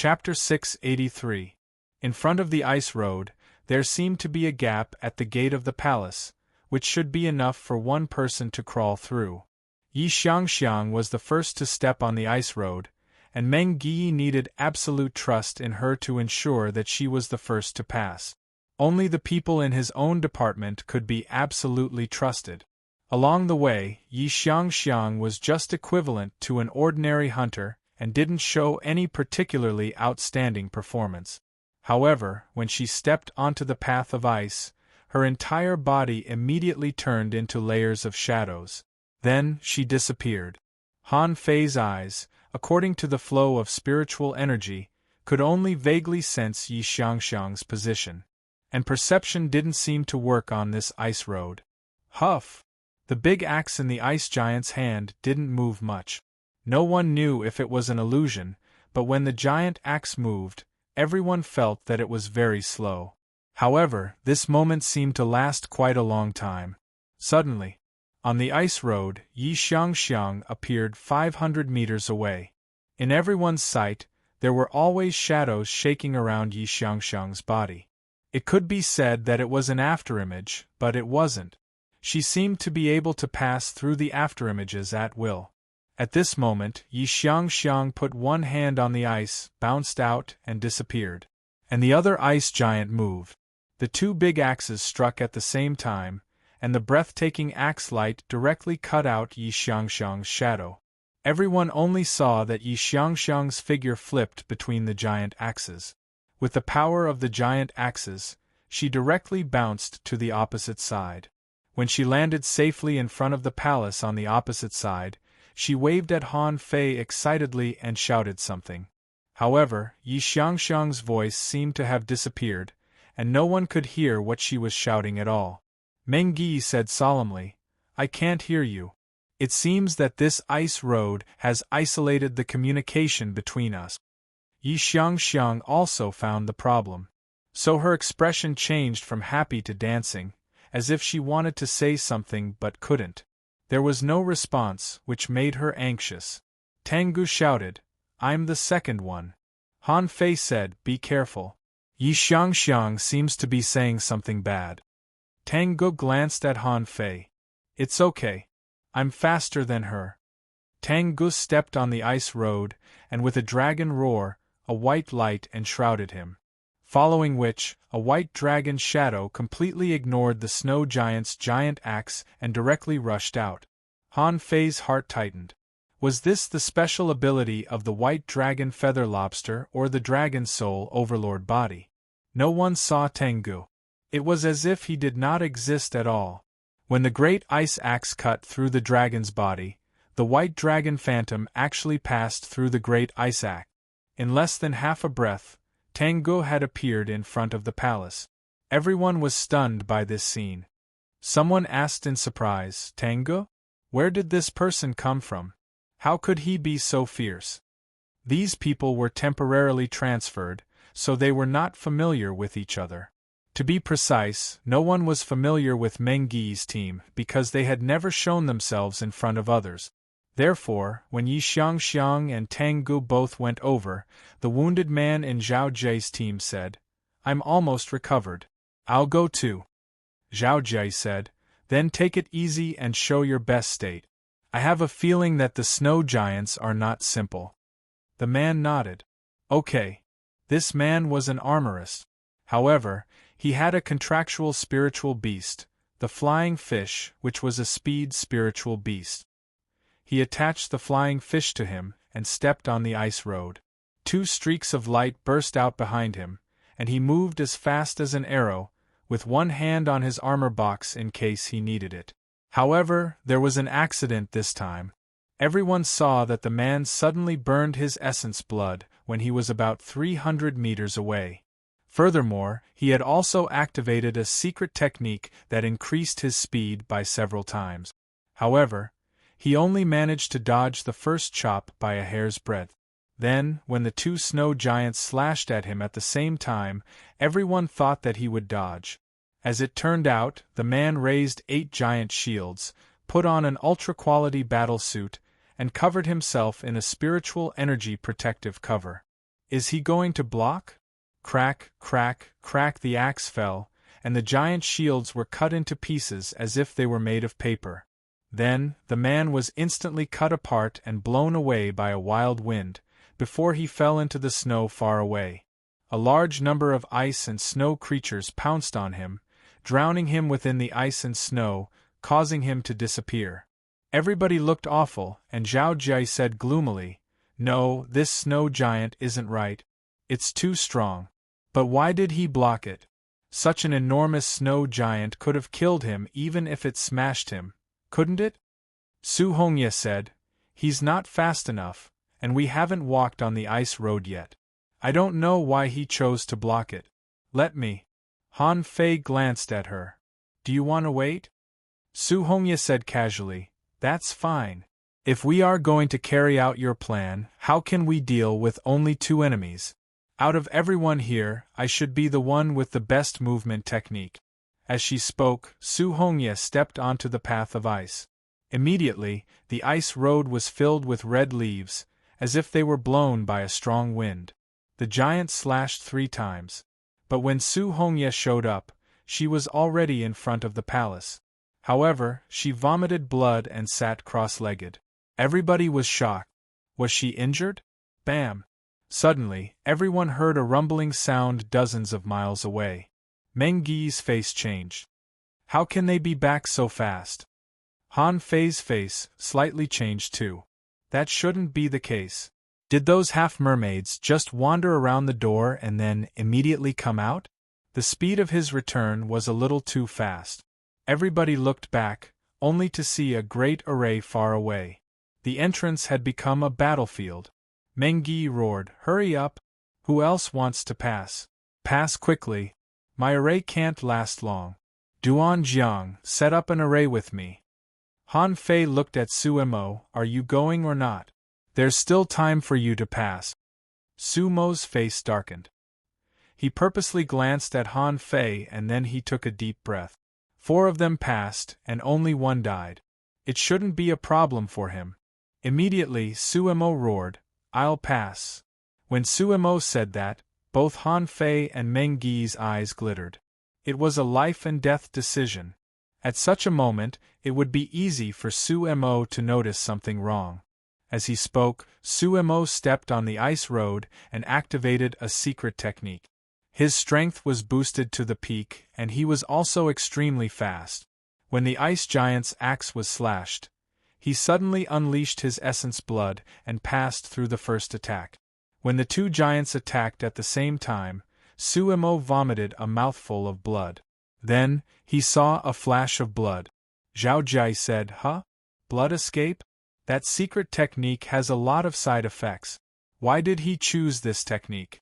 Chapter 683. In front of the ice road, there seemed to be a gap at the gate of the palace, which should be enough for one person to crawl through. Yi Xiangxiang was the first to step on the ice road, and Meng Yi needed absolute trust in her to ensure that she was the first to pass. Only the people in his own department could be absolutely trusted. Along the way, Yi Xiangxiang was just equivalent to an ordinary hunter and didn't show any particularly outstanding performance. However, when she stepped onto the path of ice, her entire body immediately turned into layers of shadows. Then she disappeared. Han Fei's eyes, according to the flow of spiritual energy, could only vaguely sense Yi Xiangxiang's position. And perception didn't seem to work on this ice road. Huff! The big axe in the ice giant's hand didn't move much. No one knew if it was an illusion, but when the giant axe moved, everyone felt that it was very slow. However, this moment seemed to last quite a long time. Suddenly, on the ice road, Yi Xiangxiang appeared 500 meters away. In everyone's sight, there were always shadows shaking around Yi Xiangxiang's body. It could be said that it was an afterimage, but it wasn't. She seemed to be able to pass through the afterimages at will. At this moment, Yi Xiangxiang put one hand on the ice, bounced out, and disappeared. And the other ice giant moved. The two big axes struck at the same time, and the breathtaking axe light directly cut out Yi Xiangxiang's shadow. Everyone only saw that Yi Xiangxiang's figure flipped between the giant axes. With the power of the giant axes, she directly bounced to the opposite side. When she landed safely in front of the palace on the opposite side, she waved at Han Fei excitedly and shouted something. However, Yi Xiangxiang's voice seemed to have disappeared, and no one could hear what she was shouting at all. Meng Yi said solemnly, "I can't hear you. It seems that this ice road has isolated the communication between us." Yi Xiangxiang also found the problem. So her expression changed from happy to dancing, as if she wanted to say something but couldn't. There was no response, which made her anxious. Tengu shouted, "I'm the second one." Han Fei said, "Be careful. Yi Xiangxiang seems to be saying something bad." Tengu glanced at Han Fei. "It's okay. I'm faster than her." Tengu stepped on the ice road, and with a dragon roar, a white light enshrouded him. Following which, a white dragon shadow completely ignored the snow giant's giant axe and directly rushed out. Han Fei's heart tightened. Was this the special ability of the white dragon feather lobster or the dragon soul overlord body? No one saw Tengu. It was as if he did not exist at all. When the great ice axe cut through the dragon's body, the white dragon phantom actually passed through the great ice axe. In less than half a breath, Tengu had appeared in front of the palace. Everyone was stunned by this scene. Someone asked in surprise, "Tengu? Where did this person come from? How could he be so fierce?" These people were temporarily transferred, so they were not familiar with each other. To be precise, no one was familiar with Meng Yi's team because they had never shown themselves in front of others. Therefore, when Yi Xiangxiang and Tengu both went over, the wounded man in Zhao Jie's team said, "I'm almost recovered. I'll go too." Zhao Jie said, "Then take it easy and show your best state. I have a feeling that the snow giants are not simple." The man nodded. "Okay." This man was an armorist. However, he had a contractual spiritual beast, the flying fish, which was a speed spiritual beast. He attached the flying fish to him and stepped on the ice road. Two streaks of light burst out behind him, and he moved as fast as an arrow, with one hand on his armor box in case he needed it. However, there was an accident this time. Everyone saw that the man suddenly burned his essence blood when he was about 300 meters away. Furthermore, he had also activated a secret technique that increased his speed by several times. However, he only managed to dodge the first chop by a hair's breadth. Then, when the two snow giants slashed at him at the same time, everyone thought that he would dodge. As it turned out, the man raised 8 giant shields, put on an ultra-quality battle suit, and covered himself in a spiritual energy protective cover. Is he going to block? Crack, crack, crack, the axe fell, and the giant shields were cut into pieces as if they were made of paper. Then, the man was instantly cut apart and blown away by a wild wind, before he fell into the snow far away. A large number of ice and snow creatures pounced on him, drowning him within the ice and snow, causing him to disappear. Everybody looked awful, and Zhao Jia said gloomily, "No, this snow giant isn't right. It's too strong. But why did he block it? Such an enormous snow giant could have killed him even if it smashed him, couldn't it?" Su Hongye said, "He's not fast enough, and we haven't walked on the ice road yet. I don't know why he chose to block it. Let me." Han Fei glanced at her. "Do you want to wait?" Su Hongye said casually, "That's fine. If we are going to carry out your plan, how can we deal with only 2 enemies? Out of everyone here, I should be the one with the best movement technique." As she spoke, Su Hongye stepped onto the path of ice. Immediately, the ice road was filled with red leaves, as if they were blown by a strong wind. The giant slashed 3 times. But when Su Hongye showed up, she was already in front of the palace. However, she vomited blood and sat cross-legged. Everybody was shocked. Was she injured? Bam! Suddenly, everyone heard a rumbling sound dozens of miles away. Meng Yi's face changed. How can they be back so fast? Han Fei's face slightly changed too. That shouldn't be the case. Did those half-mermaids just wander around the door and then immediately come out? The speed of his return was a little too fast. Everybody looked back, only to see a great array far away. The entrance had become a battlefield. Meng Yi roared, "Hurry up! Who else wants to pass? Pass quickly. My array can't last long. Duan Jiang, set up an array with me." Han Fei looked at Su Mo, "Are you going or not? There's still time for you to pass." Su Mo's face darkened. He purposely glanced at Han Fei and then he took a deep breath. 4 of them passed, and only 1 died. It shouldn't be a problem for him. Immediately, Su Mo roared, "I'll pass." When Su Mo said that, both Han Fei and Meng Yi's eyes glittered. It was a life-and-death decision. At such a moment, it would be easy for Su Mo to notice something wrong. As he spoke, Su Mo stepped on the ice road and activated a secret technique. His strength was boosted to the peak, and he was also extremely fast. When the ice giant's axe was slashed, he suddenly unleashed his essence blood and passed through the first attack. When the 2 giants attacked at the same time, Su Mo vomited a mouthful of blood. Then, he saw a flash of blood. Zhao Jia said, "Huh? Blood escape? That secret technique has a lot of side effects. Why did he choose this technique?"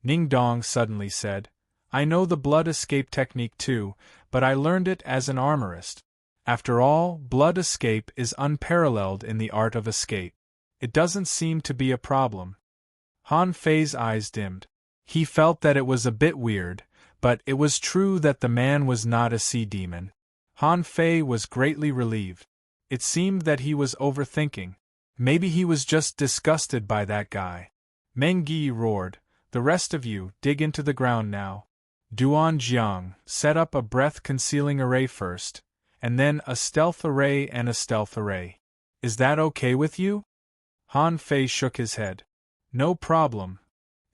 Ning Dong suddenly said, "I know the blood escape technique too, but I learned it as an armorist. After all, blood escape is unparalleled in the art of escape. It doesn't seem to be a problem." Han Fei's eyes dimmed. He felt that it was a bit weird, but it was true that the man was not a sea demon. Han Fei was greatly relieved. It seemed that he was overthinking. Maybe he was just disgusted by that guy. Meng Yi roared, "The rest of you, dig into the ground now. Duan Jiang, set up a breath-concealing array first, and then a stealth array and a stealth array. Is that okay with you?" Han Fei shook his head. "No problem."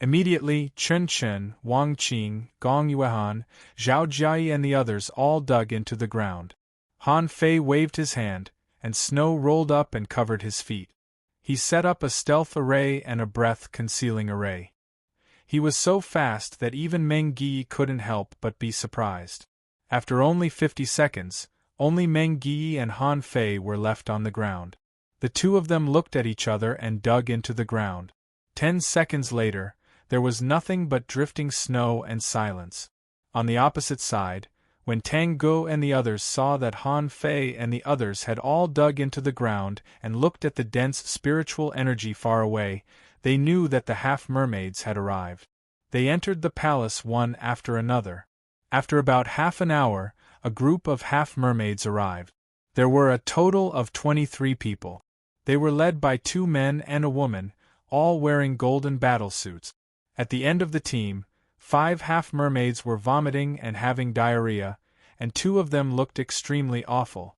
Immediately, Chen Chen, Wang Qing, Gong Yuehan, Zhao Jiai and the others all dug into the ground. Han Fei waved his hand, and snow rolled up and covered his feet. He set up a stealth array and a breath-concealing array. He was so fast that even Meng Yi couldn't help but be surprised. After only 50 seconds, only Meng Yi and Han Fei were left on the ground. The 2 of them looked at each other and dug into the ground. 10 seconds later, there was nothing but drifting snow and silence. On the opposite side, when Tang Guo and the others saw that Han Fei and the others had all dug into the ground and looked at the dense spiritual energy far away, they knew that the half-mermaids had arrived. They entered the palace one after another. After about half an hour, a group of half-mermaids arrived. There were a total of 23 people. They were led by 2 men and a woman, all wearing golden battlesuits. At the end of the team, 5 half-mermaids were vomiting and having diarrhea, and 2 of them looked extremely awful.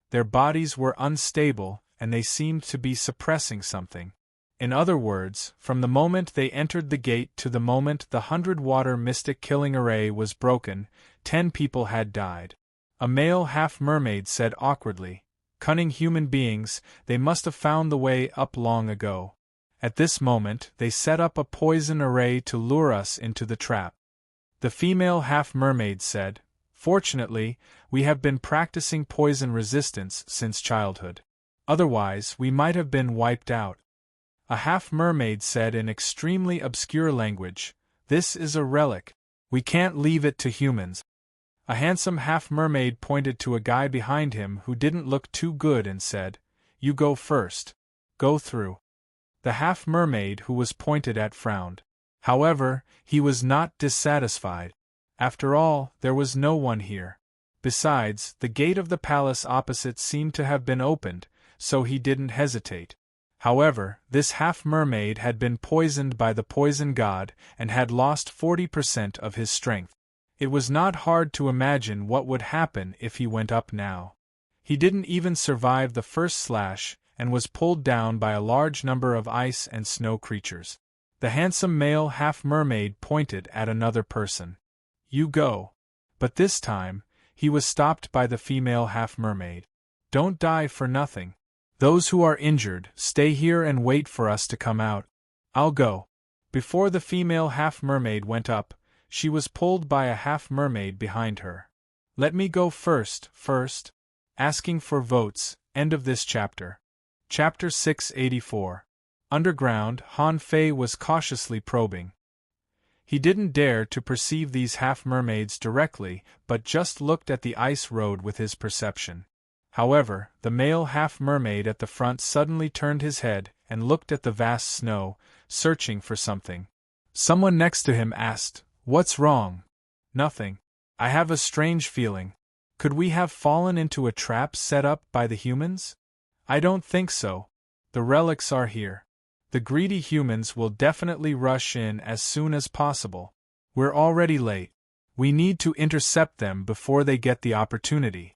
Their bodies were unstable, and they seemed to be suppressing something. In other words, from the moment they entered the gate to the moment the 100-water mystic killing array was broken, 10 people had died. A male half-mermaid said awkwardly, "Cunning human beings, they must have found the way up long ago. At this moment, they set up a poison array to lure us into the trap." The female half-mermaid said, "Fortunately, we have been practicing poison resistance since childhood. Otherwise, we might have been wiped out." A half-mermaid said in extremely obscure language, "This is a relic. We can't leave it to humans." A handsome half-mermaid pointed to a guy behind him who didn't look too good and said, "You go first. Go through." The half-mermaid who was pointed at frowned. However, he was not dissatisfied. After all, there was no one here. Besides, the gate of the palace opposite seemed to have been opened, so he didn't hesitate. However, this half-mermaid had been poisoned by the poison god and had lost 40% of his strength. It was not hard to imagine what would happen if he went up now. He didn't even survive the first slash and was pulled down by a large number of ice and snow creatures. The handsome male half-mermaid pointed at another person. "You go." But this time, he was stopped by the female half-mermaid. "Don't die for nothing. Those who are injured, stay here and wait for us to come out. I'll go." Before the female half-mermaid went up, she was pulled by a half-mermaid behind her. "Let me go first. Asking for votes, end of this chapter. Chapter 684. Underground, Han Fei was cautiously probing. He didn't dare to perceive these half-mermaids directly, but just looked at the ice road with his perception. However, the male half-mermaid at the front suddenly turned his head and looked at the vast snow, searching for something. Someone next to him asked, "What's wrong?" "Nothing. I have a strange feeling. Could we have fallen into a trap set up by the humans?" "I don't think so. The relics are here. The greedy humans will definitely rush in as soon as possible. We're already late. We need to intercept them before they get the opportunity."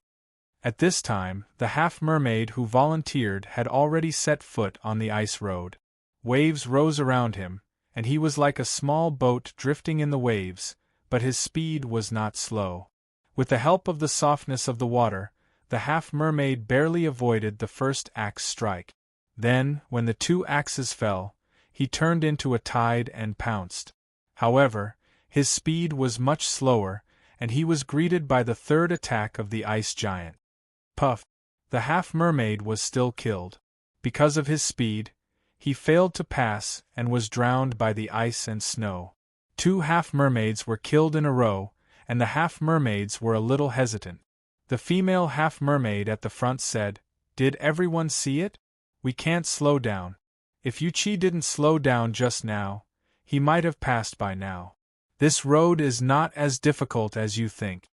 At this time, the half-mermaid who volunteered had already set foot on the ice road. Waves rose around him, and he was like a small boat drifting in the waves, but his speed was not slow. With the help of the softness of the water, the half-mermaid barely avoided the first axe strike. Then, when the 2 axes fell, he turned into a tide and pounced. However, his speed was much slower, and he was greeted by the 3rd attack of the ice giant. Puff! The half-mermaid was still killed. Because of his speed, he failed to pass and was drowned by the ice and snow. 2 half-mermaids were killed in a row, and the half-mermaids were a little hesitant. The female half-mermaid at the front said, "Did everyone see it? We can't slow down. If Yuchi didn't slow down just now, he might have passed by now. This road is not as difficult as you think."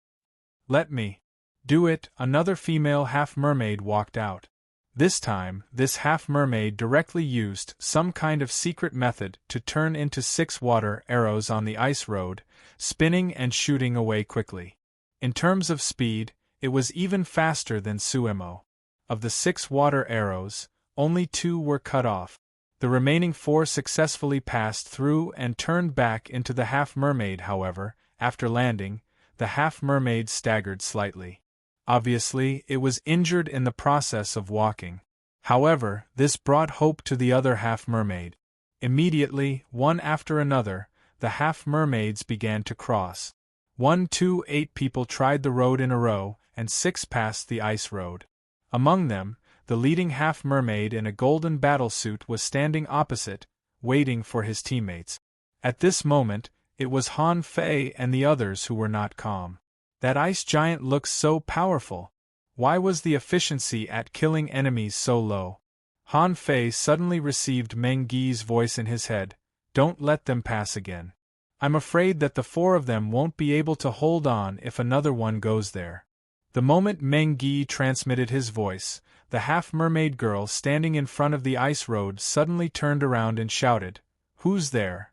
"Let me do it." Another female half-mermaid walked out. This time, this half-mermaid directly used some kind of secret method to turn into 6 water arrows on the ice road, spinning and shooting away quickly. In terms of speed, it was even faster than Suemo. Of the 6 water arrows, only 2 were cut off. The remaining 4 successfully passed through and turned back into the half-mermaid. However, after landing, the half-mermaid staggered slightly. Obviously, it was injured in the process of walking. However, this brought hope to the other half-mermaid. Immediately, one after another, the half-mermaids began to cross. 1, 2, 8 people tried the road in a row, and 6 passed the ice road. Among them, the leading half-mermaid in a golden battlesuit was standing opposite, waiting for his teammates. At this moment, it was Han Fei and the others who were not calm. That ice giant looks so powerful. Why was the efficiency at killing enemies so low? Han Fei suddenly received Meng Gi's voice in his head, "Don't let them pass again. I'm afraid that the 4 of them won't be able to hold on if another one goes there." The moment Meng Gi transmitted his voice, the half-mermaid girl standing in front of the ice road suddenly turned around and shouted, "Who's there?"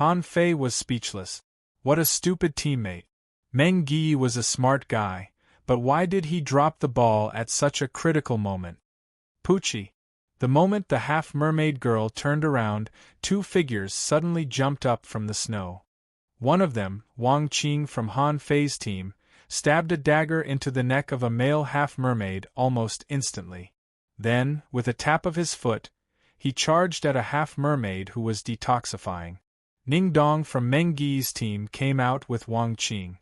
Han Fei was speechless. What a stupid teammate. Meng Yi was a smart guy, but why did he drop the ball at such a critical moment? Poochie. The moment the half-mermaid girl turned around, two figures suddenly jumped up from the snow. One of them, Wang Qing from Han Fei's team, stabbed a dagger into the neck of a male half-mermaid almost instantly. Then, with a tap of his foot, he charged at a half-mermaid who was detoxifying. Ning Dong from Meng Yi's team came out with Wang Qing.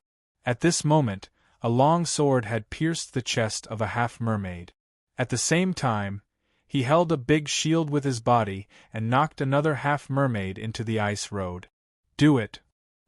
At this moment, a long sword had pierced the chest of a half-mermaid. At the same time, he held a big shield with his body and knocked another half-mermaid into the ice road. Do it!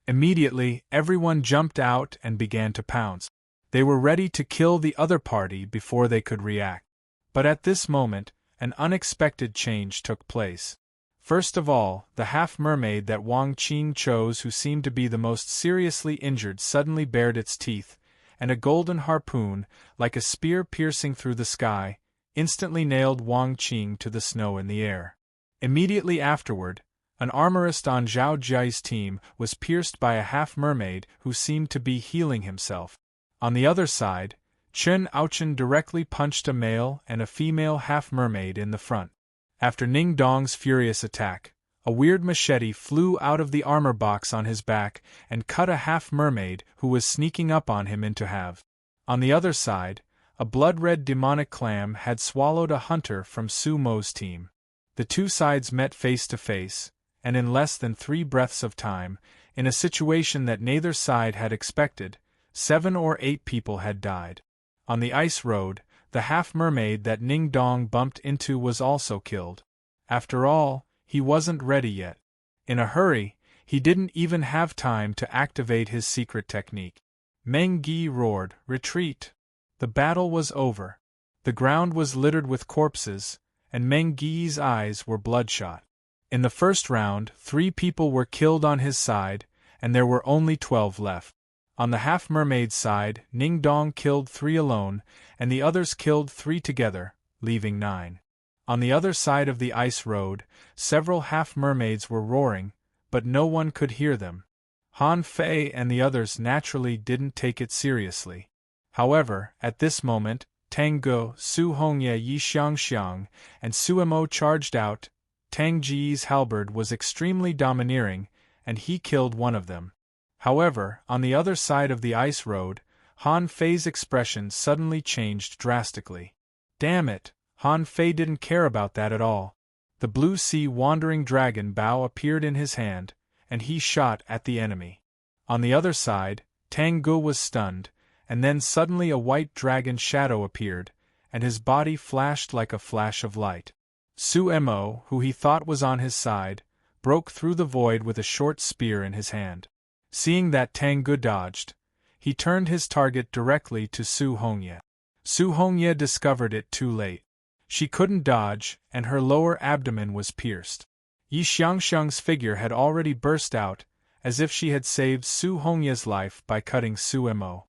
Immediately, everyone jumped out and began to pounce. They were ready to kill the other party before they could react. But at this moment, an unexpected change took place. First of all, the half-mermaid that Wang Qing chose, who seemed to be the most seriously injured, suddenly bared its teeth, and a golden harpoon, like a spear piercing through the sky, instantly nailed Wang Qing to the snow in the air. Immediately afterward, an armorist on Zhao Jia's team was pierced by a half-mermaid who seemed to be healing himself. On the other side, Chen Aochen directly punched a male and a female half-mermaid in the front. After Ning Dong's furious attack, a weird machete flew out of the armor box on his back and cut a half-mermaid who was sneaking up on him into halves. On the other side, a blood-red demonic clam had swallowed a hunter from Su Mo's team. The two sides met face to face, and in less than 3 breaths of time, in a situation that neither side had expected, 7 or 8 people had died. On the ice road, the half-mermaid that Ning Dong bumped into was also killed. After all, he wasn't ready yet. In a hurry, he didn't even have time to activate his secret technique. Meng Yi roared, "Retreat!" The battle was over. The ground was littered with corpses, and Meng Yi's eyes were bloodshot. In the first round, 3 people were killed on his side, and there were only 12 left. On the half-mermaid's side, Ning Dong killed 3 alone, and the others killed 3 together, leaving 9. On the other side of the ice road, several half-mermaids were roaring, but no one could hear them. Han Fei and the others naturally didn't take it seriously. However, at this moment, Tang Ge, Su Hongye, Yi Xiangxiang, and Su Mo charged out. Tang Ji's halberd was extremely domineering, and he killed one of them. However, on the other side of the ice road, Han Fei's expression suddenly changed drastically. Damn it, Han Fei didn't care about that at all. The blue sea wandering dragon bow appeared in his hand, and he shot at the enemy. On the other side, Tang Ge was stunned, and then suddenly a white dragon shadow appeared, and his body flashed like a flash of light. Su Mo, who he thought was on his side, broke through the void with a short spear in his hand. Seeing that Tang Ge dodged, he turned his target directly to Su Hongye. Su Hongye discovered it too late. She couldn't dodge, and her lower abdomen was pierced. Yi Xiangxiang's figure had already burst out, as if she had saved Su Hongye's life by cutting Su Mo.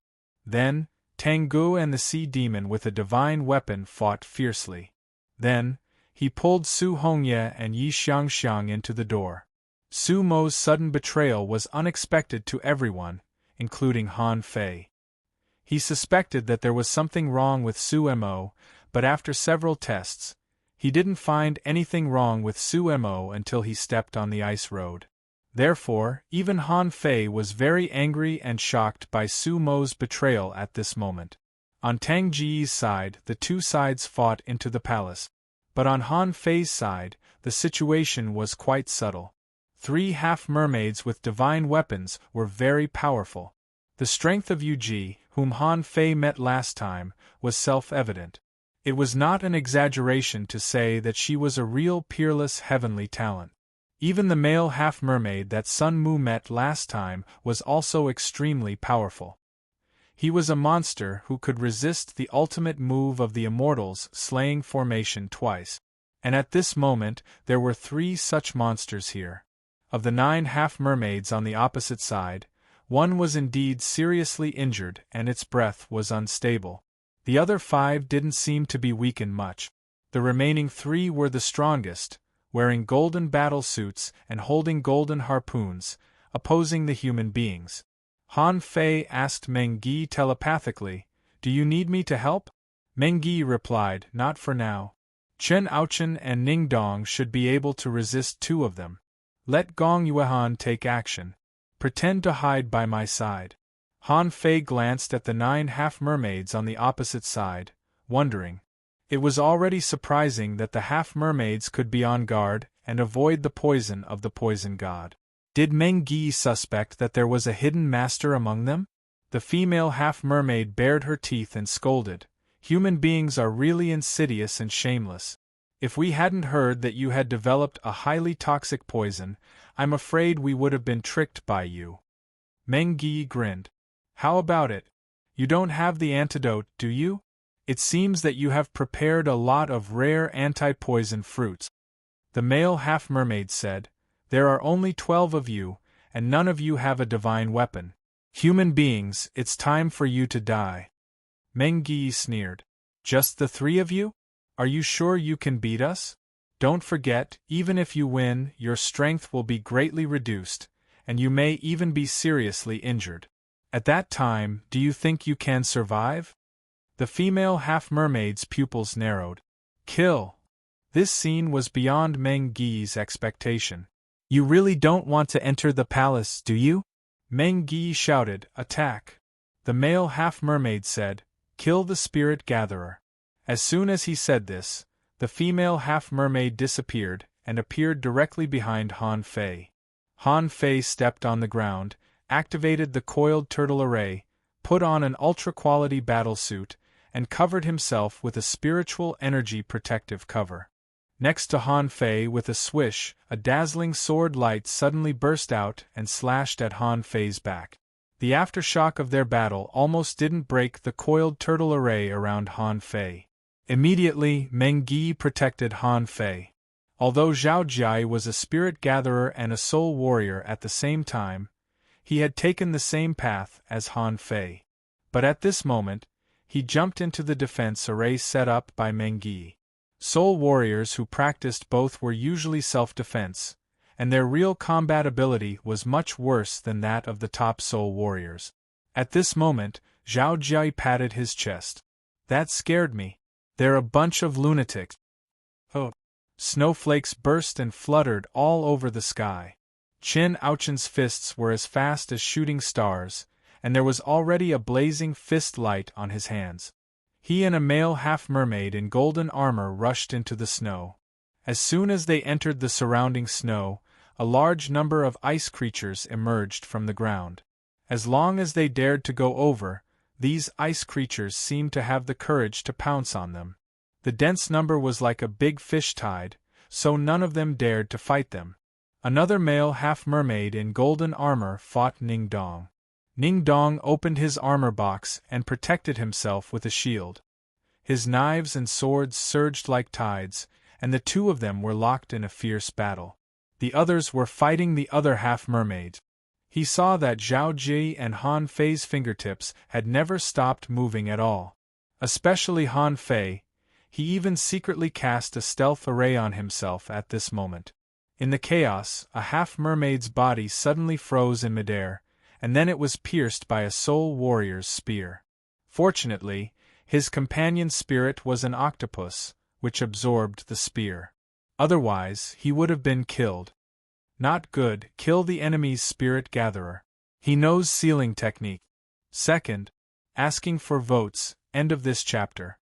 Then, Tang Ge and the sea demon with a divine weapon fought fiercely. Then, he pulled Su Hongye and Yi Xiangxiang into the door. Su Mo's sudden betrayal was unexpected to everyone, including Han Fei. He suspected that there was something wrong with Su Mo, but after several tests, he didn't find anything wrong with Su Mo until he stepped on the ice road. Therefore, even Han Fei was very angry and shocked by Su Mo's betrayal at this moment. On Tang Ji's side, the two sides fought into the palace. But on Han Fei's side, the situation was quite subtle. 3 half-mermaids with divine weapons were very powerful. The strength of Yu Ji, whom Han Fei met last time, was self-evident. It was not an exaggeration to say that she was a real peerless heavenly talent. Even the male half-mermaid that Sun Mu met last time was also extremely powerful. He was a monster who could resist the ultimate move of the immortals, slaying formation twice. And at this moment, there were 3 such monsters here. Of the 9 half-mermaids on the opposite side, one was indeed seriously injured and its breath was unstable. The other 5 didn't seem to be weakened much. The remaining 3 were the strongest, wearing golden battle suits and holding golden harpoons, opposing the human beings. Han Fei asked Meng Yi telepathically, "Do you need me to help?" Meng Yi replied, "Not for now. Chen Aochen and Ning Dong should be able to resist 2 of them. Let Gong Yuehan take action. Pretend to hide by my side." Han Fei glanced at the 9 half-mermaids on the opposite side, wondering. It was already surprising that the half-mermaids could be on guard and avoid the poison of the poison god. Did Meng Yi suspect that there was a hidden master among them? The female half-mermaid bared her teeth and scolded, "Human beings are really insidious and shameless. If we hadn't heard that you had developed a highly toxic poison, I'm afraid we would have been tricked by you." Meng Yi grinned. "How about it? You don't have the antidote, do you? It seems that you have prepared a lot of rare anti-poison fruits." The male half-mermaid said, "There are only 12 of you, and none of you have a divine weapon. Human beings, it's time for you to die." Meng Yi sneered. "Just the 3 of you? Are you sure you can beat us? Don't forget, even if you win, your strength will be greatly reduced, and you may even be seriously injured. At that time, do you think you can survive?" The female half-mermaid's pupils narrowed. "Kill!" This scene was beyond Meng Yi's expectation. "You really don't want to enter the palace, do you?" Meng Yi shouted, "Attack!" The male half-mermaid said, "Kill the spirit gatherer." As soon as he said this, the female half-mermaid disappeared and appeared directly behind Han Fei. Han Fei stepped on the ground, activated the coiled turtle array, put on an ultra-quality battlesuit, and covered himself with a spiritual energy protective cover. Next to Han Fei, with a swish, a dazzling sword light suddenly burst out and slashed at Han Fei's back. The aftershock of their battle almost didn't break the coiled turtle array around Han Fei. Immediately, Meng Yi protected Han Fei. Although Zhao Jia was a spirit gatherer and a soul warrior at the same time, he had taken the same path as Han Fei. But at this moment, he jumped into the defense array set up by Meng Yi. Soul warriors who practiced both were usually self-defense, and their real combat ability was much worse than that of the top soul warriors. At this moment, Zhao Jia patted his chest. "That scared me. They're a bunch of lunatics." Oh! Snowflakes burst and fluttered all over the sky. Chen Aochen's fists were as fast as shooting stars, and there was already a blazing fist light on his hands. He and a male half-mermaid in golden armor rushed into the snow. As soon as they entered the surrounding snow, a large number of ice creatures emerged from the ground. As long as they dared to go over, these ice creatures seemed to have the courage to pounce on them. The dense number was like a big fish tide, so none of them dared to fight them. Another male half-mermaid in golden armor fought Ning Dong. Ning Dong opened his armor box and protected himself with a shield. His knives and swords surged like tides, and the 2 of them were locked in a fierce battle. The others were fighting the other half-mermaids. He saw that Zhao Ji and Han Fei's fingertips had never stopped moving at all. Especially Han Fei. He even secretly cast a stealth array on himself at this moment. In the chaos, a half-mermaid's body suddenly froze in midair, and then it was pierced by a soul warrior's spear. Fortunately, his companion's spirit was an octopus, which absorbed the spear. Otherwise, he would have been killed. Not good. Kill the enemy's spirit gatherer. He knows sealing technique. Second, asking for votes. End of this chapter.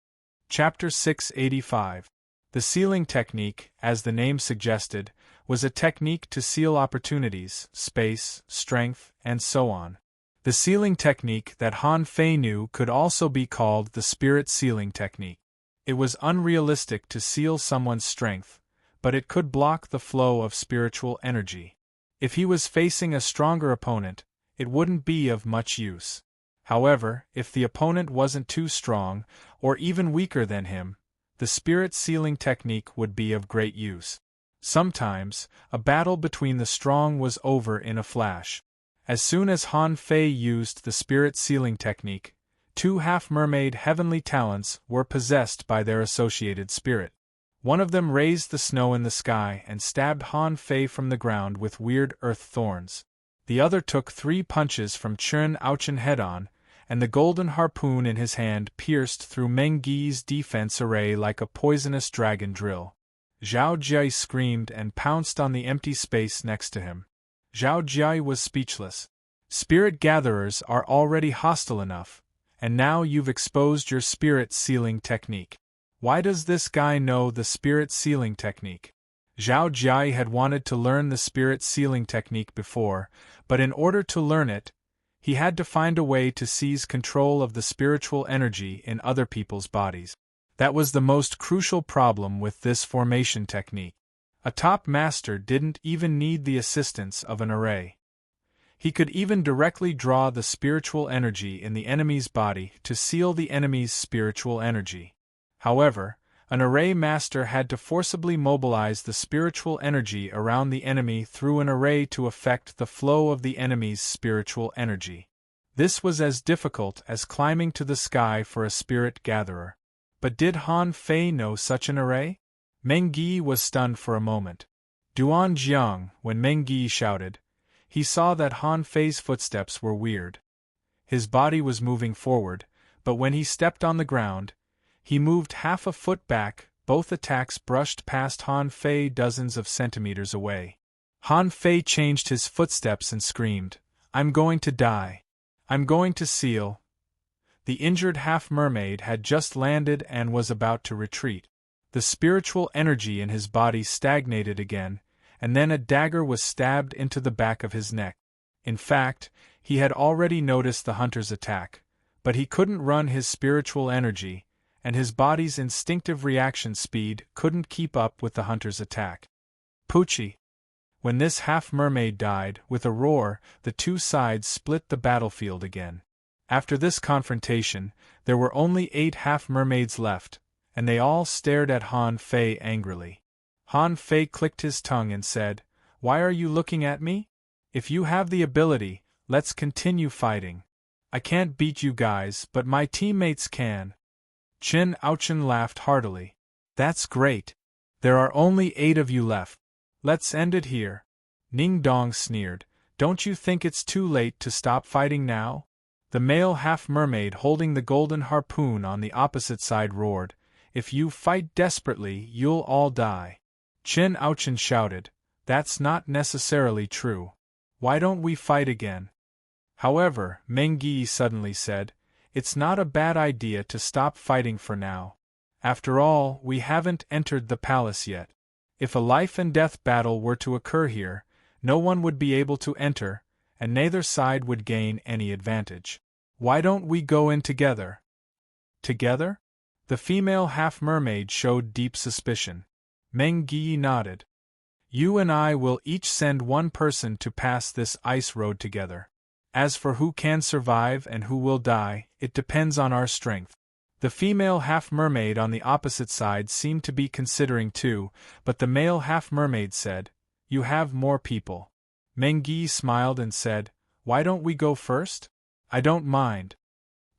Chapter 685. The sealing technique, as the name suggested, was a technique to seal opportunities, space, strength, and so on. The sealing technique that Han Fei knew could also be called the spirit sealing technique. It was unrealistic to seal someone's strength, but it could block the flow of spiritual energy. If he was facing a stronger opponent, it wouldn't be of much use. However, if the opponent wasn't too strong, or even weaker than him, the spirit sealing technique would be of great use. Sometimes, a battle between the strong was over in a flash. As soon as Han Fei used the spirit sealing technique, 2 half-mermaid heavenly talents were possessed by their associated spirit. One of them raised the snow in the sky and stabbed Han Fei from the ground with weird earth thorns. The other took 3 punches from Chen Ouchen head-on, and the golden harpoon in his hand pierced through Meng Yi's defense array like a poisonous dragon drill. Zhao Jia screamed and pounced on the empty space next to him. Zhao Jia was speechless. Spirit gatherers are already hostile enough, and now you've exposed your spirit sealing technique. Why does this guy know the spirit sealing technique? Zhao Jia had wanted to learn the spirit sealing technique before, but in order to learn it, he had to find a way to seize control of the spiritual energy in other people's bodies. That was the most crucial problem with this formation technique. A top master didn't even need the assistance of an array. He could even directly draw the spiritual energy in the enemy's body to seal the enemy's spiritual energy. However, an array master had to forcibly mobilize the spiritual energy around the enemy through an array to affect the flow of the enemy's spiritual energy. This was as difficult as climbing to the sky for a spirit gatherer. But did Han Fei know such an array? Meng Yi was stunned for a moment. Duan Jiang, when Meng Yi shouted, he saw that Han Fei's footsteps were weird. His body was moving forward, but when he stepped on the ground, he moved half a foot back. Both attacks brushed past Han Fei dozens of centimeters away. Han Fei changed his footsteps and screamed, "I'm going to die. I'm going to seal." The injured half-mermaid had just landed and was about to retreat. The spiritual energy in his body stagnated again, and then a dagger was stabbed into the back of his neck. In fact, he had already noticed the hunter's attack, but he couldn't run his spiritual energy, and his body's instinctive reaction speed couldn't keep up with the hunter's attack. Poochie! When this half-mermaid died, with a roar, the two sides split the battlefield again. After this confrontation, there were only 8 half-mermaids left, and they all stared at Han Fei angrily. Han Fei clicked his tongue and said, "Why are you looking at me? If you have the ability, let's continue fighting. I can't beat you guys, but my teammates can." Chen Ouchen laughed heartily. "That's great. There are only 8 of you left. Let's end it here." Ning Dong sneered, "Don't you think it's too late to stop fighting now?" The male half-mermaid holding the golden harpoon on the opposite side roared, "If you fight desperately, you'll all die." Chen Ouchen shouted, "That's not necessarily true. Why don't we fight again?" However, Meng Yi suddenly said, "It's not a bad idea to stop fighting for now. After all, we haven't entered the palace yet. If a life-and-death battle were to occur here, no one would be able to enter, and neither side would gain any advantage. Why don't we go in together?" "Together?" The female half-mermaid showed deep suspicion. Meng Yi nodded. "You and I will each send one person to pass this ice road together. As for who can survive and who will die, it depends on our strength." The female half-mermaid on the opposite side seemed to be considering too, but the male half-mermaid said, "You have more people." Meng Yi smiled and said, "Why don't we go first?" "I don't mind."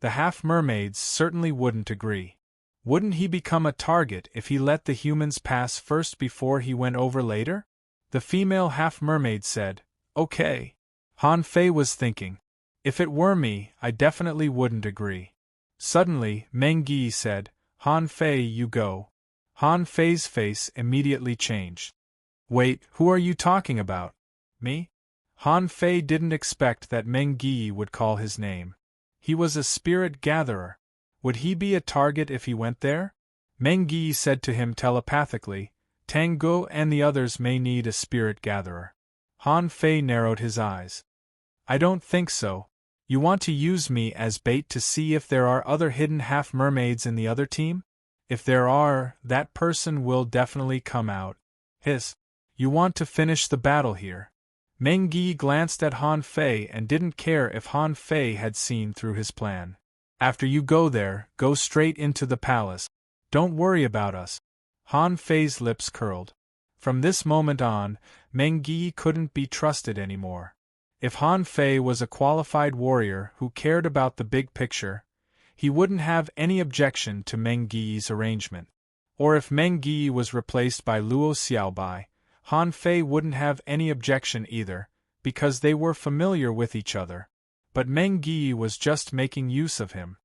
The half-mermaids certainly wouldn't agree. Wouldn't he become a target if he let the humans pass first before he went over later? The female half-mermaid said, "Okay." Han Fei was thinking, "If it were me, I definitely wouldn't agree." Suddenly, Meng Yi said, "Han Fei, you go." Han Fei's face immediately changed. "Wait, who are you talking about? Me?" Han Fei didn't expect that Meng Yi would call his name. He was a spirit gatherer. Would he be a target if he went there? Meng Yi said to him telepathically, "Tang Guo and the others may need a spirit gatherer." Han Fei narrowed his eyes. "I don't think so. You want to use me as bait to see if there are other hidden half-mermaids in the other team? If there are, that person will definitely come out." "Hiss. You want to finish the battle here." Meng Yi glanced at Han Fei and didn't care if Han Fei had seen through his plan. "After you go there, go straight into the palace. Don't worry about us." Han Fei's lips curled. From this moment on, Meng Yi couldn't be trusted anymore. If Han Fei was a qualified warrior who cared about the big picture, he wouldn't have any objection to Meng Yi's arrangement. Or if Meng Yi was replaced by Luo Xiaobai, Han Fei wouldn't have any objection either, because they were familiar with each other. But Meng Yi was just making use of him.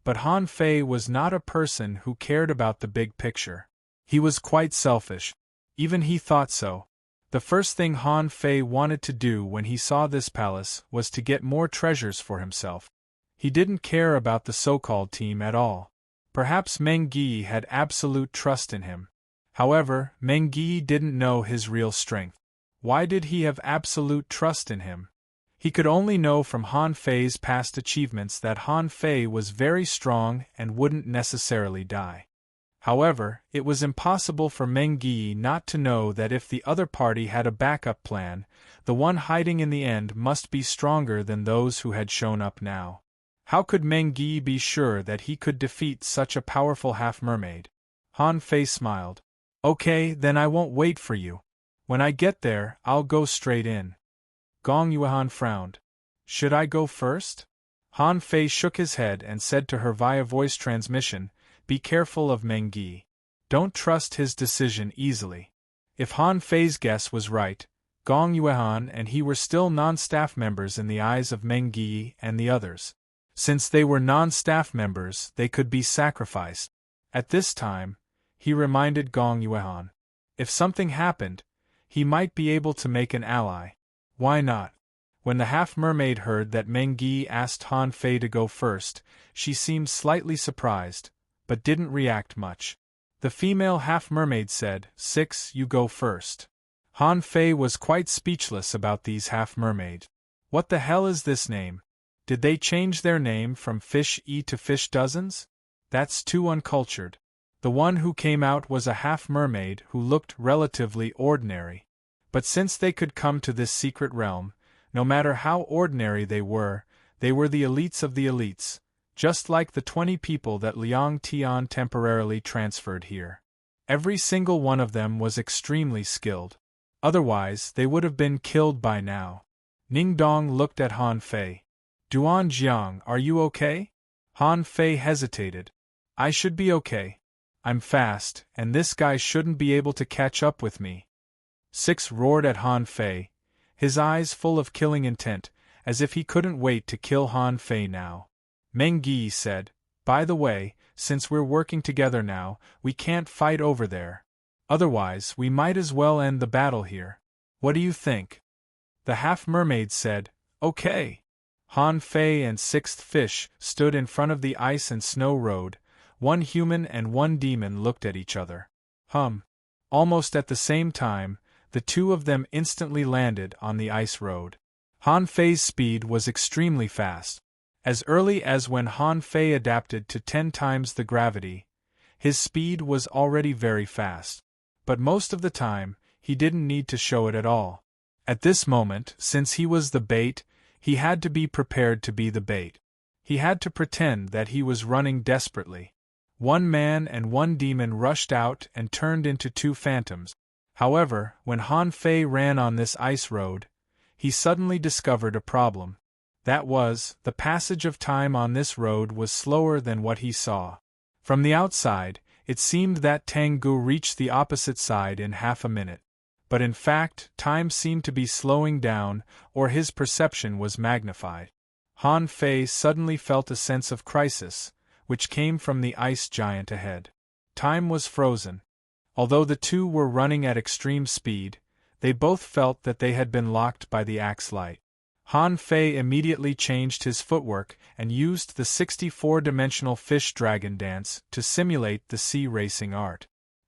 But Han Fei was not a person who cared about the big picture. He was quite selfish. Even he thought so. The first thing Han Fei wanted to do when he saw this palace was to get more treasures for himself. He didn't care about the so-called team at all. Perhaps Meng Yi had absolute trust in him. However, Meng Yi didn't know his real strength. Why did he have absolute trust in him? He could only know from Han Fei's past achievements that Han Fei was very strong and wouldn't necessarily die. However, it was impossible for Meng Yi not to know that if the other party had a backup plan, the one hiding in the end must be stronger than those who had shown up now. How could Meng Yi be sure that he could defeat such a powerful half-mermaid? Han Fei smiled. Okay, then I won't wait for you. When I get there, I'll go straight in. Gong Yuan frowned. Should I go first? Han Fei shook his head and said to her via voice transmission, be careful of Meng Yi. Don't trust his decision easily. If Han Fei's guess was right, Gong Yuan and he were still non-staff members in the eyes of Meng Yi and the others. Since they were non-staff members, they could be sacrificed. At this time, he reminded Gong Yuan. If something happened, he might be able to make an ally. Why not? When the half-mermaid heard that Meng Yi asked Han Fei to go first, she seemed slightly surprised, but didn't react much. The female half-mermaid said, 6, you go first. Han Fei was quite speechless about these half-mermaids. What the hell is this name? Did they change their name from Fish-E to Fish Dozens? That's too uncultured. The one who came out was a half-mermaid who looked relatively ordinary. But since they could come to this secret realm, no matter how ordinary they were the elites of the elites, just like the 20 people that Liang Tian temporarily transferred here. Every single one of them was extremely skilled. Otherwise, they would have been killed by now. Ning Dong looked at Han Fei. Duan Jiang, are you okay? Han Fei hesitated. I should be okay. I'm fast, and this guy shouldn't be able to catch up with me. 6 roared at Han Fei, his eyes full of killing intent, as if he couldn't wait to kill Han Fei now. Meng Yi said, by the way, since we're working together now, we can't fight over there. Otherwise, we might as well end the battle here. What do you think? The half-mermaid said, okay. Han Fei and 6th Fish stood in front of the ice and snow road. One human and one demon looked at each other. Almost at the same time, the two of them instantly landed on the ice road. Han Fei's speed was extremely fast. As early as when Han Fei adapted to 10 times the gravity, his speed was already very fast. But most of the time, he didn't need to show it at all. At this moment, since he was the bait, he had to be prepared to be the bait. He had to pretend that he was running desperately. One man and one demon rushed out and turned into 2 phantoms. However, when Han Fei ran on this ice road, he suddenly discovered a problem. That was, the passage of time on this road was slower than what he saw. From the outside, it seemed that Tengu reached the opposite side in half a minute. But in fact, time seemed to be slowing down, or his perception was magnified. Han Fei suddenly felt a sense of crisis, which came from the ice giant ahead. Time was frozen. Although the two were running at extreme speed, they both felt that they had been locked by the axe light. Han Fei immediately changed his footwork and used the 64-dimensional fish dragon dance to simulate the sea racing art.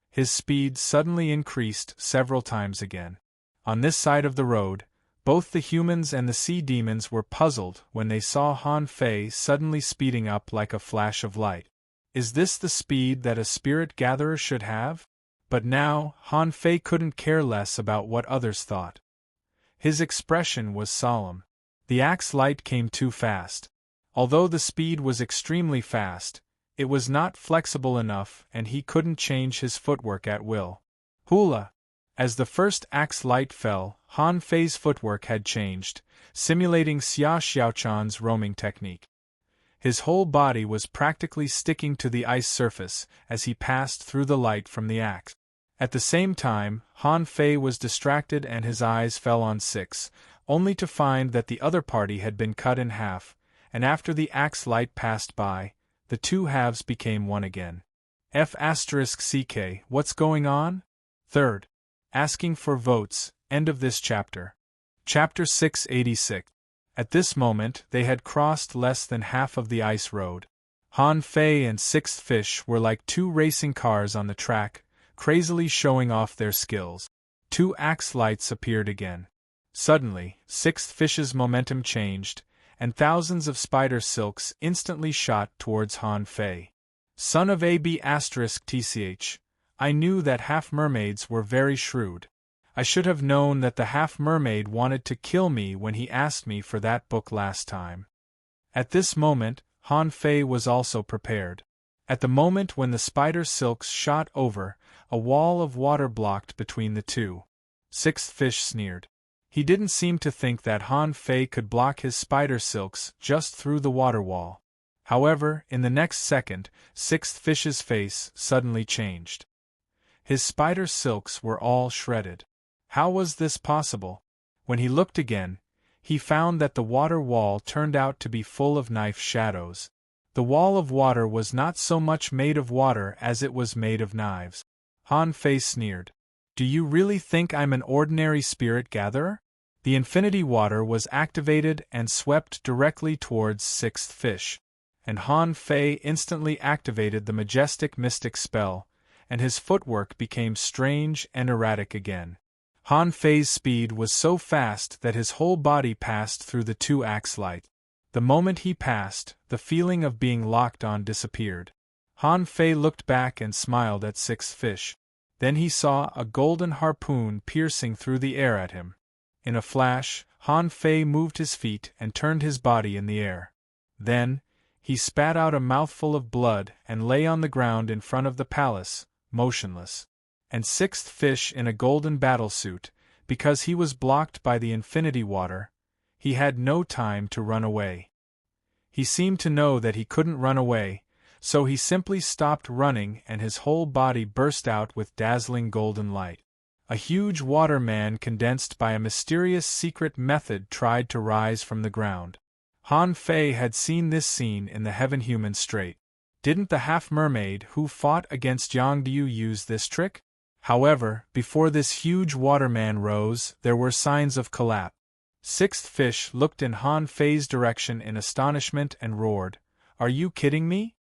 His speed suddenly increased several times again. On this side of the road, both the humans and the sea demons were puzzled when they saw Han Fei suddenly speeding up like a flash of light. Is this the speed that a spirit gatherer should have? But now, Han Fei couldn't care less about what others thought. His expression was solemn. The axe light came too fast. Although the speed was extremely fast, it was not flexible enough and he couldn't change his footwork at will. Hula! As the first axe light fell, Han Fei's footwork had changed, simulating Xia Xiaochan's roaming technique. His whole body was practically sticking to the ice surface as he passed through the light from the axe. At the same time, Han Fei was distracted and his eyes fell on Six, only to find that the other party had been cut in half, and after the axe light passed by, the two halves became one again. F***CK, what's going on? Third. Asking for votes, end of this chapter. Chapter 686. At this moment, they had crossed less than half of the ice road. Han Fei and Sixth Fish were like two racing cars on the track, crazily showing off their skills. Two axe lights appeared again. Suddenly, Sixth Fish's momentum changed, and thousands of spider silks instantly shot towards Han Fei. Son of AB*TCH, I knew that half-mermaids were very shrewd. I should have known that the half-mermaid wanted to kill me when he asked me for that book last time. At this moment, Han Fei was also prepared. At the moment when the spider silks shot over, a wall of water blocked between the two. Sixth Fish sneered. He didn't seem to think that Han Fei could block his spider silks just through the water wall. However, in the next second, Sixth Fish's face suddenly changed. His spider silks were all shredded. How was this possible? When he looked again, he found that the water wall turned out to be full of knife shadows. The wall of water was not so much made of water as it was made of knives. Han Fei sneered. Do you really think I'm an ordinary spirit gatherer? The infinity water was activated and swept directly towards Sixth Fish, and Han Fei instantly activated the majestic mystic spell, and his footwork became strange and erratic again. Han Fei's speed was so fast that his whole body passed through the two axe lights. The moment he passed, the feeling of being locked on disappeared. Han Fei looked back and smiled at Sixth Fish. Then he saw a golden harpoon piercing through the air at him. In a flash, Han Fei moved his feet and turned his body in the air. Then, he spat out a mouthful of blood and lay on the ground in front of the palace, motionless. And Sixth Fish in a golden battlesuit, because he was blocked by the infinity water, he had no time to run away. He seemed to know that he couldn't run away, so he simply stopped running and his whole body burst out with dazzling golden light. A huge water man condensed by a mysterious secret method tried to rise from the ground. Han Fei had seen this scene in the Heaven Human Strait. Didn't the half-mermaid who fought against Yongdu use this trick? However, before this huge waterman rose, there were signs of collapse. Sixth Fish looked in Han Fei's direction in astonishment and roared, "Are you kidding me?"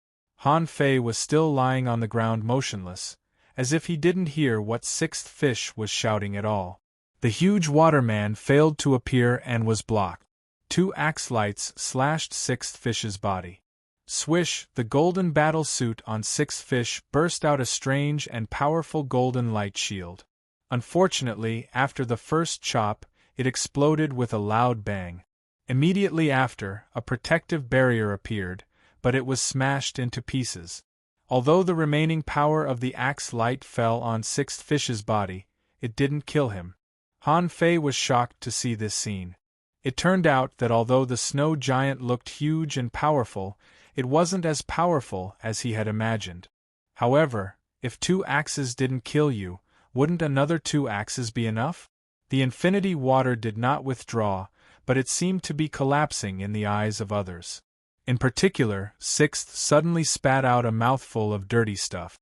Han Fei was still lying on the ground motionless, as if he didn't hear what Sixth Fish was shouting at all. The huge waterman failed to appear and was blocked. Two axe lights slashed Sixth Fish's body. Swish, the golden battle suit on Sixth Fish burst out a strange and powerful golden light shield. Unfortunately, after the first chop, it exploded with a loud bang. Immediately after, a protective barrier appeared, but it was smashed into pieces. Although the remaining power of the axe light fell on Sixth Fish's body, it didn't kill him. Han Fei was shocked to see this scene. It turned out that although the snow giant looked huge and powerful, it wasn't as powerful as he had imagined. However, if two axes didn't kill you, wouldn't another two axes be enough? The infinity water did not withdraw, but it seemed to be collapsing in the eyes of others. In particular, Sixth suddenly spat out a mouthful of dirty stuff.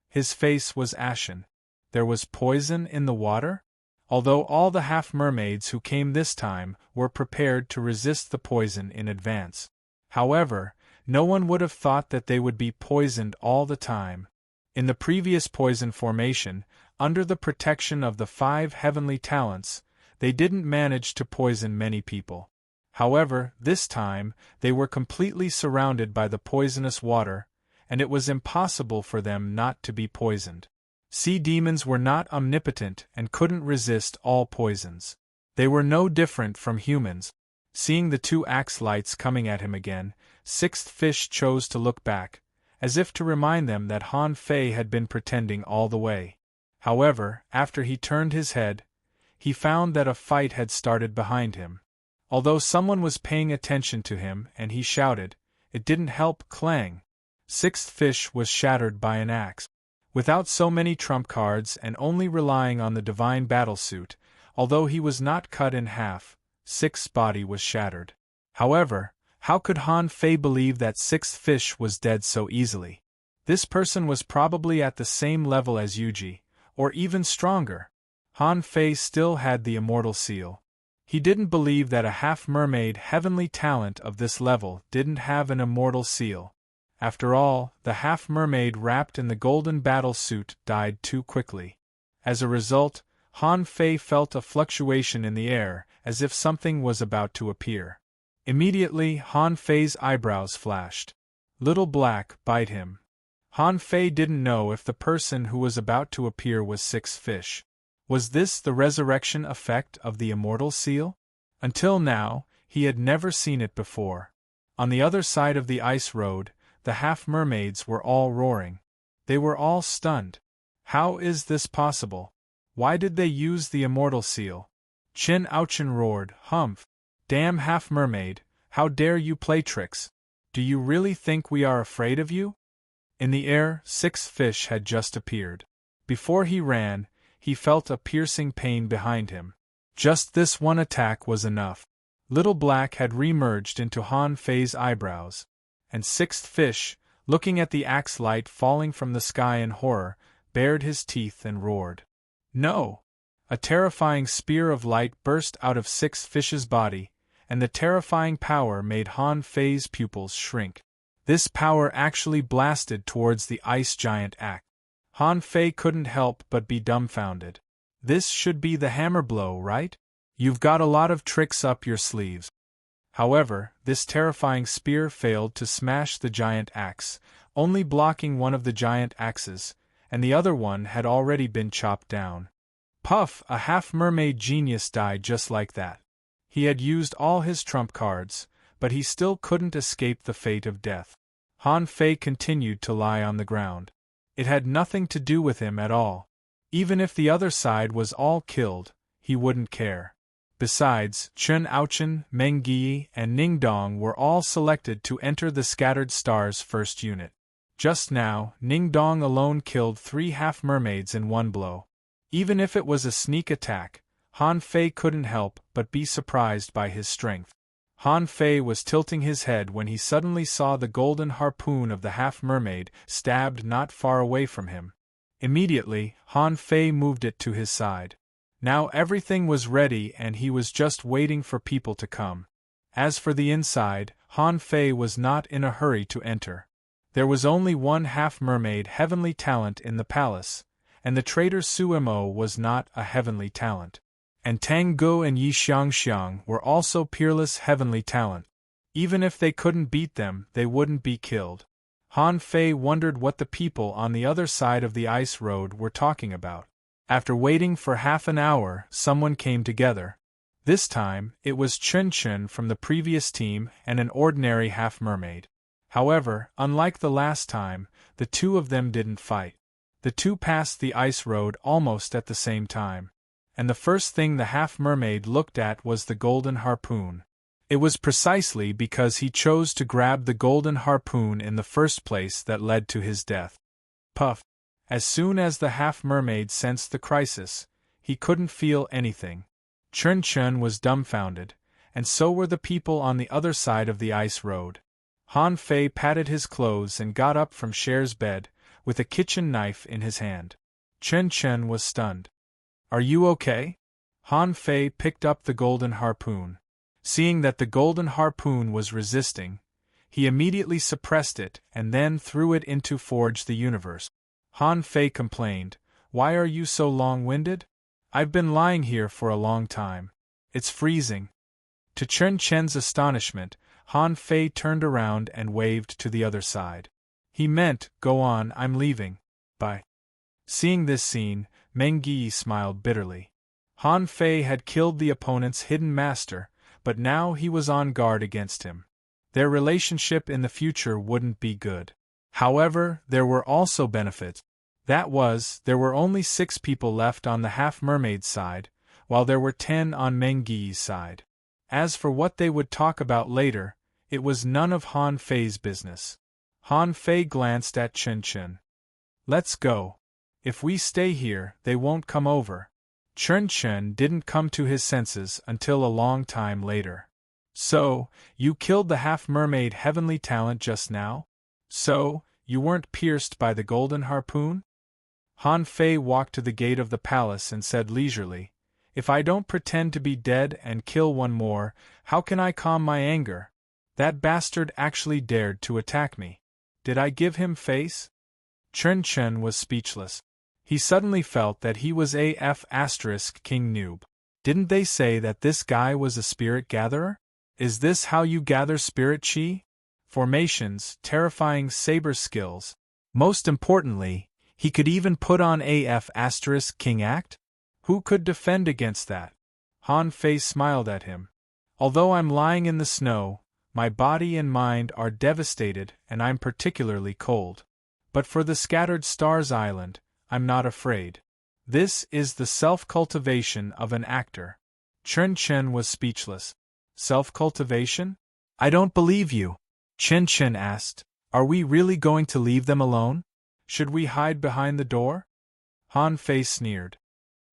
His face was ashen. There was poison in the water? Although all the half-mermaids who came this time were prepared to resist the poison in advance. However, no one would have thought that they would be poisoned all the time. In the previous poison formation, under the protection of the 5 heavenly talents, they didn't manage to poison many people. However, this time, they were completely surrounded by the poisonous water, and it was impossible for them not to be poisoned. Sea demons were not omnipotent and couldn't resist all poisons. They were no different from humans. Seeing the two axe lights coming at him again, Sixth Fish chose to look back, as if to remind them that Han Fei had been pretending all the way. However, after he turned his head, he found that a fight had started behind him. Although someone was paying attention to him and he shouted, it didn't help. Clang! Sixth fish was shattered by an axe. Without so many trump cards and only relying on the divine battlesuit, although he was not cut in half, Sixth's body was shattered. However, how could Han Fei believe that Sixth fish was dead so easily? This person was probably at the same level as Yuji, or even stronger. Han Fei still had the immortal seal. He didn't believe that a half-mermaid heavenly talent of this level didn't have an immortal seal. After all, the half-mermaid wrapped in the golden battle suit died too quickly. As a result, Han Fei felt a fluctuation in the air, as if something was about to appear. Immediately, Han Fei's eyebrows flashed. Little Black, bite him. Han Fei didn't know if the person who was about to appear was Sixth fish. Was this the resurrection effect of the immortal seal? Until now, he had never seen it before. On the other side of the ice road, the half-mermaids were all roaring. They were all stunned. How is this possible? Why did they use the immortal seal? Chin Ouchin roared, "Humph! Damn half-mermaid, how dare you play tricks? Do you really think we are afraid of you?" In the air, Sixth fish had just appeared. Before he ran, he felt a piercing pain behind him. Just this one attack was enough. Little Black had re-merged into Han Fei's eyebrows. And Sixth fish, looking at the axe light falling from the sky in horror, bared his teeth and roared. No! A terrifying spear of light burst out of Sixth fish's body, and the terrifying power made Han Fei's pupils shrink. This power actually blasted towards the ice giant axe. Han Fei couldn't help but be dumbfounded. This should be the hammer blow, right? You've got a lot of tricks up your sleeves. However, this terrifying spear failed to smash the giant axe, only blocking one of the giant axes, and the other one had already been chopped down. Puff! A half-mermaid genius died just like that. He had used all his trump cards, but he still couldn't escape the fate of death. Han Fei continued to lie on the ground. It had nothing to do with him at all. Even if the other side was all killed, he wouldn't care. Besides, Chun Ouchin, Meng Yi, and Ning Dong were all selected to enter the Scattered Stars first unit. Just now, Ning Dong alone killed 3 half-mermaids in one blow. Even if it was a sneak attack, Han Fei couldn't help but be surprised by his strength. Han Fei was tilting his head when he suddenly saw the golden harpoon of the half-mermaid stabbed not far away from him. Immediately, Han Fei moved it to his side. Now everything was ready and he was just waiting for people to come. As for the inside, Han Fei was not in a hurry to enter. There was only one half-mermaid heavenly talent in the palace, and the traitor Suemo was not a heavenly talent. And Tang Guo and Yi Xiangxiang were also peerless heavenly talent. Even if they couldn't beat them, they wouldn't be killed. Han Fei wondered what the people on the other side of the ice road were talking about. After waiting for half an hour, someone came together. This time, it was Chun Chun from the previous team and an ordinary half-mermaid. However, unlike the last time, the two of them didn't fight. The two passed the ice road almost at the same time. And the first thing the half-mermaid looked at was the golden harpoon. It was precisely because he chose to grab the golden harpoon in the first place that led to his death. Puff! As soon as the half-mermaid sensed the crisis, he couldn't feel anything. Chun Chun was dumbfounded, and so were the people on the other side of the ice road. Han Fei patted his clothes and got up from Cher's bed, with a kitchen knife in his hand. Chun Chun was stunned. "Are you okay?" Han Fei picked up the golden harpoon. Seeing that the golden harpoon was resisting, he immediately suppressed it and then threw it into Forge the Universe. Han Fei complained, "Why are you so long-winded? I've been lying here for a long time. It's freezing." To Chun Chen's astonishment, Han Fei turned around and waved to the other side. He meant, "Go on, I'm leaving. Bye." Seeing this scene, Meng Yi smiled bitterly. Han Fei had killed the opponent's hidden master, but now he was on guard against him. Their relationship in the future wouldn't be good. However, there were also benefits. That was, there were only 6 people left on the half-mermaid side, while there were 10 on Meng Yi's side. As for what they would talk about later, It was none of Han Fei's business. Han Fei glanced at Chen Chen. Let's go. If we stay here, they won't come over. Chen Chen didn't come to his senses until a long time later. So, you killed the half-mermaid heavenly talent just now? So, you weren't pierced by the golden harpoon? Han Fei walked to the gate of the palace and said leisurely, If I don't pretend to be dead and kill one more, how can I calm my anger? That bastard actually dared to attack me. Did I give him face? Chen Chen was speechless. He suddenly felt that he was AF** King Noob. Didn't they say that this guy was a spirit gatherer? Is this how you gather spirit chi? Formations, terrifying saber skills. Most importantly, he could even put on AF** King Act? Who could defend against that? Han Fei smiled at him. Although I'm lying in the snow, my body and mind are devastated and I'm particularly cold. But for the scattered stars island, I'm not afraid. This is the self-cultivation of an actor. Chen Chen was speechless. Self-cultivation? I don't believe you. Chen Chen asked. Are we really going to leave them alone? Should we hide behind the door? Han Fei sneered.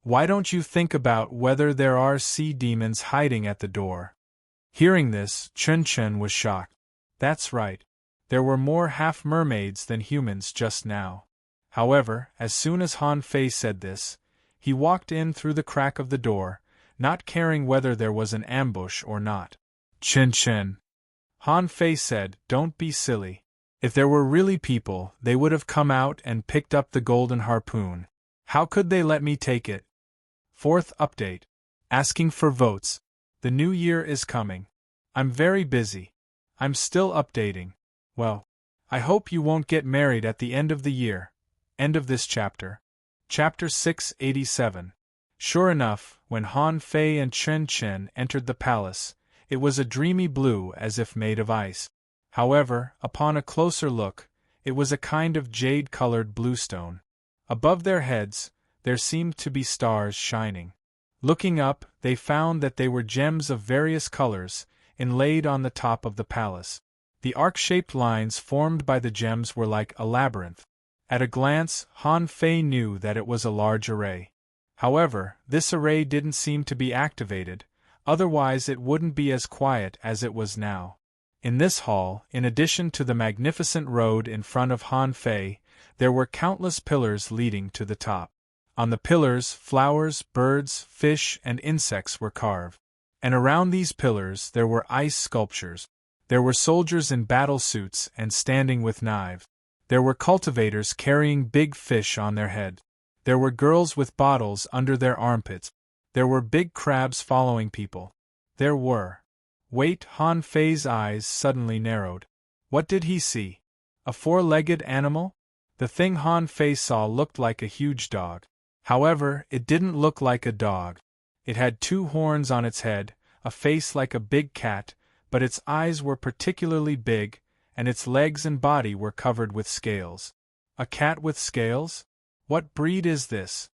Why don't you think about whether there are sea demons hiding at the door? Hearing this, Chen Chen was shocked. That's right. There were more half-mermaids than humans just now. However, as soon as Han Fei said this, he walked in through the crack of the door, not caring whether there was an ambush or not. Chen Chen. Han Fei said, Don't be silly. If there were really people, they would have come out and picked up the golden harpoon. How could they let me take it? Fourth update. Asking for votes. The new year is coming. I'm very busy. I'm still updating. Well, I hope you won't get married at the end of the year. End of this chapter. Chapter 687. Sure enough, when Han Fei and Chen Chen entered the palace, it was a dreamy blue as if made of ice. However, upon a closer look, it was a kind of jade-colored bluestone. Above their heads, there seemed to be stars shining. Looking up, they found that they were gems of various colors, inlaid on the top of the palace. The arc-shaped lines formed by the gems were like a labyrinth. At a glance, Han Fei knew that it was a large array. However, this array didn't seem to be activated, otherwise it wouldn't be as quiet as it was now. In this hall, in addition to the magnificent road in front of Han Fei, there were countless pillars leading to the top. On the pillars, flowers, birds, fish, and insects were carved. And around these pillars there were ice sculptures. There were soldiers in battle suits and standing with knives. There were cultivators carrying big fish on their head. There were girls with bottles under their armpits. There were big crabs following people. There were. Wait, Han Fei's eyes suddenly narrowed. What did he see? A four-legged animal? The thing Han Fei saw looked like a huge dog. However, it didn't look like a dog. It had 2 horns on its head, a face like a big cat, but its eyes were particularly big, and its legs and body were covered with scales. A cat with scales? What breed is this?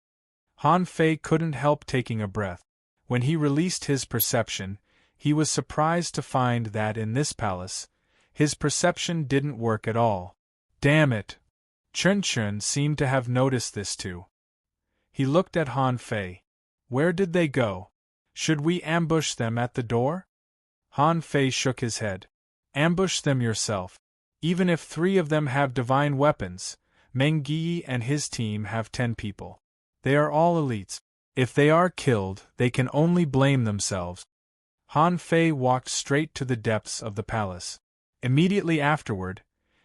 Han Fei couldn't help taking a breath. When he released his perception, he was surprised to find that in this palace, his perception didn't work at all. Damn it! Chen Chen seemed to have noticed this too. He looked at Han Fei. Where did they go? Should we ambush them at the door? Han Fei shook his head. Ambush them yourself. Even if 3 of them have divine weapons, Meng Yi and his team have 10 people. They are all elites. If they are killed, they can only blame themselves. Han Fei walked straight to the depths of the palace. Immediately afterward,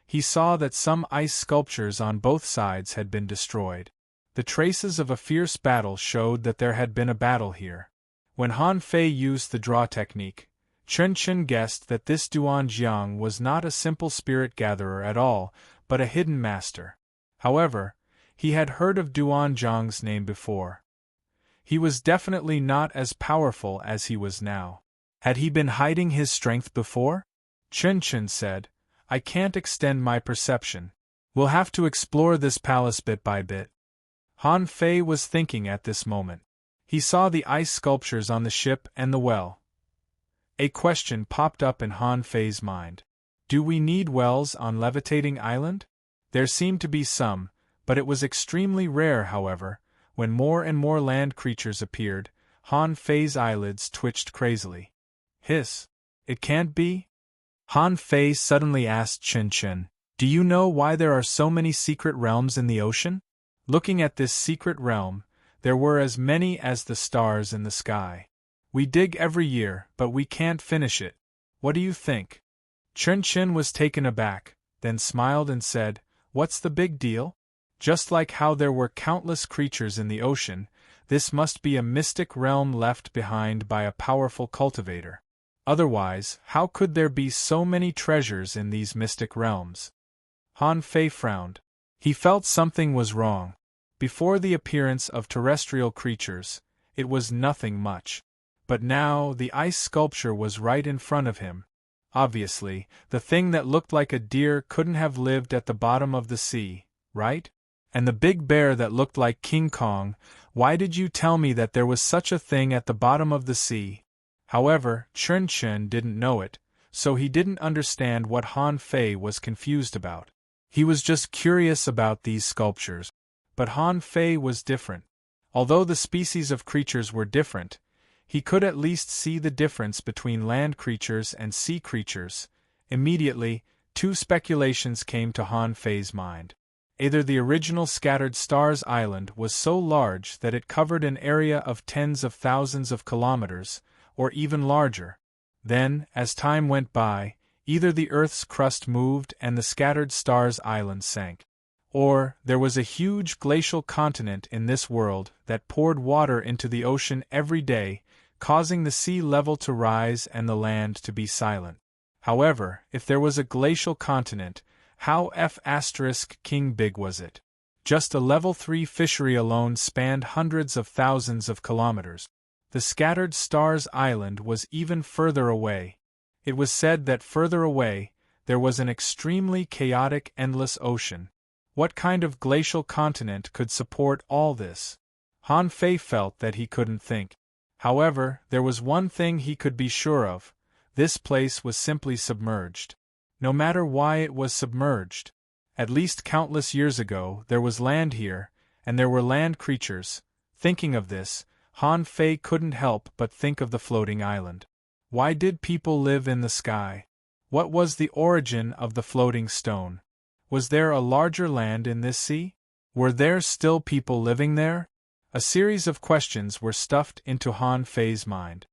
he saw that some ice sculptures on both sides had been destroyed. The traces of a fierce battle showed that there had been a battle here. When Han Fei used the draw technique, Chen Chen guessed that this Duan Jiang was not a simple spirit gatherer at all, but a hidden master. However, he had heard of Duan Jiang's name before. He was definitely not as powerful as he was now. Had he been hiding his strength before? Chen Chen said, I can't extend my perception. We'll have to explore this palace bit by bit. Han Fei was thinking at this moment. He saw the ice sculptures on the ship and the well. A question popped up in Han Fei's mind. Do we need wells on Levitating Island? There seemed to be some, but it was extremely rare. However, when more and more land creatures appeared, Han Fei's eyelids twitched crazily. Hiss! It can't be? Han Fei suddenly asked Chen Chen, do you know why there are so many secret realms in the ocean? Looking at this secret realm, there were as many as the stars in the sky. We dig every year, but we can't finish it. What do you think? Chen Chen was taken aback, then smiled and said, what's the big deal? Just like how there were countless creatures in the ocean, this must be a mystic realm left behind by a powerful cultivator. Otherwise, how could there be so many treasures in these mystic realms? Han Fei frowned. He felt something was wrong. Before the appearance of terrestrial creatures, it was nothing much. But now the ice sculpture was right in front of him. Obviously, the thing that looked like a deer couldn't have lived at the bottom of the sea, right? And the big bear that looked like King Kong, why did you tell me that there was such a thing at the bottom of the sea? However, Chen Chen didn't know it, so he didn't understand what Han Fei was confused about. He was just curious about these sculptures. But Han Fei was different. Although the species of creatures were different, he could at least see the difference between land creatures and sea creatures. Immediately, two speculations came to Han Fei's mind. Either the original Scattered Stars Island was so large that it covered an area of tens of thousands of kilometers, or even larger. Then, as time went by, either the Earth's crust moved and the Scattered Stars Island sank. Or, there was a huge glacial continent in this world that poured water into the ocean every day, causing the sea level to rise and the land to be silent. However, if there was a glacial continent, how King big was it? Just a level 3 fishery alone spanned hundreds of thousands of kilometers. The Scattered Stars Island was even further away. It was said that further away, there was an extremely chaotic endless ocean. What kind of glacial continent could support all this? Han Fei felt that he couldn't think. However, there was one thing he could be sure of. This place was simply submerged. No matter why it was submerged. At least countless years ago, there was land here, and there were land creatures. Thinking of this, Han Fei couldn't help but think of the floating island. Why did people live in the sky? What was the origin of the floating stone? Was there a larger land in this sea? Were there still people living there? A series of questions were stuffed into Han Fei's mind.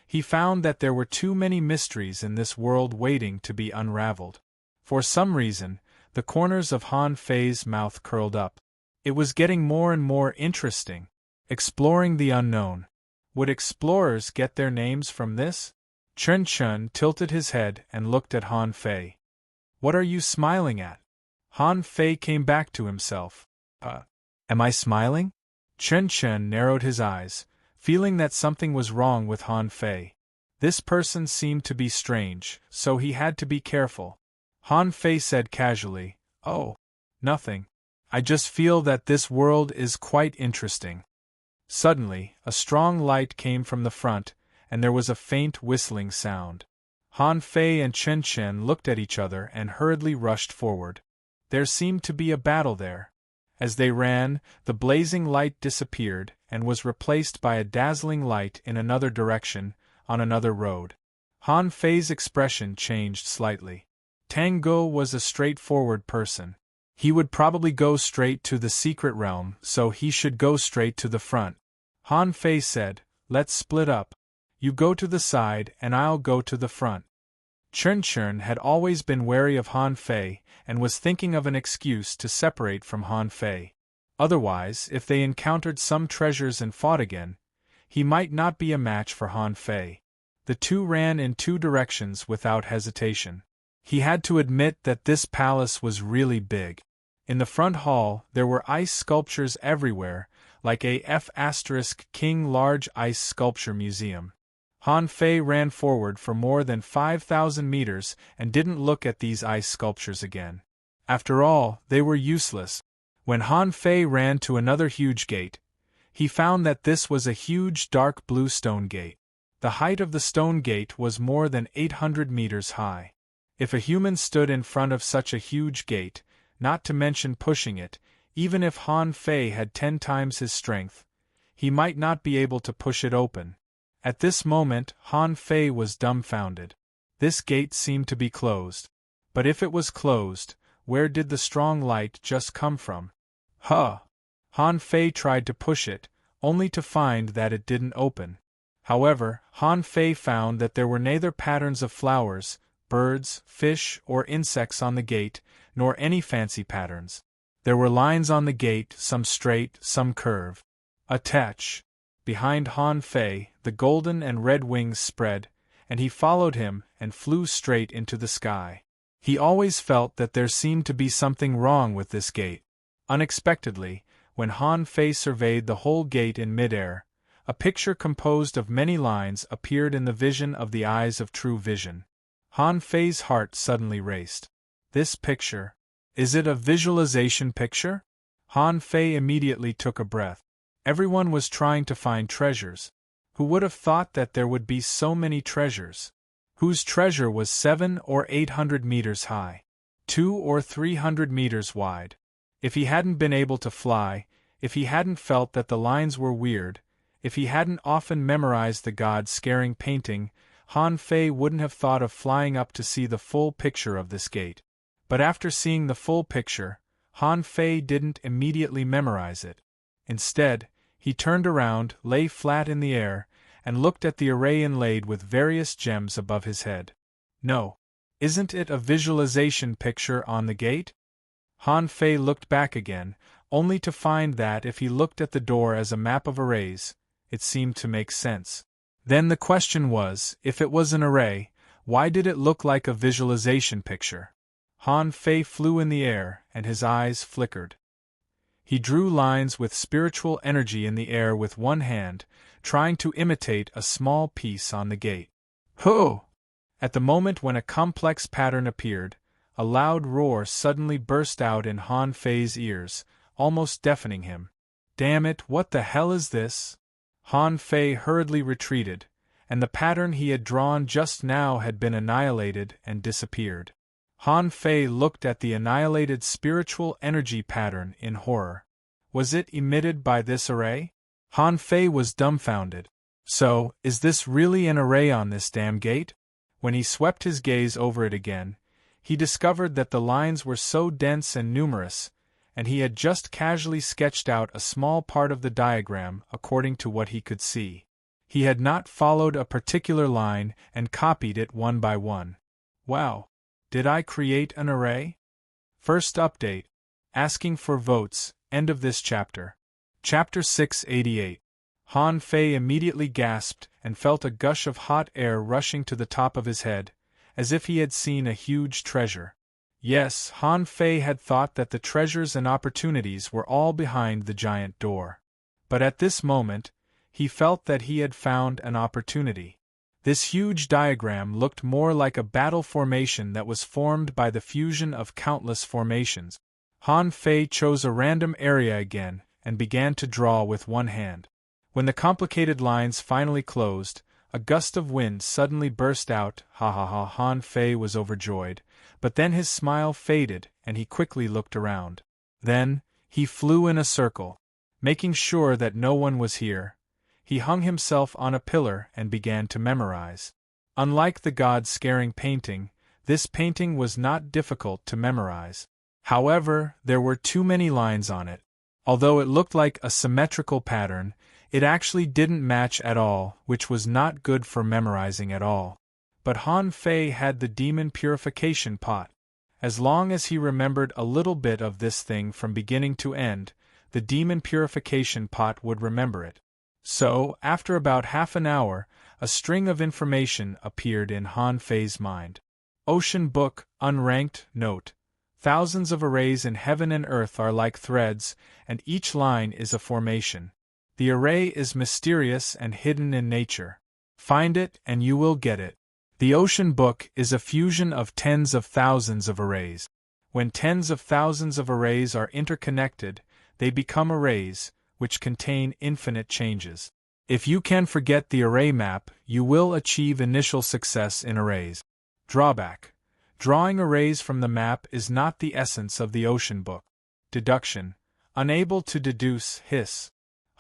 He found that there were too many mysteries in this world waiting to be unraveled. For some reason, the corners of Han Fei's mouth curled up. It was getting more and more interesting. Exploring the unknown. Would explorers get their names from this? Chen Chen tilted his head and looked at Han Fei. What are you smiling at? Han Fei came back to himself. Am I smiling? Chen Chen narrowed his eyes, feeling that something was wrong with Han Fei. This person seemed to be strange, so he had to be careful. Han Fei said casually, "Oh, nothing. I just feel that this world is quite interesting." Suddenly, a strong light came from the front, and there was a faint whistling sound. Han Fei and Chen Chen looked at each other and hurriedly rushed forward. There seemed to be a battle there. As they ran, the blazing light disappeared and was replaced by a dazzling light in another direction, on another road. Han Fei's expression changed slightly. Tango was a straightforward person. He would probably go straight to the secret realm, so he should go straight to the front. Han Fei said, "Let's split up. You go to the side and I'll go to the front." Chen Chen had always been wary of Han Fei and was thinking of an excuse to separate from Han Fei. Otherwise, if they encountered some treasures and fought again, he might not be a match for Han Fei. The two ran in two directions without hesitation. He had to admit that this palace was really big. In the front hall, there were ice sculptures everywhere, like a King large ice sculpture museum. Han Fei ran forward for more than 5,000 meters and didn't look at these ice sculptures again. After all, they were useless. When Han Fei ran to another huge gate, he found that this was a huge dark blue stone gate. The height of the stone gate was more than 800 meters high. If a human stood in front of such a huge gate, not to mention pushing it, even if Han Fei had 10 times his strength, he might not be able to push it open. At this moment, Han Fei was dumbfounded. This gate seemed to be closed. But if it was closed, where did the strong light just come from? Huh! Han Fei tried to push it, only to find that it didn't open. However, Han Fei found that there were neither patterns of flowers, birds, fish, or insects on the gate, nor any fancy patterns. There were lines on the gate, some straight, some curved. Attach. Behind Han Fei, the golden and red wings spread, and he followed him and flew straight into the sky. He always felt that there seemed to be something wrong with this gate. Unexpectedly, when Han Fei surveyed the whole gate in midair, a picture composed of many lines appeared in the vision of the eyes of true vision. Han Fei's heart suddenly raced. This picture, is it a visualization picture? Han Fei immediately took a breath. Everyone was trying to find treasures. Who would have thought that there would be so many treasures? Whose treasure was 700 or 800 meters high, 200 or 300 meters wide. If he hadn't been able to fly, if he hadn't felt that the lines were weird, if he hadn't often memorized the God-scaring painting, Han Fei wouldn't have thought of flying up to see the full picture of this gate. But after seeing the full picture, Han Fei didn't immediately memorize it. Instead, he turned around, lay flat in the air, and looked at the array inlaid with various gems above his head. No. Isn't it a visualization picture on the gate? Han Fei looked back again, only to find that if he looked at the door as a map of arrays, it seemed to make sense. Then the question was, if it was an array, why did it look like a visualization picture? Han Fei flew in the air, and his eyes flickered. He drew lines with spiritual energy in the air with one hand, trying to imitate a small piece on the gate. Ho! At the moment when a complex pattern appeared, a loud roar suddenly burst out in Han Fei's ears, almost deafening him. Damn it, what the hell is this? Han Fei hurriedly retreated, and the pattern he had drawn just now had been annihilated and disappeared. Han Fei looked at the annihilated spiritual energy pattern in horror. Was it emitted by this array? Han Fei was dumbfounded. So, is this really an array on this damn gate? When he swept his gaze over it again, he discovered that the lines were so dense and numerous, and he had just casually sketched out a small part of the diagram according to what he could see. He had not followed a particular line and copied it one by one. Wow! Did I create an array? First update. Asking for votes, end of this chapter. Chapter 688. Han Fei immediately gasped and felt a gush of hot air rushing to the top of his head, as if he had seen a huge treasure. Yes, Han Fei had thought that the treasures and opportunities were all behind the giant door. But at this moment, he felt that he had found an opportunity. This huge diagram looked more like a battle formation that was formed by the fusion of countless formations. Han Fei chose a random area again and began to draw with one hand. When the complicated lines finally closed, a gust of wind suddenly burst out. Ha ha ha! Han Fei was overjoyed, but then his smile faded and he quickly looked around. Then, he flew in a circle. Making sure that no one was here, he hung himself on a pillar and began to memorize. Unlike the God-scaring painting, this painting was not difficult to memorize. However, there were too many lines on it. Although it looked like a symmetrical pattern, it actually didn't match at all, which was not good for memorizing at all. But Han Fei had the demon purification pot. As long as he remembered a little bit of this thing from beginning to end, the demon purification pot would remember it. So, after about half an hour, a string of information appeared in Han Fei's mind. Ocean Book, unranked, note. Thousands of arrays in heaven and earth are like threads, and each line is a formation. The array is mysterious and hidden in nature. Find it and you will get it. The Ocean Book is a fusion of tens of thousands of arrays. When tens of thousands of arrays are interconnected, they become arrays, which contain infinite changes. If you can forget the array map, you will achieve initial success in arrays. Drawback: drawing arrays from the map is not the essence of the ocean book. Deduction: unable to deduce, hiss.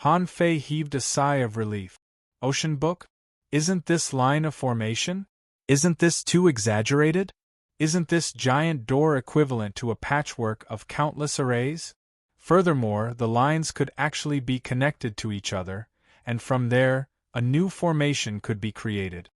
Han Fei heaved a sigh of relief. Ocean book? Isn't this line of formation? Isn't this too exaggerated? Isn't this giant door equivalent to a patchwork of countless arrays? Furthermore, the lines could actually be connected to each other, and from there, a new formation could be created.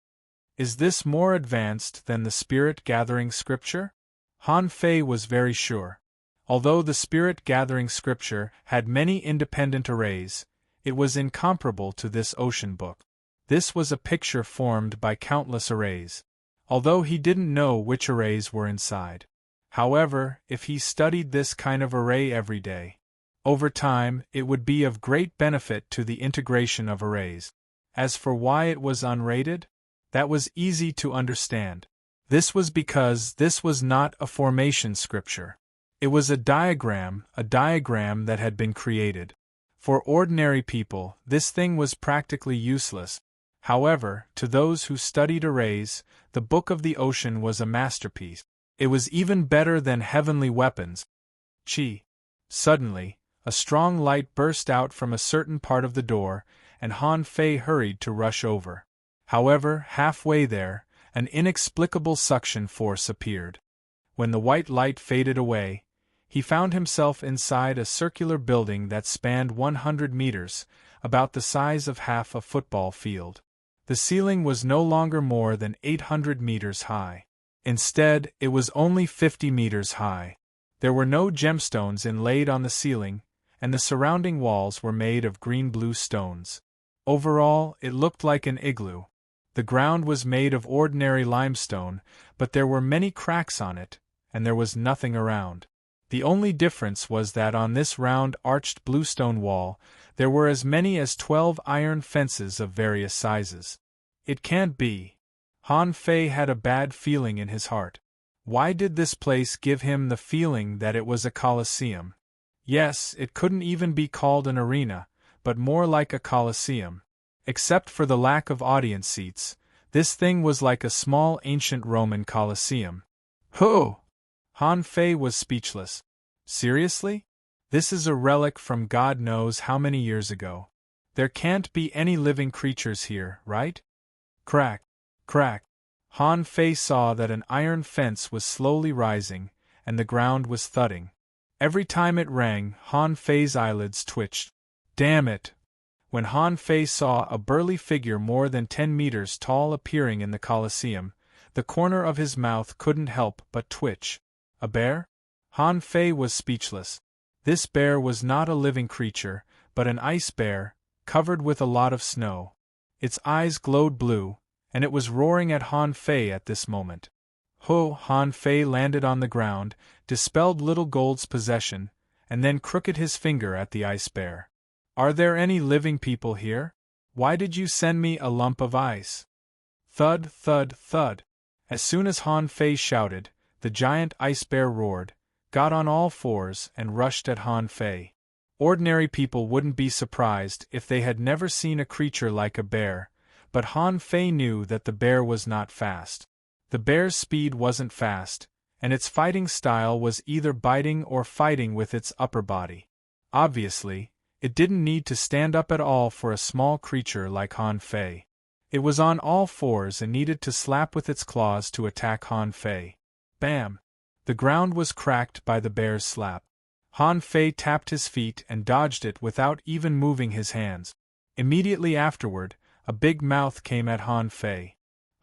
Is this more advanced than the spirit-gathering scripture? Han Fei was very sure. Although the spirit-gathering scripture had many independent arrays, it was incomparable to this ocean book. This was a picture formed by countless arrays, although he didn't know which arrays were inside. However, if he studied this kind of array every day, over time, it would be of great benefit to the integration of arrays. As for why it was unrated, that was easy to understand. This was because this was not a formation scripture. It was a diagram that had been created. For ordinary people, this thing was practically useless. However, to those who studied arrays, the Book of the Ocean was a masterpiece. It was even better than heavenly weapons. Chi. Suddenly, a strong light burst out from a certain part of the door, and Han Fei hurried to rush over. However, halfway there, an inexplicable suction force appeared. When the white light faded away, he found himself inside a circular building that spanned 100 meters, about the size of half a football field. The ceiling was no longer more than 800 meters high. Instead, it was only 50 meters high. There were no gemstones inlaid on the ceiling, and the surrounding walls were made of green-blue stones. Overall, it looked like an igloo. The ground was made of ordinary limestone, but there were many cracks on it, and there was nothing around. The only difference was that on this round arched bluestone wall, there were as many as 12 iron fences of various sizes. It can't be. Han Fei had a bad feeling in his heart. Why did this place give him the feeling that it was a coliseum? Yes, it couldn't even be called an arena, but more like a coliseum. Except for the lack of audience seats, this thing was like a small ancient Roman coliseum. Ho! Han Fei was speechless. Seriously? This is a relic from God knows how many years ago. There can't be any living creatures here, right? Crack, crack. Han Fei saw that an iron fence was slowly rising, and the ground was thudding. Every time it rang, Han Fei's eyelids twitched. Damn it! When Han Fei saw a burly figure more than 10 meters tall appearing in the Colosseum, the corner of his mouth couldn't help but twitch. A bear? Han Fei was speechless. This bear was not a living creature, but an ice bear, covered with a lot of snow. Its eyes glowed blue, and it was roaring at Han Fei at this moment. Ho! Han Fei landed on the ground, dispelled Little Gold's possession, and then crooked his finger at the ice bear. Are there any living people here? Why did you send me a lump of ice? Thud, thud, thud. As soon as Han Fei shouted, the giant ice bear roared, got on all fours, and rushed at Han Fei. Ordinary people wouldn't be surprised if they had never seen a creature like a bear, but Han Fei knew that the bear was not fast. The bear's speed wasn't fast, and its fighting style was either biting or fighting with its upper body. Obviously, it didn't need to stand up at all for a small creature like Han Fei. It was on all fours and needed to slap with its claws to attack Han Fei. Bam! The ground was cracked by the bear's slap. Han Fei tapped his feet and dodged it without even moving his hands. Immediately afterward, a big mouth came at Han Fei.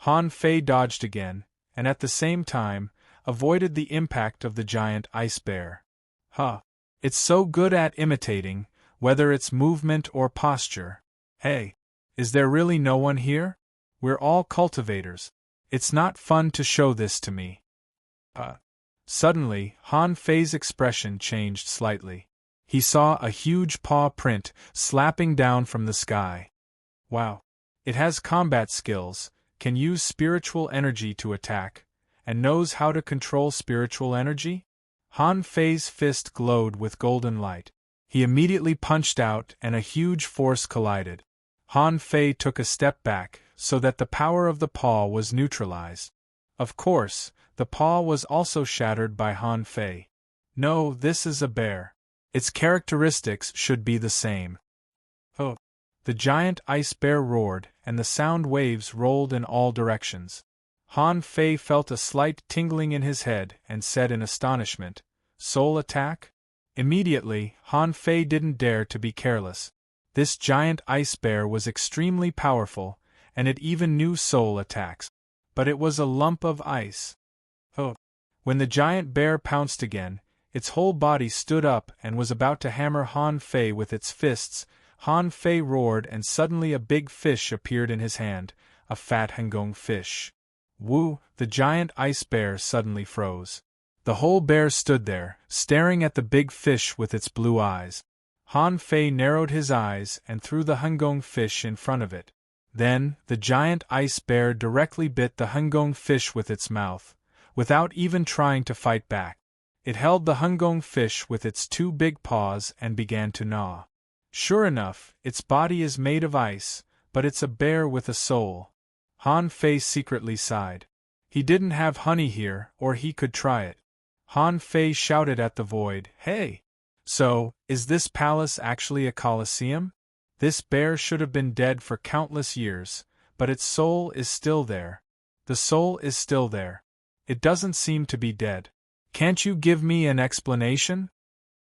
Han Fei dodged again, and at the same time, avoided the impact of the giant ice bear. Huh! It's so good at imitating, whether it's movement or posture. Hey! Is there really no one here? We're all cultivators. It's not fun to show this to me. Suddenly, Han Fei's expression changed slightly. He saw a huge paw print slapping down from the sky. Wow! It has combat skills, can use spiritual energy to attack, and knows how to control spiritual energy? Han Fei's fist glowed with golden light. He immediately punched out and a huge force collided. Han Fei took a step back, so that the power of the paw was neutralized. Of course, the paw was also shattered by Han Fei. No, this is a bear. Its characteristics should be the same. Oh! The giant ice bear roared, and the sound waves rolled in all directions. Han Fei felt a slight tingling in his head and said in astonishment, "Soul attack?" Immediately, Han Fei didn't dare to be careless. This giant ice bear was extremely powerful, and it even knew soul attacks. But it was a lump of ice. Oh! When the giant bear pounced again, its whole body stood up and was about to hammer Han Fei with its fists. Han Fei roared, and suddenly a big fish appeared in his hand, a fat hengong fish. Woo! The giant ice bear suddenly froze. The whole bear stood there, staring at the big fish with its blue eyes. Han Fei narrowed his eyes and threw the hengong fish in front of it. Then, the giant ice bear directly bit the hengong fish with its mouth, without even trying to fight back. It held the hengong fish with its two big paws and began to gnaw. Sure enough, its body is made of ice, but it's a bear with a soul. Han Fei secretly sighed. He didn't have honey here, or he could try it. Han Fei shouted at the void, "Hey! So, is this palace actually a coliseum? This bear should have been dead for countless years, but its soul is still there. The soul is still there. It doesn't seem to be dead. Can't you give me an explanation?"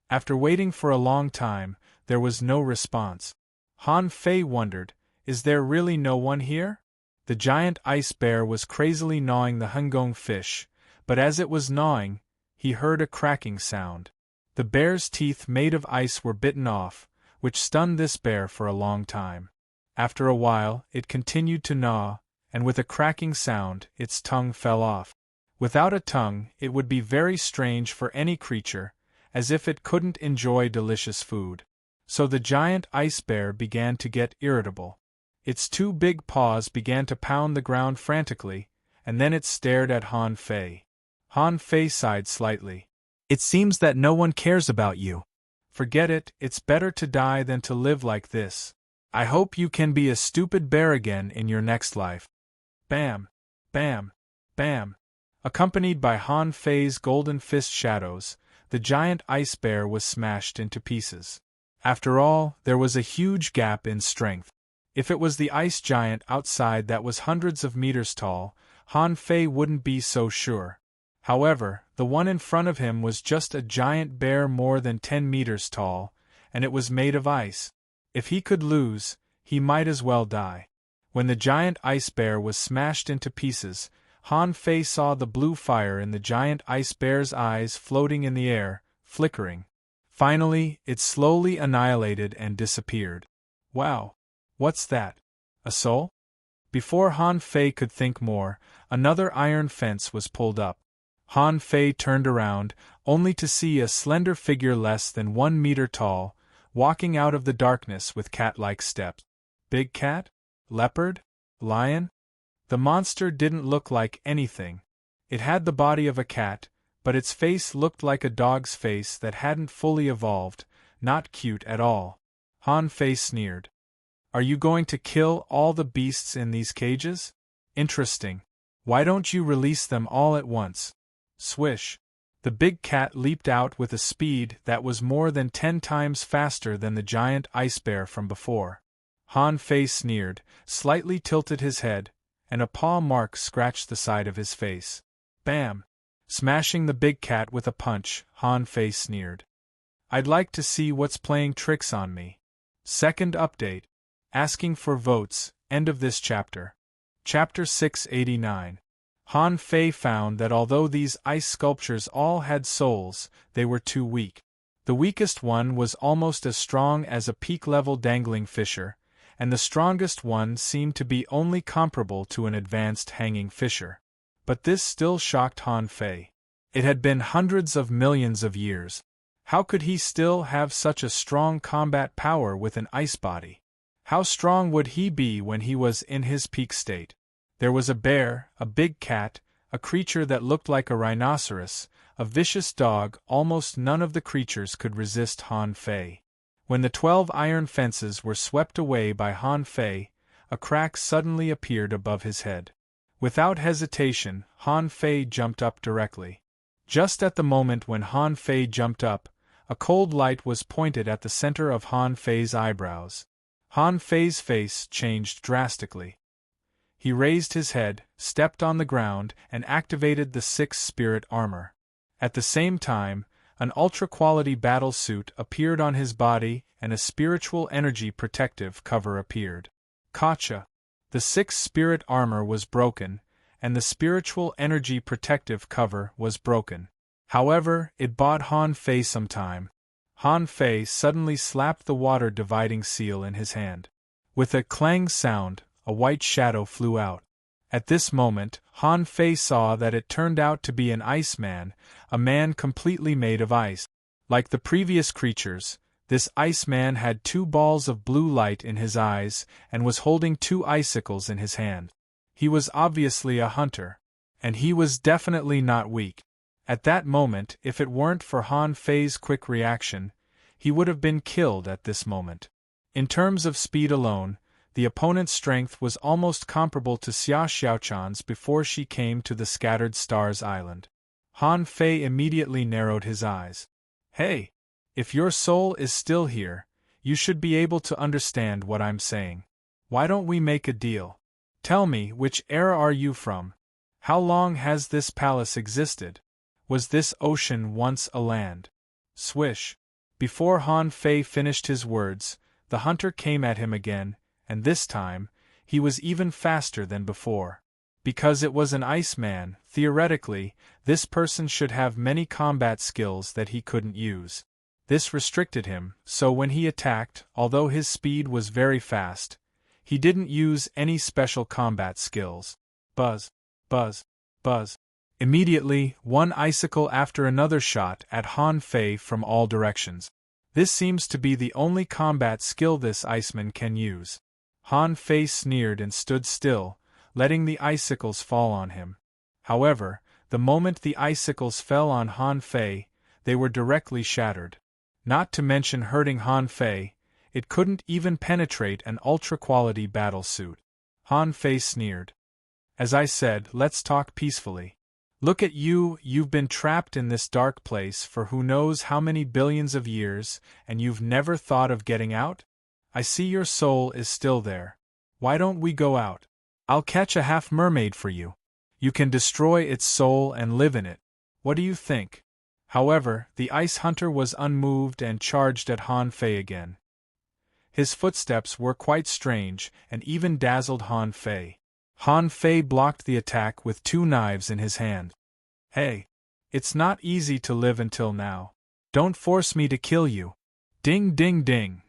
After waiting for a long time, there was no response. Han Fei wondered, is there really no one here? The giant ice bear was crazily gnawing the hengong fish, but as it was gnawing, he heard a cracking sound. The bear's teeth made of ice were bitten off, which stunned this bear for a long time. After a while, it continued to gnaw, and with a cracking sound, its tongue fell off. Without a tongue, it would be very strange for any creature, as if it couldn't enjoy delicious food. So the giant ice bear began to get irritable. Its two big paws began to pound the ground frantically, and then it stared at Han Fei. Han Fei sighed slightly. "It seems that no one cares about you. Forget it, it's better to die than to live like this. I hope you can be a stupid bear again in your next life." Bam! Bam! Bam! Accompanied by Han Fei's golden fist shadows, the giant ice bear was smashed into pieces. After all, there was a huge gap in strength. If it was the ice giant outside that was hundreds of meters tall, Han Fei wouldn't be so sure. However, the one in front of him was just a giant bear more than 10 meters tall, and it was made of ice. If he could lose, he might as well die. When the giant ice bear was smashed into pieces, Han Fei saw the blue fire in the giant ice bear's eyes floating in the air, flickering. Finally, it slowly annihilated and disappeared. Wow! What's that? A soul? Before Han Fei could think more, another iron fence was pulled up. Han Fei turned around, only to see a slender figure less than 1 meter tall, walking out of the darkness with cat-like steps. Big cat? Leopard? Lion? The monster didn't look like anything. It had the body of a cat, but its face looked like a dog's face that hadn't fully evolved, not cute at all. Han Fei sneered. "Are you going to kill all the beasts in these cages? Interesting. Why don't you release them all at once?" Swish! The big cat leaped out with a speed that was more than 10 times faster than the giant ice bear from before. Han Fei sneered, slightly tilted his head, and a paw mark scratched the side of his face. Bam! Smashing the big cat with a punch, Han Fei sneered. "I'd like to see what's playing tricks on me." Second update. Asking for votes, end of this chapter. Chapter 689. Han Fei found that although these ice sculptures all had souls, they were too weak. The weakest one was almost as strong as a peak-level dangling fisher, and the strongest one seemed to be only comparable to an advanced hanging fisher. But this still shocked Han Fei. It had been hundreds of millions of years. How could he still have such a strong combat power with an ice body? How strong would he be when he was in his peak state? There was a bear, a big cat, a creature that looked like a rhinoceros, a vicious dog. Almost none of the creatures could resist Han Fei. When the 12 iron fences were swept away by Han Fei, a crack suddenly appeared above his head. Without hesitation, Han Fei jumped up directly. Just at the moment when Han Fei jumped up, a cold light was pointed at the center of Han Fei's eyebrows. Han Fei's face changed drastically. He raised his head, stepped on the ground, and activated the 6th spirit armor. At the same time, an ultra-quality battle suit appeared on his body and a spiritual energy protective cover appeared. Gotcha! The 6th spirit armor was broken, and the spiritual energy protective cover was broken. However, it bought Han Fei some time. Han Fei suddenly slapped the water-dividing seal in his hand. With a clang sound, a white shadow flew out. At this moment, Han Fei saw that it turned out to be an Iceman, a man completely made of ice. Like the previous creatures, this Iceman had 2 balls of blue light in his eyes and was holding 2 icicles in his hand. He was obviously a hunter. And he was definitely not weak. At that moment, if it weren't for Han Fei's quick reaction, he would have been killed at this moment. In terms of speed alone, the opponent's strength was almost comparable to Xia Xiaochan's before she came to the Scattered Stars Island. Han Fei immediately narrowed his eyes. Hey! If your soul is still here, you should be able to understand what I'm saying. Why don't we make a deal? Tell me, which era are you from? How long has this palace existed? Was this ocean once a land? Swish! Before Han Fei finished his words, the hunter came at him again, and this time, he was even faster than before. Because it was an Iceman, theoretically, this person should have many combat skills that he couldn't use. This restricted him, so when he attacked, although his speed was very fast, he didn't use any special combat skills. Buzz, buzz, buzz. Immediately, one icicle after another shot at Han Fei from all directions. This seems to be the only combat skill this Iceman can use. Han Fei sneered and stood still, letting the icicles fall on him. However, the moment the icicles fell on Han Fei, they were directly shattered. Not to mention hurting Han Fei, it couldn't even penetrate an ultra-quality battle suit. Han Fei sneered. As I said, let's talk peacefully. Look at you, you've been trapped in this dark place for who knows how many billions of years, and you've never thought of getting out? I see your soul is still there. Why don't we go out? I'll catch a half-mermaid for you. You can destroy its soul and live in it. What do you think? However, the ice hunter was unmoved and charged at Han Fei again. His footsteps were quite strange and even dazzled Han Fei. Han Fei blocked the attack with 2 knives in his hand. Hey! It's not easy to live until now. Don't force me to kill you. Ding ding ding!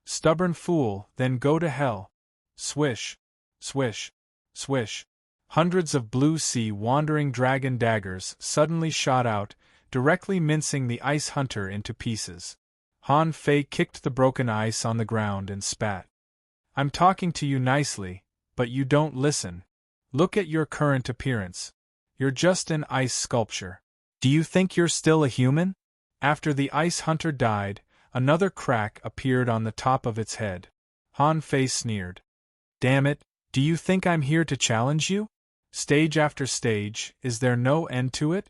Stubborn fool, then go to hell. Swish! Swish! Swish! Hundreds of blue sea wandering dragon daggers suddenly shot out, directly mincing the ice hunter into pieces. Han Fei kicked the broken ice on the ground and spat. I'm talking to you nicely, but you don't listen. Look at your current appearance. You're just an ice sculpture. Do you think you're still a human? After the ice hunter died, another crack appeared on the top of its head. Han Fei sneered. Damn it, do you think I'm here to challenge you? Stage after stage, is there no end to it?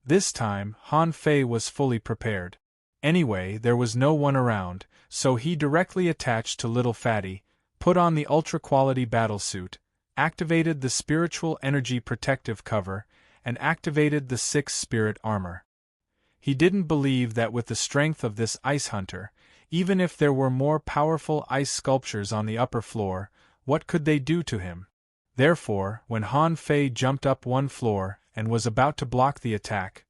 This time, Han Fei was fully prepared. Anyway, there was no one around, so he directly attached to Little Fatty, put on the ultra-quality battlesuit, activated the spiritual energy protective cover, and activated the 6th spirit armor. He didn't believe that with the strength of this ice hunter, even if there were more powerful ice sculptures on the upper floor, what could they do to him? Therefore, when Han Fei jumped up 1 floor and was about to block the attack,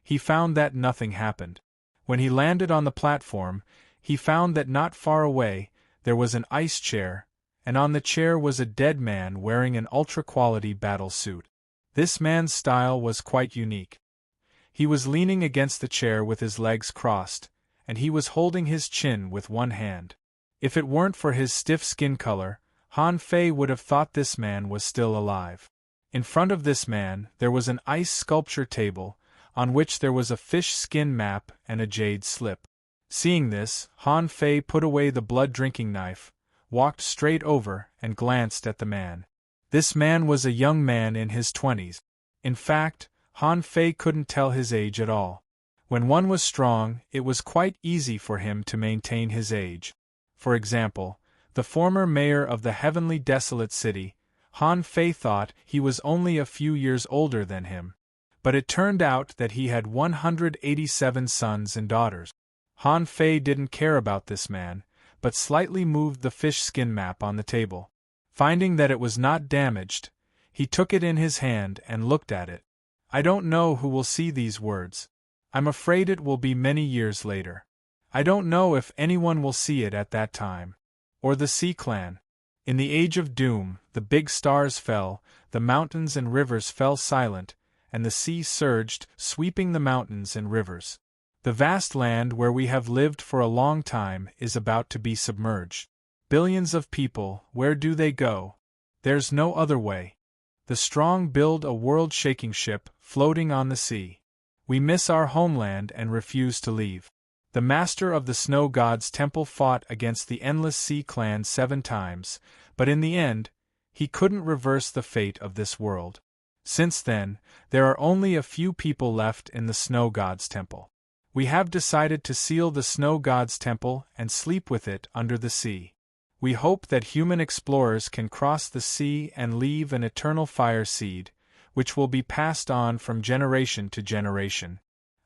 he found that nothing happened. When he landed on the platform, he found that not far away, there was an ice chair, and on the chair was a dead man wearing an ultra-quality battle suit. This man's style was quite unique. He was leaning against the chair with his legs crossed, and he was holding his chin with 1 hand. If it weren't for his stiff skin color, Han Fei would have thought this man was still alive. In front of this man, there was an ice sculpture table, on which there was a fish skin map and a jade slip. Seeing this, Han Fei put away the blood-drinking knife, walked straight over, and glanced at the man. This man was a young man in his 20s. In fact, Han Fei couldn't tell his age at all. When one was strong, it was quite easy for him to maintain his age. For example, the former mayor of the heavenly desolate city, Han Fei thought he was only a few years older than him. But it turned out that he had 187 sons and daughters. Han Fei didn't care about this man, but slightly moved the fish skin map on the table. Finding that it was not damaged, he took it in his hand and looked at it. I don't know who will see these words. I'm afraid it will be many years later. I don't know if anyone will see it at that time. Or the Sea Clan. In the Age of Doom, the big stars fell, the mountains and rivers fell silent, and the sea surged, sweeping the mountains and rivers. The vast land where we have lived for a long time is about to be submerged. Billions of people, where do they go? There's no other way. The strong build a world-shaking ship, floating on the sea. We miss our homeland and refuse to leave. The master of the snow god's temple fought against the endless sea clan 7 times, but in the end, he couldn't reverse the fate of this world. Since then, there are only a few people left in the snow god's temple. We have decided to seal the snow god's temple and sleep with it under the sea. We hope that human explorers can cross the sea and leave an eternal fire seed, which will be passed on from generation to generation.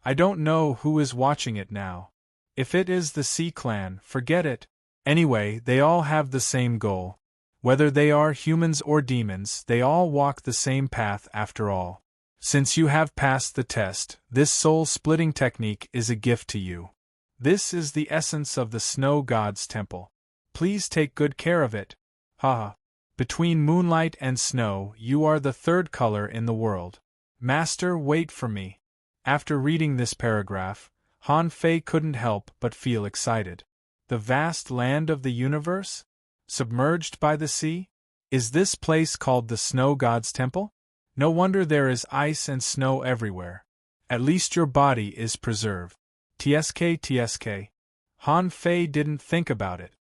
I don't know who is watching it now. If it is the Sea Clan, forget it. Anyway, they all have the same goal. Whether they are humans or demons, they all walk the same path after all. Since you have passed the test, this soul-splitting technique is a gift to you. This is the essence of the snow god's temple. Please take good care of it. Haha. Between moonlight and snow, you are the third color in the world. Master, wait for me. After reading this paragraph, Han Fei couldn't help but feel excited. The vast land of the universe? Submerged by the sea? Is this place called the Snow God's Temple? No wonder there is ice and snow everywhere. At least your body is preserved. TSK. Han Fei didn't think about it.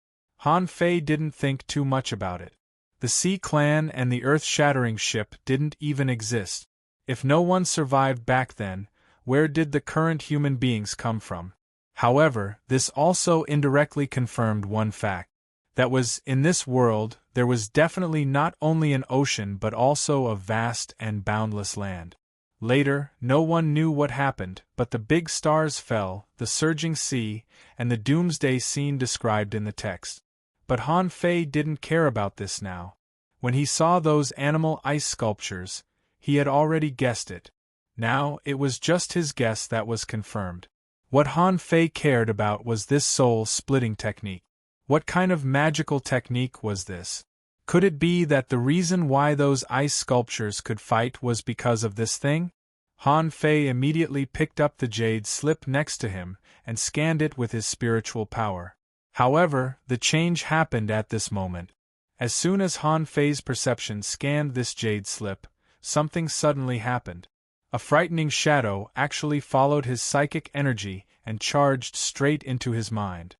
Han Fei didn't think too much about it. The Sea Clan and the earth-shattering ship didn't even exist. If no one survived back then, where did the current human beings come from? However, this also indirectly confirmed one fact. That was, in this world, there was definitely not only an ocean but also a vast and boundless land. Later, no one knew what happened, but the big stars fell, the surging sea, and the doomsday scene described in the text. But Han Fei didn't care about this now. When he saw those animal ice sculptures, he had already guessed it. Now, it was just his guess that was confirmed. What Han Fei cared about was this soul-splitting technique. What kind of magical technique was this? Could it be that the reason why those ice sculptures could fight was because of this thing? Han Fei immediately picked up the jade slip next to him and scanned it with his spiritual power. However, the change happened at this moment. As soon as Han Fei's perception scanned this jade slip, something suddenly happened. A frightening shadow actually followed his psychic energy and charged straight into his mind.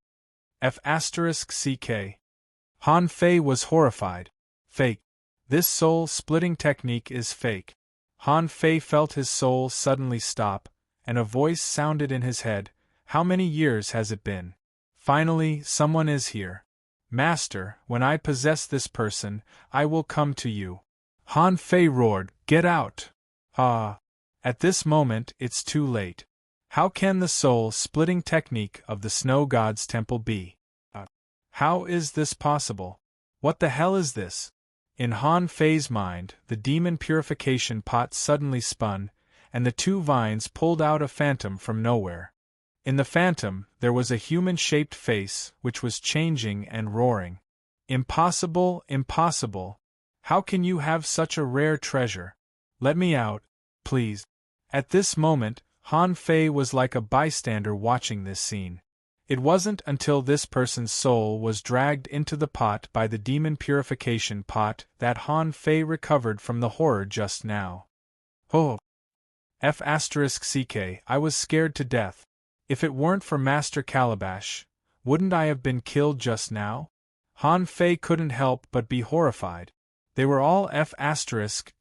F***ck. Han Fei was horrified. Fake. This soul-splitting technique is fake. Han Fei felt his soul suddenly stop, and a voice sounded in his head. How many years has it been? Finally, someone is here. Master, when I possess this person, I will come to you. Han Fei roared, get out! At this moment, it's too late. How can the soul-splitting technique of the Snow God's Temple be? How is this possible? What the hell is this? In Han Fei's mind, the demon purification pot suddenly spun, and the 2 vines pulled out a phantom from nowhere. In the phantom, there was a human-shaped face, which was changing and roaring. Impossible, impossible! How can you have such a rare treasure? Let me out, please. At this moment, Han Fei was like a bystander watching this scene. It wasn't until this person's soul was dragged into the pot by the demon purification pot that Han Fei recovered from the horror just now. F***ck, I was scared to death. If it weren't for Master Calabash, wouldn't I have been killed just now? Han Fei couldn't help but be horrified. They were all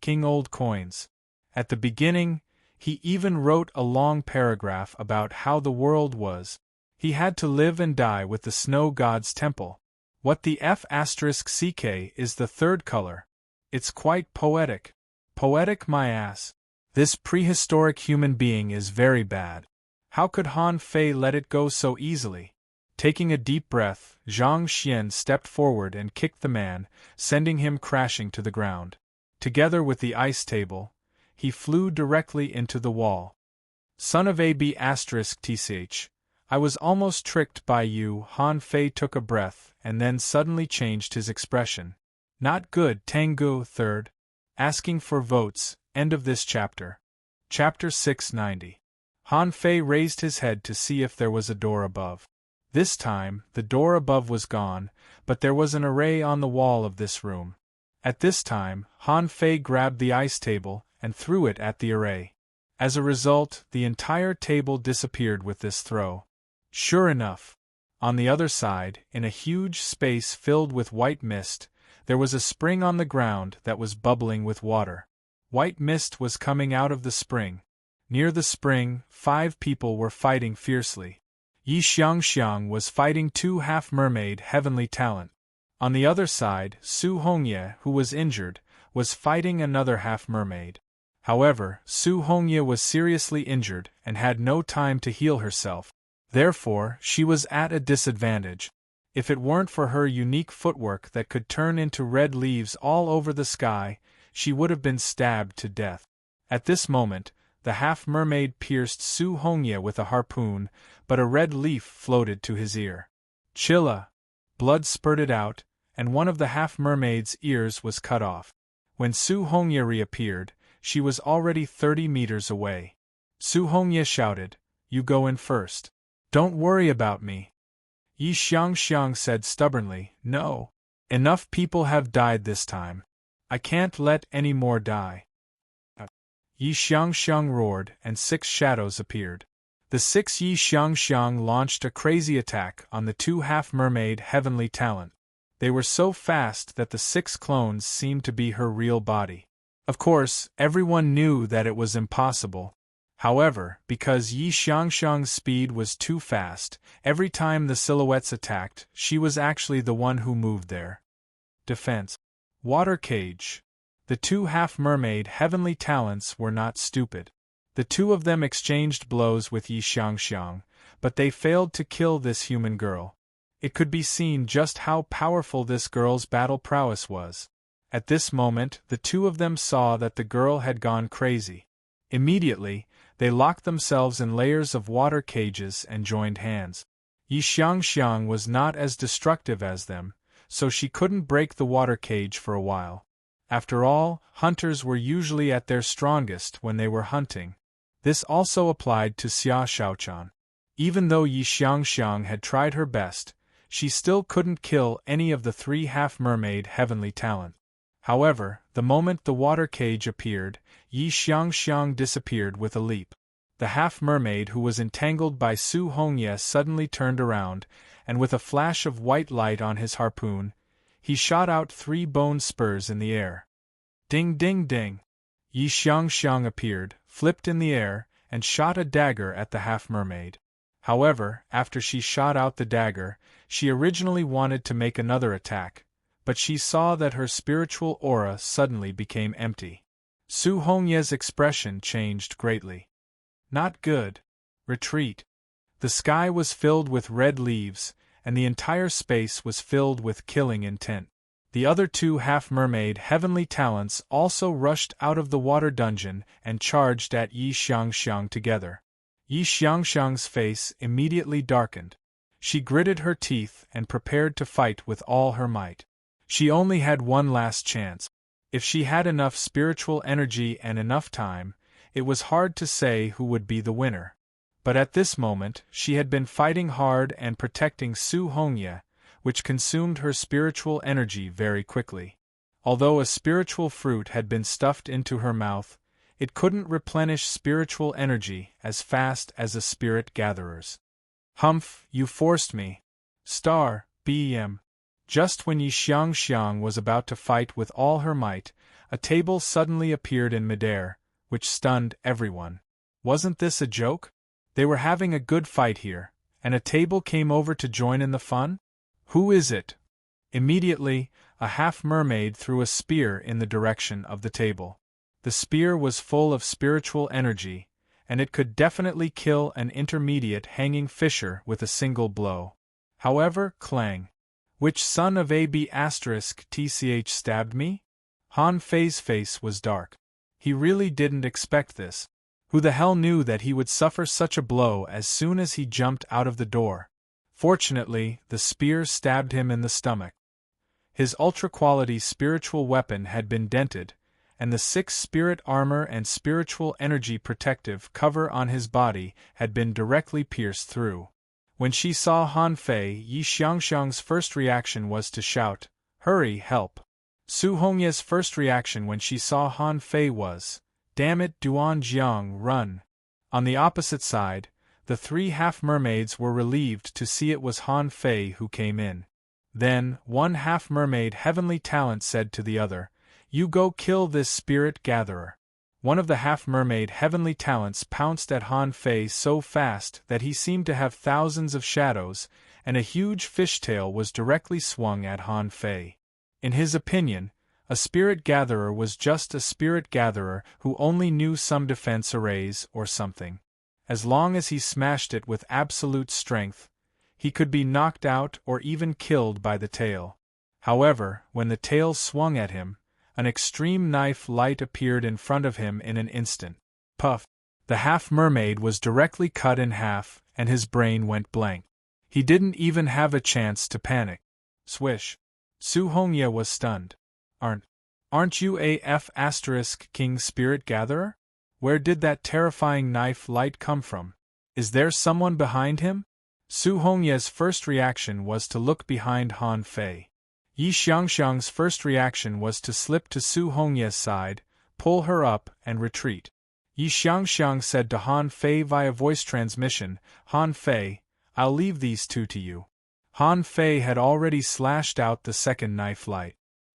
King old coins. At the beginning, he even wrote a long paragraph about how the world was. He had to live and die with the snow god's temple. What the F*ck is the third color. It's quite poetic. Poetic my ass. This prehistoric human being is very bad. How could Han Fei let it go so easily? Taking a deep breath, Zhang Xian stepped forward and kicked the man, sending him crashing to the ground. Together with the ice table, he flew directly into the wall. Son of *tch. I was almost tricked by you. Han Fei took a breath and then suddenly changed his expression. Not good. Tengu third. Asking for votes. End of this chapter. Chapter 690. Han Fei raised his head to see if there was a door above. This time, the door above was gone, but there was an array on the wall of this room. At this time, Han Fei grabbed the ice table and threw it at the array. As a result, the entire table disappeared with this throw. Sure enough, on the other side, in a huge space filled with white mist, there was a spring on the ground that was bubbling with water. White mist was coming out of the spring. Near the spring, 5 people were fighting fiercely. Yi Xiangxiang was fighting 2 half-mermaid heavenly talent. On the other side, Su Hongye, who was injured, was fighting another half-mermaid. However, Su Hongye was seriously injured and had no time to heal herself. Therefore, she was at a disadvantage. If it weren't for her unique footwork that could turn into red leaves all over the sky, she would have been stabbed to death. At this moment, the half-mermaid pierced Su Hongye with a harpoon, but a red leaf floated to his ear. Chilla! Blood spurted out, and one of the half-mermaid's ears was cut off. When Su Hongye reappeared, she was already 30 meters away. Su Hongye shouted, "You go in first. Don't worry about me." Yi Xiangxiang said stubbornly, "No. Enough people have died this time. I can't let any more die." Yi Xiangxiang roared, and 6 shadows appeared. The 6 Yi Xiangxiang launched a crazy attack on the 2 half-mermaid heavenly talent. They were so fast that the 6 clones seemed to be her real body. Of course, everyone knew that it was impossible. However, because Yi Xiangxiang's speed was too fast, every time the silhouettes attacked, she was actually the one who moved there. Defense. Water cage. The 2 half-mermaid heavenly talents were not stupid. The 2 of them exchanged blows with Yi Xiangxiang, but they failed to kill this human girl. It could be seen just how powerful this girl's battle prowess was. At this moment, the 2 of them saw that the girl had gone crazy. Immediately, they locked themselves in layers of water cages and joined hands. Yi Xiangxiang was not as destructive as them, so she couldn't break the water cage for a while. After all, hunters were usually at their strongest when they were hunting. This also applied to Xia Shaochan. Even though Yi Xiangxiang had tried her best, she still couldn't kill any of the 3 half-mermaid heavenly talent. However, the moment the water cage appeared, Yi Xiangxiang disappeared with a leap. The half-mermaid who was entangled by Su Hongye suddenly turned around, and with a flash of white light on his harpoon, he shot out 3 bone spurs in the air. Ding ding ding! Yi Xiangxiang appeared, flipped in the air, and shot a dagger at the half-mermaid. However, after she shot out the dagger, she originally wanted to make another attack, but she saw that her spiritual aura suddenly became empty. Su Hongye's expression changed greatly. Not good. Retreat. The sky was filled with red leaves, and the entire space was filled with killing intent. The other 2 half-mermaid heavenly talents also rushed out of the water dungeon and charged at Yi Xiangxiang together. Yi Xiangxiang's face immediately darkened. She gritted her teeth and prepared to fight with all her might. She only had one last chance. If she had enough spiritual energy and enough time, it was hard to say who would be the winner. But at this moment, she had been fighting hard and protecting Su Hongye, which consumed her spiritual energy very quickly. Although a spiritual fruit had been stuffed into her mouth, It couldn't replenish spiritual energy as fast as a spirit gatherer's. Humph, you forced me. Star, BM. Just when Yi Xiangxiang was about to fight with all her might, a table suddenly appeared in midair, which stunned everyone. Wasn't this a joke? They were having a good fight here, and a table came over to join in the fun? Who is it? Immediately, a half-mermaid threw a spear in the direction of the table. The spear was full of spiritual energy, and it could definitely kill an intermediate hanging fisher with a single blow. However, clang. Which son of AB** TCH stabbed me? Han Fei's face was dark. He really didn't expect this. Who the hell knew that he would suffer such a blow as soon as he jumped out of the door? Fortunately, the spear stabbed him in the stomach. His ultra-quality spiritual weapon had been dented, and the 6 spirit armor and spiritual energy protective cover on his body had been directly pierced through. When she saw Han Fei, Yi Xiangxiang's first reaction was to shout, "Hurry, help!" Su Hongye's first reaction when she saw Han Fei was, "Damn it, Duan Jiang, run!" On the opposite side, the 3 half-mermaids were relieved to see it was Han Fei who came in. Then, one half-mermaid heavenly talent said to the other, "You go kill this spirit gatherer." One of the half-mermaid heavenly talents pounced at Han Fei so fast that he seemed to have thousands of shadows, and a huge fishtail was directly swung at Han Fei. In his opinion, a spirit gatherer was just a spirit gatherer who only knew some defense arrays or something. As long as he smashed it with absolute strength, he could be knocked out or even killed by the tail. However, when the tail swung at him, an extreme knife light appeared in front of him in an instant. Puff! The half-mermaid was directly cut in half, and his brain went blank. He didn't even have a chance to panic. Swish! Su Hongye was stunned. Aren't you a King Spirit Gatherer? Where did that terrifying knife light come from? Is there someone behind him? Su Hongye's first reaction was to look behind Han Fei. Yi Xiangxiang's first reaction was to slip to Su Hongye's side, pull her up, and retreat. Yi Xiangxiang said to Han Fei via voice transmission, "Han Fei, I'll leave these 2 to you." Han Fei had already slashed out the second knife light.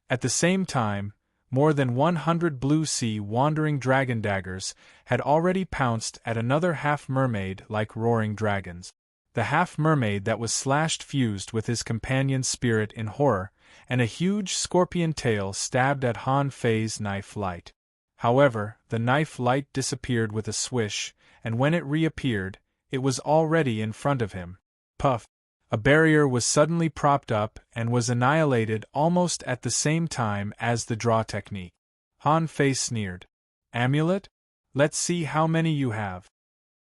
At the same time, more than 100 blue sea wandering dragon daggers had already pounced at another half-mermaid like roaring dragons. The half-mermaid that was slashed fused with his companion's spirit in horror, and a huge scorpion tail stabbed at Han Fei's knife light. However, the knife light disappeared with a swish, and when it reappeared, it was already in front of him. Puff! A barrier was suddenly propped up and was annihilated almost at the same time as the draw technique. Han Fei sneered. "Amulet? Let's see how many you have."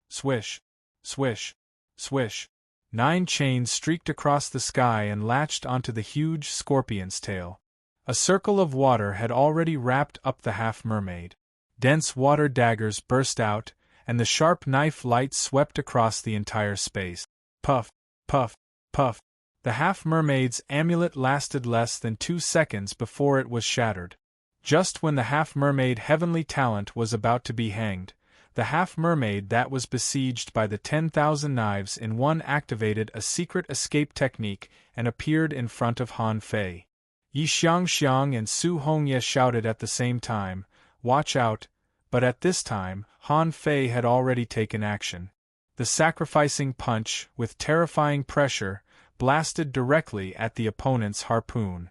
Swish! Swish! Swish! 9 chains streaked across the sky and latched onto the huge scorpion's tail. A circle of water had already wrapped up the half-mermaid. Dense water daggers burst out, and the sharp knife light swept across the entire space. Puff! Puff! Puff! The half-mermaid's amulet lasted less than 2 seconds before it was shattered. Just when the half-mermaid heavenly talent was about to be hanged, the half-mermaid that was besieged by the 10,000 knives in one activated a secret escape technique and appeared in front of Han Fei. Yi Xiangxiang and Su Hongye shouted at the same time, "Watch out," but at this time, Han Fei had already taken action. The sacrificing punch, with terrifying pressure, blasted directly at the opponent's harpoon.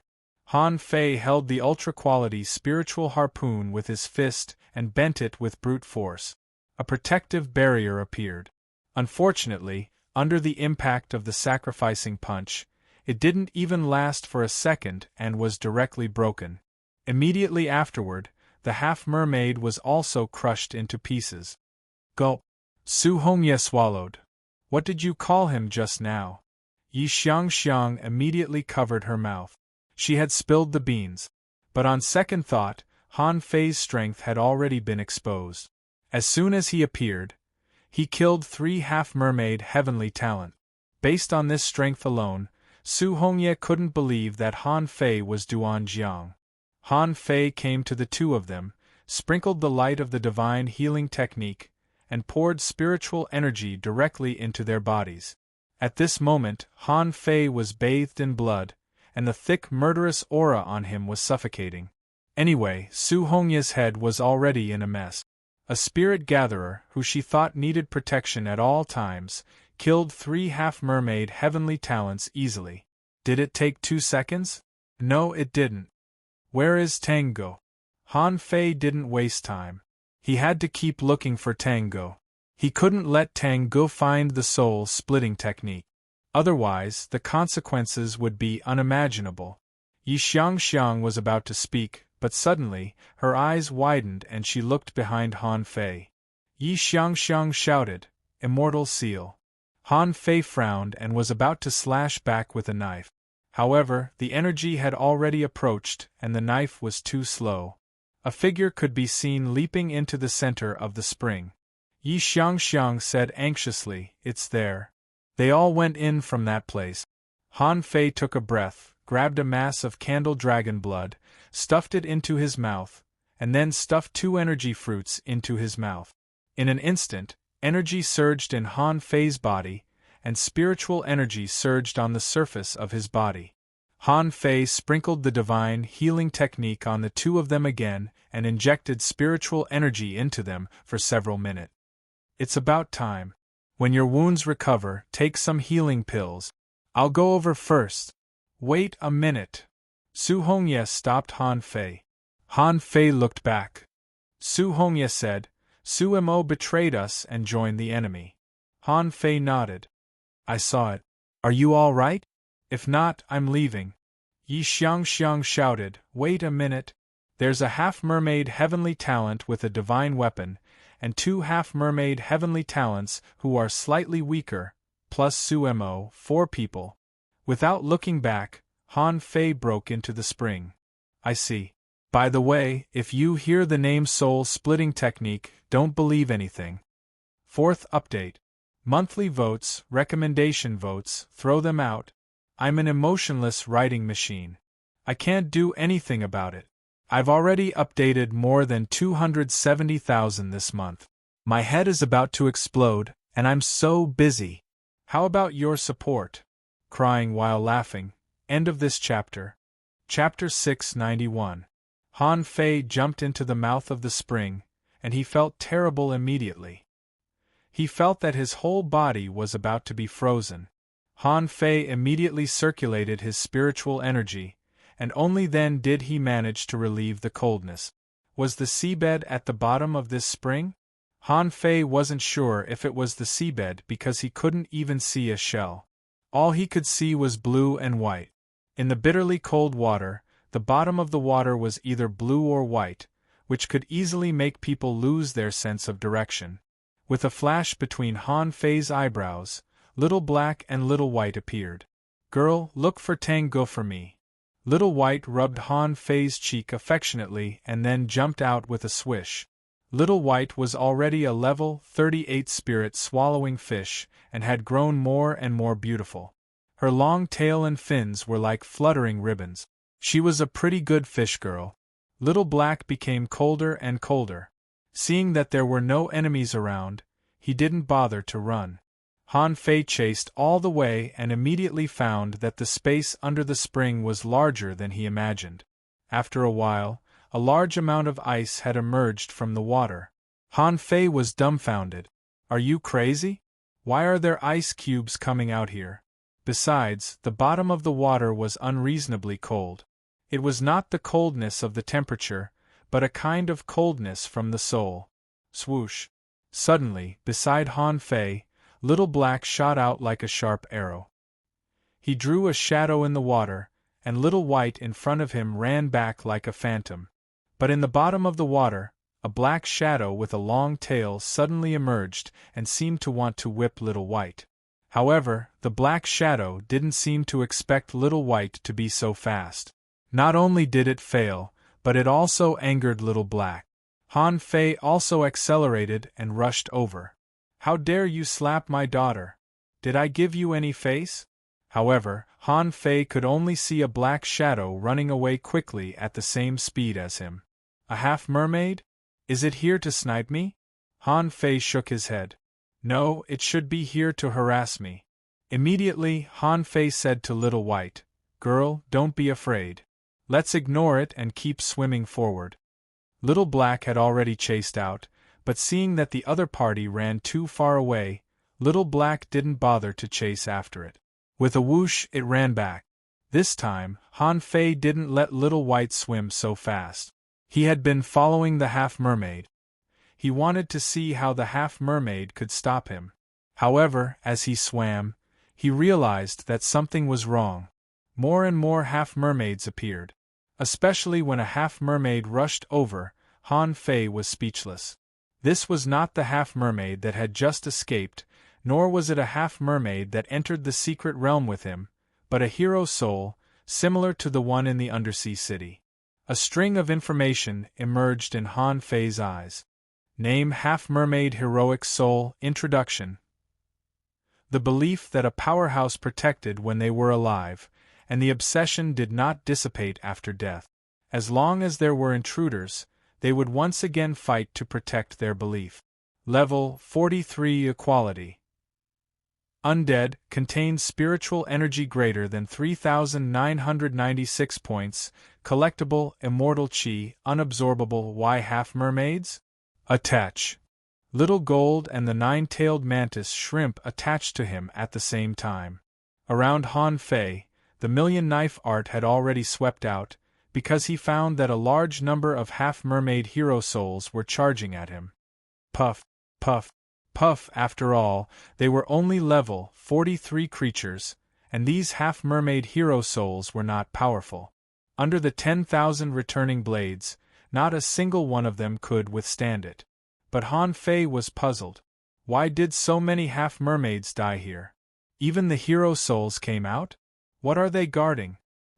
Han Fei held the ultra-quality spiritual harpoon with his fist and bent it with brute force. A protective barrier appeared. Unfortunately, under the impact of the sacrificing punch, it didn't even last for a second and was directly broken. Immediately afterward, the half-mermaid was also crushed into pieces. Gulp! Su Hongye swallowed. "What did you call him just now?" Yi Xiangxiang immediately covered her mouth. She had spilled the beans. But on second thought, Han Fei's strength had already been exposed. As soon as he appeared, he killed 3 half-mermaid heavenly talent. Based on this strength alone, Su Hongye couldn't believe that Han Fei was Duan Jiang. Han Fei came to the 2 of them, sprinkled the light of the divine healing technique, and poured spiritual energy directly into their bodies. At this moment, Han Fei was bathed in blood, and the thick murderous aura on him was suffocating. Anyway, Su Hongya's head was already in a mess. A spirit gatherer, who she thought needed protection at all times, killed 3 half-mermaid heavenly talents easily. Did it take 2 seconds? No, it didn't. Where is Tango? Han Fei didn't waste time. He had to keep looking for Tango. He couldn't let Tango find the soul-splitting technique. Otherwise, the consequences would be unimaginable. Yi Xiangxiang was about to speak, but suddenly, her eyes widened and she looked behind Han Fei. Yi Xiangxiang shouted, "Immortal seal." Han Fei frowned and was about to slash back with a knife. However, the energy had already approached, and the knife was too slow. A figure could be seen leaping into the center of the spring. Yi Xiangxiang said anxiously, "It's there." They all went in from that place. Han Fei took a breath, grabbed a mass of candle dragon blood, stuffed it into his mouth, and then stuffed 2 energy fruits into his mouth. In an instant, energy surged in Han Fei's body, and spiritual energy surged on the surface of his body. Han Fei sprinkled the divine healing technique on the 2 of them again and injected spiritual energy into them for several minutes. "It's about time. When your wounds recover, take some healing pills. I'll go over first." "Wait a minute." Su Hongye stopped Han Fei. Han Fei looked back. Su Hongye said, "Su Mo betrayed us and joined the enemy." Han Fei nodded. "I saw it. Are you all right? If not, I'm leaving." Yi Xiangxiang shouted, "Wait a minute. There's a half-mermaid heavenly talent with a divine weapon, and 2 half-mermaid heavenly talents who are slightly weaker, plus Su Mo, 4 people." Without looking back, Han Fei broke into the spring. "I see. By the way, if you hear the name soul-splitting technique, don't believe anything." 4th update. Monthly votes, recommendation votes, throw them out. I'm an emotionless writing machine. I can't do anything about it. I've already updated more than 270,000 this month. My head is about to explode, and I'm so busy. How about your support? Crying while laughing. End of this chapter. Chapter 691. Han Fei jumped into the mouth of the spring, and he felt terrible immediately. He felt that his whole body was about to be frozen. Han Fei immediately circulated his spiritual energy, and only then did he manage to relieve the coldness. Was the seabed at the bottom of this spring? Han Fei wasn't sure if it was the seabed because he couldn't even see a shell. All he could see was blue and white. In the bitterly cold water, the bottom of the water was either blue or white, which could easily make people lose their sense of direction. With a flash between Han Fei's eyebrows, Little Black and Little White appeared. "Girl, look for Tango for me." Little White rubbed Han Fei's cheek affectionately and then jumped out with a swish. Little White was already a level 38 spirit swallowing fish and had grown more and more beautiful. Her long tail and fins were like fluttering ribbons. She was a pretty good fish girl. Little Black became colder and colder. Seeing that there were no enemies around, he didn't bother to run. Han Fei chased all the way and immediately found that the space under the spring was larger than he imagined. After a while, a large amount of ice had emerged from the water. Han Fei was dumbfounded. "Are you crazy? Why are there ice cubes coming out here?" Besides, the bottom of the water was unreasonably cold. It was not the coldness of the temperature, but a kind of coldness from the soul. Swoosh! Suddenly, beside Han Fei, Little Black shot out like a sharp arrow. He drew a shadow in the water, and Little White in front of him ran back like a phantom. But in the bottom of the water, a black shadow with a long tail suddenly emerged and seemed to want to whip Little White. However, the black shadow didn't seem to expect Little White to be so fast. Not only did it fail, but it also angered Little Black. Han Fei also accelerated and rushed over. "How dare you slap my daughter? Did I give you any face?" However, Han Fei could only see a black shadow running away quickly at the same speed as him. A half-mermaid? Is it here to snipe me? Han Fei shook his head. No, it should be here to harass me. Immediately, Han Fei said to Little White, Girl, don't be afraid. Let's ignore it and keep swimming forward. Little Black had already chased out, but seeing that the other party ran too far away, Little Black didn't bother to chase after it. With a whoosh, it ran back. This time, Han Fei didn't let Little White swim so fast. He had been following the half-mermaid. He wanted to see how the half-mermaid could stop him. However, as he swam, he realized that something was wrong. More and more half-mermaids appeared. Especially when a half-mermaid rushed over, Han Fei was speechless. This was not the half-mermaid that had just escaped, nor was it a half-mermaid that entered the secret realm with him, but a hero soul, similar to the one in the undersea city. A string of information emerged in Han Fei's eyes. Name half-mermaid heroic soul, introduction. The belief that a powerhouse protected when they were alive, and the obsession did not dissipate after death. As long as there were intruders, they would once again fight to protect their belief. Level 43 Equality. Undead, contains spiritual energy greater than 3,996 points, collectible, immortal chi, unabsorbable. Why half-mermaids? Attach. Little Gold and the nine-tailed mantis shrimp attached to him at the same time. Around Han Fei, the million knife art had already swept out, because he found that a large number of half-mermaid hero souls were charging at him. Puff, puff, puff. After all, they were only level 43 creatures, and these half-mermaid hero souls were not powerful. Under the 10,000 returning blades, not a single one of them could withstand it. But Han Fei was puzzled. Why did so many half-mermaids die here? Even the hero souls came out? What are they guarding?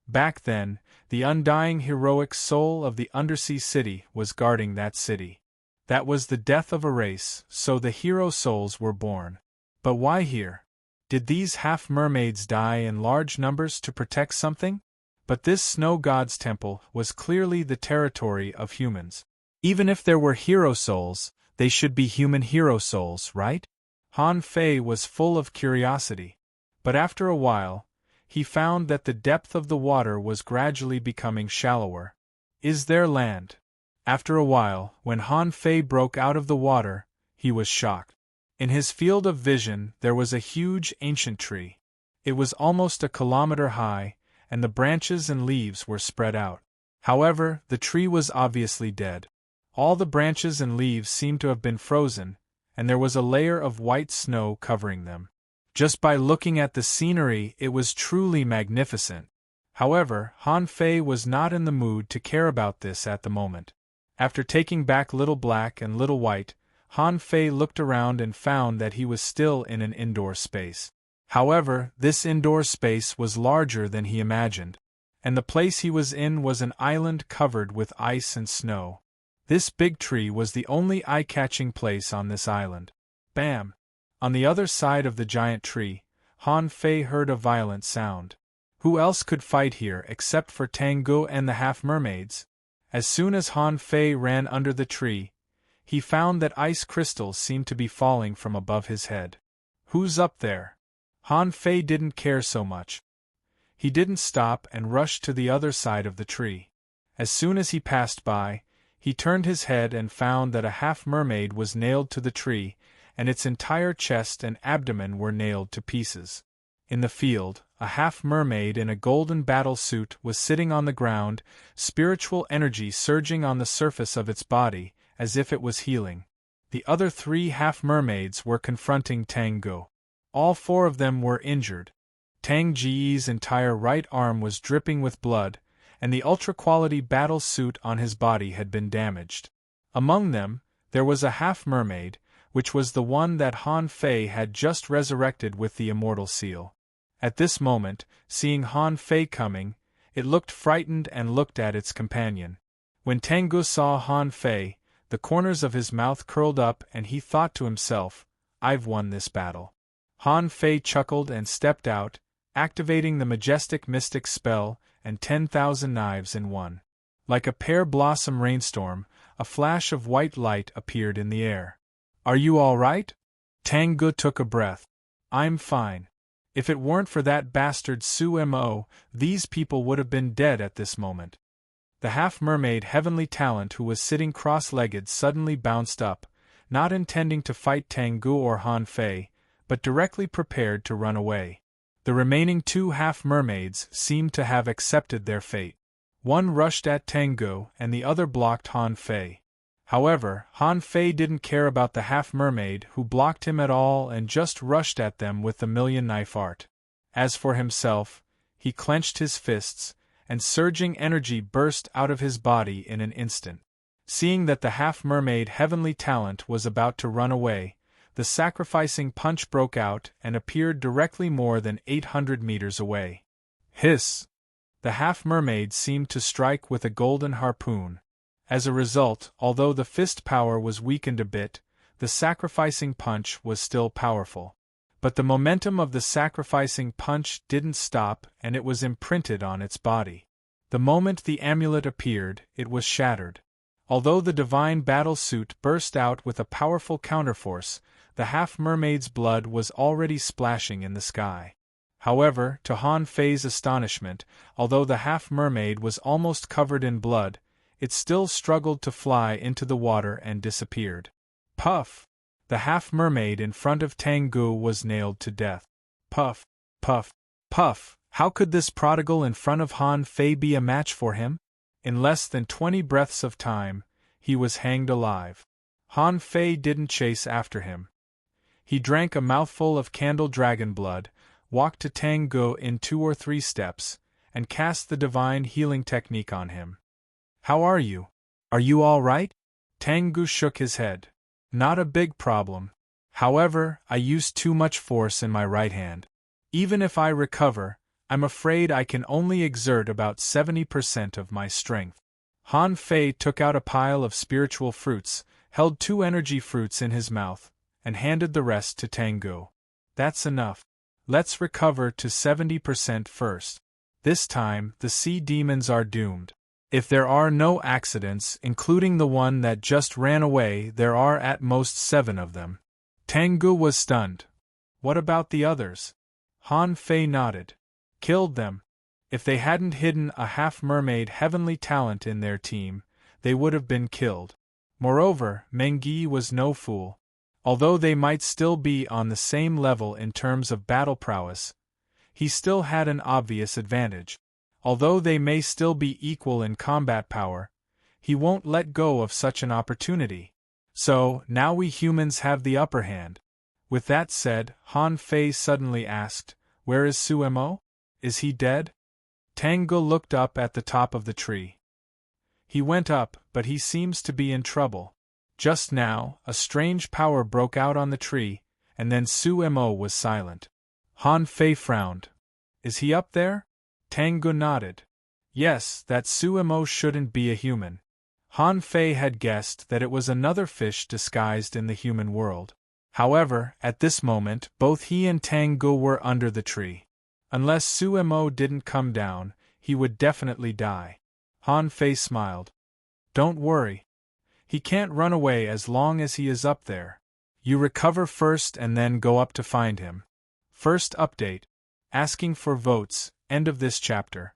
Back then, the undying heroic soul of the undersea city was guarding that city. That was the death of a race, so the hero souls were born. But why here? Did these half-mermaids die in large numbers to protect something? But this snow god's temple was clearly the territory of humans. Even if there were hero souls, they should be human hero souls, right? Han Fei was full of curiosity. But after a while, he found that the depth of the water was gradually becoming shallower. Is there land? After a while, when Han Fei broke out of the water, he was shocked. In his field of vision there was a huge ancient tree. It was almost a kilometer high, and the branches and leaves were spread out. However, the tree was obviously dead. All the branches and leaves seemed to have been frozen, and there was a layer of white snow covering them. Just by looking at the scenery, it was truly magnificent. However, Han Fei was not in the mood to care about this at the moment. After taking back Little Black and Little White, Han Fei looked around and found that he was still in an indoor space. However, this indoor space was larger than he imagined, and the place he was in was an island covered with ice and snow. This big tree was the only eye-catching place on this island. Bam! On the other side of the giant tree, Han Fei heard a violent sound. Who else could fight here except for Tangu and the half-mermaids? As soon as Han Fei ran under the tree, he found that ice crystals seemed to be falling from above his head. Who's up there? Han Fei didn't care so much. He didn't stop and rushed to the other side of the tree. As soon as he passed by, he turned his head and found that a half-mermaid was nailed to the tree, and its entire chest and abdomen were nailed to pieces. In the field, a half-mermaid in a golden battle suit was sitting on the ground, spiritual energy surging on the surface of its body, as if it was healing. The other three half-mermaids were confronting Tangu. All four of them were injured. Tang Ji's entire right arm was dripping with blood, and the ultra-quality battle suit on his body had been damaged. Among them, there was a half-mermaid, which was the one that Han Fei had just resurrected with the immortal seal. At this moment, seeing Han Fei coming, it looked frightened and looked at its companion. When Tangu saw Han Fei, the corners of his mouth curled up and he thought to himself, "I've won this battle." Han Fei chuckled and stepped out, activating the majestic mystic spell and 10,000 knives in one. Like a pear blossom rainstorm, a flash of white light appeared in the air. "Are you all right?" Tang Gu took a breath. "I'm fine. If it weren't for that bastard Su-Mo, these people would have been dead at this moment." The half-mermaid Heavenly Talent who was sitting cross-legged suddenly bounced up, not intending to fight Tang Gu or Han Fei, but directly prepared to run away. The remaining two half-mermaids seemed to have accepted their fate. One rushed at Tang Gu and the other blocked Han Fei. However, Han Fei didn't care about the half-mermaid who blocked him at all and just rushed at them with the million-knife art. As for himself, he clenched his fists, and surging energy burst out of his body in an instant. Seeing that the half-mermaid Heavenly Talent was about to run away, the sacrificing punch broke out and appeared directly more than 800 meters away. Hiss! The half-mermaid seemed to strike with a golden harpoon. As a result, although the fist power was weakened a bit, the sacrificing punch was still powerful. But the momentum of the sacrificing punch didn't stop and it was imprinted on its body. The moment the amulet appeared, it was shattered. Although the divine battle suit burst out with a powerful counterforce, the half-mermaid's blood was already splashing in the sky. However, to Han Fei's astonishment, although the half-mermaid was almost covered in blood, it still struggled to fly into the water and disappeared. Puff! The half-mermaid in front of Tang Gu was nailed to death. Puff! Puff! Puff! How could this prodigal in front of Han Fei be a match for him? In less than 20 breaths of time, he was hanged alive. Han Fei didn't chase after him. He drank a mouthful of candle dragon blood, walked to Tang Gu in 2 or 3 steps, and cast the divine healing technique on him. "How are you? Are you all right?" Tang Gu shook his head. "Not a big problem. However, I used too much force in my right hand. Even if I recover, I'm afraid I can only exert about 70% of my strength." Han Fei took out a pile of spiritual fruits, held 2 energy fruits in his mouth, and handed the rest to Tang Gu. "That's enough. Let's recover to 70% first. This time, the sea demons are doomed. If there are no accidents, including the one that just ran away, there are at most 7 of them." Tang Gu was stunned. "What about the others?" Han Fei nodded. "Killed them. If they hadn't hidden a half-mermaid Heavenly Talent in their team, they would have been killed. Moreover, Meng Yi was no fool. Although they might still be on the same level in terms of battle prowess, he still had an obvious advantage. Although they may still be equal in combat power, he won't let go of such an opportunity. So, now we humans have the upper hand." With that said, Han Fei suddenly asked, "Where is Su-Mo? Is he dead?" Tang Gu looked up at the top of the tree. "He went up, but he seems to be in trouble. Just now, a strange power broke out on the tree, and then Su-Mo was silent." Han Fei frowned. "Is he up there?" Tang Gu nodded. "Yes, that Su-Mo shouldn't be a human." Han Fei had guessed that it was another fish disguised in the human world. However, at this moment, both he and Tang Gu were under the tree. Unless Su-Mo didn't come down, he would definitely die. Han Fei smiled. "Don't worry. He can't run away as long as he is up there. You recover first and then go up to find him." First update. Asking for votes, end of this chapter.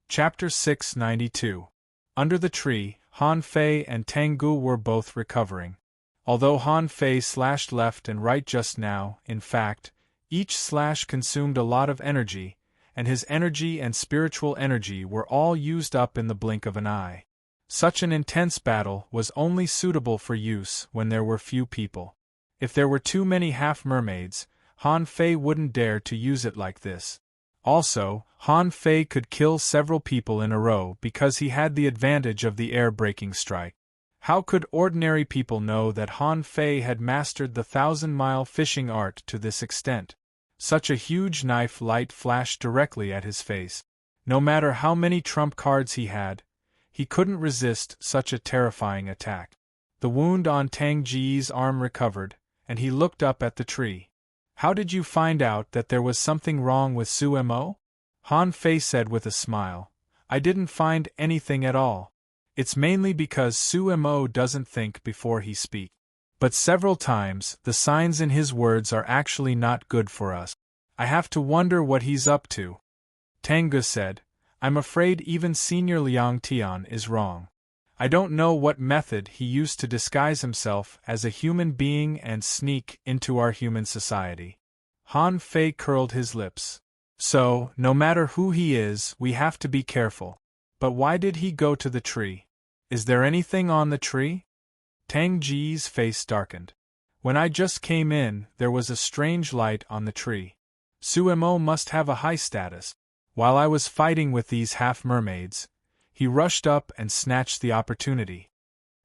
Chapter 692. Under the tree, Han Fei and Tang Gu were both recovering. Although Han Fei slashed left and right just now, in fact, each slash consumed a lot of energy, and his energy and spiritual energy were all used up in the blink of an eye. Such an intense battle was only suitable for use when there were few people. If there were too many half-mermaids, Han Fei wouldn't dare to use it like this. Also, Han Fei could kill several people in a row because he had the advantage of the air-breaking strike. How could ordinary people know that Han Fei had mastered the 1,000-mile fishing art to this extent? Such a huge knife light flashed directly at his face. No matter how many trump cards he had, he couldn't resist such a terrifying attack. The wound on Tang Ji's arm recovered, and he looked up at the tree. "How did you find out that there was something wrong with Su-Mo?" Han Fei said with a smile. "I didn't find anything at all. It's mainly because Sumo doesn't think before he speaks. But several times, the signs in his words are actually not good for us. I have to wonder what he's up to. Tengu said, I'm afraid even Senior Liang Tian is wrong. I don't know what method he used to disguise himself as a human being and sneak into our human society. Han Fei curled his lips. So, no matter who he is, we have to be careful. But why did he go to the tree? Is there anything on the tree? Tang Ji's face darkened. When I just came in, there was a strange light on the tree. Sumo must have a high status. While I was fighting with these half-mermaids, he rushed up and snatched the opportunity.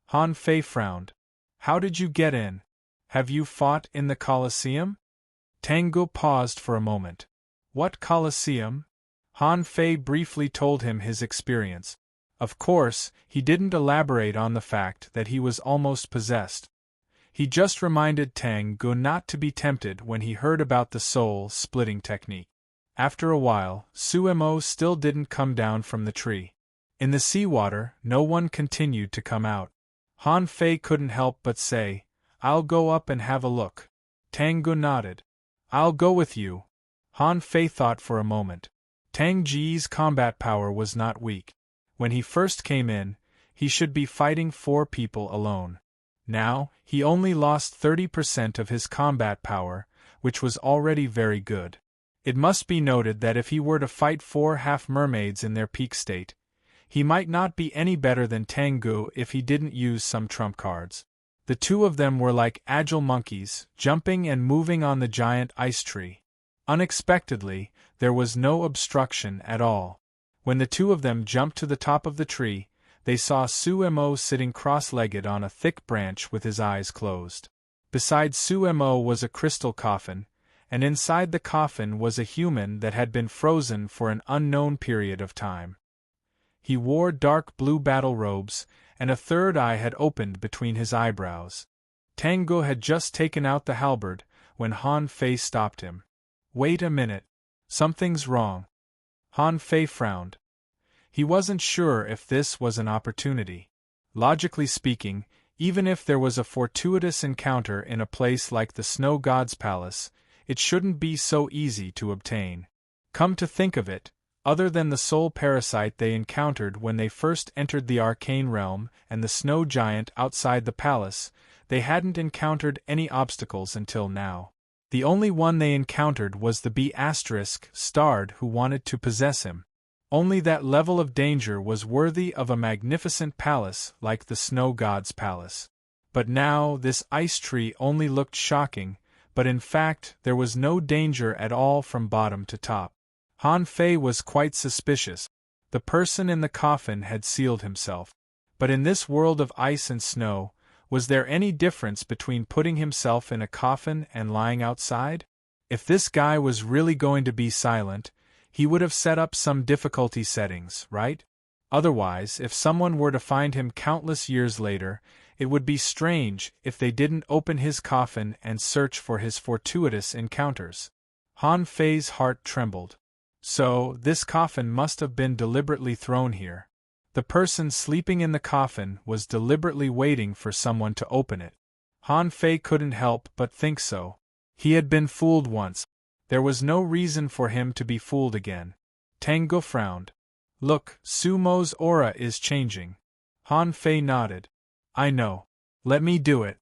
Han Fei frowned. How did you get in? Have you fought in the Colosseum? Tengu paused for a moment. What Colosseum? Han Fei briefly told him his experience. Of course, he didn't elaborate on the fact that he was almost possessed. He just reminded Tengu not to be tempted when he heard about the soul-splitting technique. After a while, Sumo still didn't come down from the tree. In the seawater, no one continued to come out. Han Fei couldn't help but say, I'll go up and have a look. Tengu nodded. I'll go with you. Han Fei thought for a moment. Tang Ji's combat power was not weak. When he first came in, he should be fighting 4 people alone. Now, he only lost 30% of his combat power, which was already very good. It must be noted that if he were to fight 4 half-mermaids in their peak state, he might not be any better than Tengu if he didn't use some trump cards. The 2 of them were like agile monkeys, jumping and moving on the giant ice tree. Unexpectedly, there was no obstruction at all. When the 2 of them jumped to the top of the tree, they saw Sumo sitting cross-legged on a thick branch with his eyes closed. Beside Sumo was a crystal coffin, and inside the coffin was a human that had been frozen for an unknown period of time. He wore dark blue battle robes, and a third eye had opened between his eyebrows. Tengu had just taken out the halberd when Han Fei stopped him. Wait a minute. Something's wrong. Han Fei frowned. He wasn't sure if this was an opportunity. Logically speaking, even if there was a fortuitous encounter in a place like the Snow God's Palace, it shouldn't be so easy to obtain. Come to think of it, other than the soul parasite they encountered when they first entered the arcane realm and the snow giant outside the palace, they hadn't encountered any obstacles until now. The only one they encountered was the B***starred who wanted to possess him. Only that level of danger was worthy of a magnificent palace like the Snow God's Palace. But now this ice tree only looked shocking, but in fact there was no danger at all from bottom to top. Han Fei was quite suspicious. The person in the coffin had sealed himself. But in this world of ice and snow, was there any difference between putting himself in a coffin and lying outside? If this guy was really going to be silent, he would have set up some difficulty settings, right? Otherwise, if someone were to find him countless years later, it would be strange if they didn't open his coffin and search for his fortuitous encounters. Han Fei's heart trembled. So, this coffin must have been deliberately thrown here. The person sleeping in the coffin was deliberately waiting for someone to open it. Han Fei couldn't help but think so. He had been fooled once. There was no reason for him to be fooled again. Tengu frowned. Look, Sumo's aura is changing. Han Fei nodded. I know. Let me do it.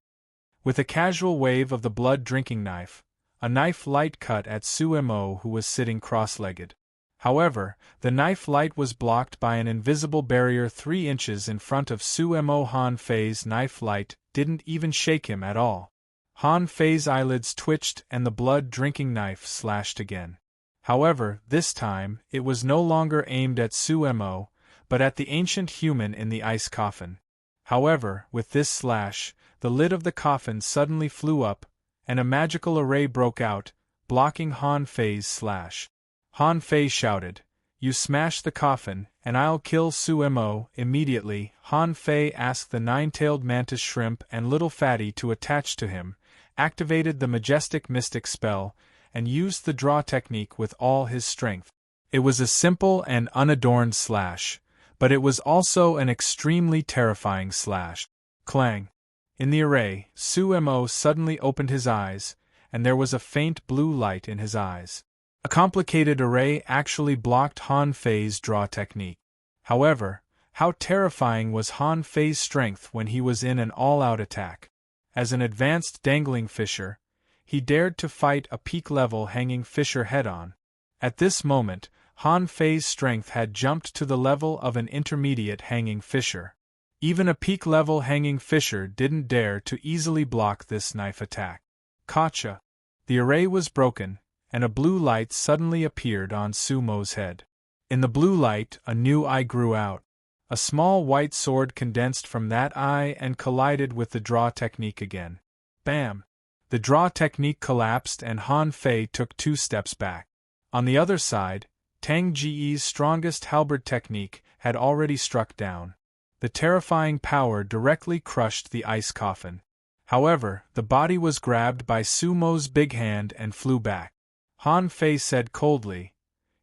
With a casual wave of the blood-drinking knife, a knife light cut at Sumo who was sitting cross-legged. However, the knife light was blocked by an invisible barrier 3 inches in front of Sumo. Han Fei's knife light didn't even shake him at all. Han Fei's eyelids twitched and the blood-drinking knife slashed again. However, this time, it was no longer aimed at Sumo, but at the ancient human in the ice coffin. However, with this slash, the lid of the coffin suddenly flew up, and a magical array broke out, blocking Han Fei's slash. Han Fei shouted, You smash the coffin, and I'll kill Sumo. Immediately, Han Fei asked the 9-tailed mantis shrimp and little fatty to attach to him, activated the majestic mystic spell, and used the draw technique with all his strength. It was a simple and unadorned slash, But it was also an extremely terrifying slash. Clang! In the array, Sumo suddenly opened his eyes, and there was a faint blue light in his eyes. A complicated array actually blocked Han Fei's draw technique. However, how terrifying was Han Fei's strength when he was in an all-out attack. As an advanced dangling fisher, he dared to fight a peak-level hanging fisher head-on. At this moment, Han Fei's strength had jumped to the level of an intermediate hanging fisher. Even a peak-level hanging fisher didn't dare to easily block this knife attack. Gotcha! The array was broken, and a blue light suddenly appeared on Sumo's head. In the blue light, a new eye grew out. A small white sword condensed from that eye and collided with the draw technique again. Bam! The draw technique collapsed and Han Fei took 2 steps back. On the other side, Tang Ji's strongest halberd technique had already struck down. The terrifying power directly crushed the ice coffin. However, the body was grabbed by Sumo's big hand and flew back. Han Fei said coldly,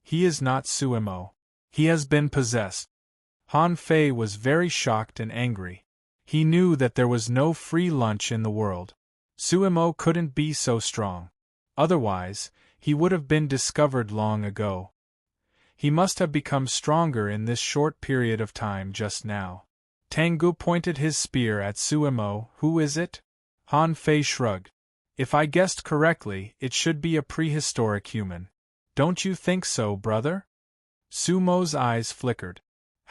"He is not Sumo. He has been possessed." Han Fei was very shocked and angry. He knew that there was no free lunch in the world. Sumo couldn't be so strong. Otherwise, he would have been discovered long ago. He must have become stronger in this short period of time just now. Tengu pointed his spear at Sumo. "Who is it?" Han Fei shrugged. "If I guessed correctly, it should be a prehistoric human. Don't you think so, brother?" Sumo's eyes flickered.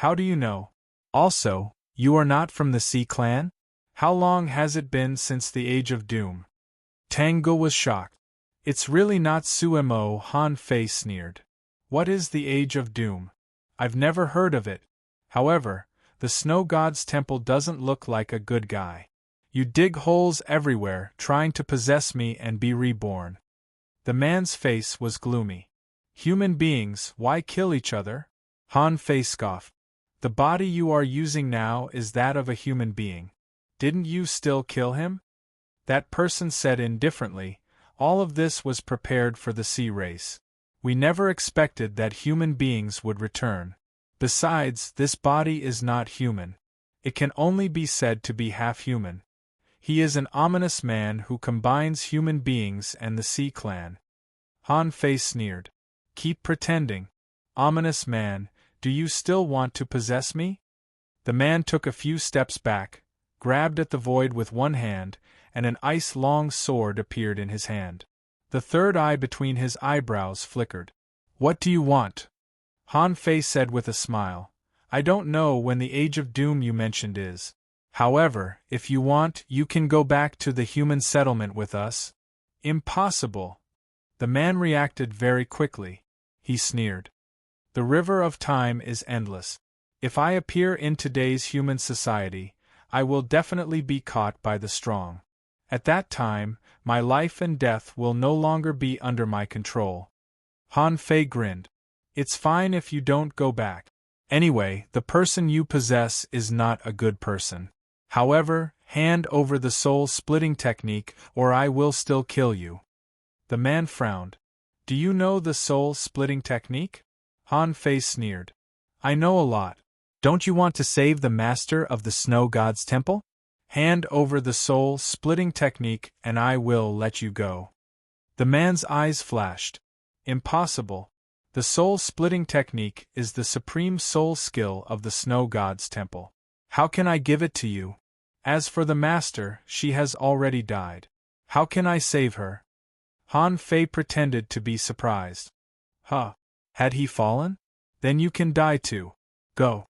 "How do you know? Also, you are not from the Sea Clan? How long has it been since the Age of Doom?" Tengu was shocked. "It's really not Sumo," Han Fei sneered. "What is the Age of Doom? I've never heard of it. However, the Snow God's temple doesn't look like a good guy. You dig holes everywhere, trying to possess me and be reborn." The man's face was gloomy. "Human beings, why kill each other?" Han Fei scoffed. "The body you are using now is that of a human being. Didn't you still kill him?" That person said indifferently, "All of this was prepared for the sea race. We never expected that human beings would return. Besides, this body is not human. It can only be said to be half-human. He is an ominous man who combines human beings and the Sea Clan." Han Fei sneered. "Keep pretending. Ominous man, do you still want to possess me?" The man took a few steps back, grabbed at the void with one hand, and an ice-long sword appeared in his hand. The third eye between his eyebrows flickered. "What do you want?" Han Fei said with a smile. "I don't know when the Age of Doom you mentioned is. However, if you want, you can go back to the human settlement with us." "Impossible." The man reacted very quickly. He sneered. "The river of time is endless. If I appear in today's human society, I will definitely be caught by the strong. At that time, my life and death will no longer be under my control." Han Fei grinned. "It's fine if you don't go back. Anyway, the person you possess is not a good person. However, hand over the soul-splitting technique or I will still kill you." The man frowned. "Do you know the soul-splitting technique?" Han Fei sneered. "I know a lot. Don't you want to save the master of the Snow God's temple? Hand over the soul-splitting technique and I will let you go." The man's eyes flashed. "Impossible. The soul-splitting technique is the supreme soul skill of the Snow God's temple. How can I give it to you? As for the master, she has already died. How can I save her?" Han Fei pretended to be surprised. "Huh. Had he fallen? Then you can die too. Go."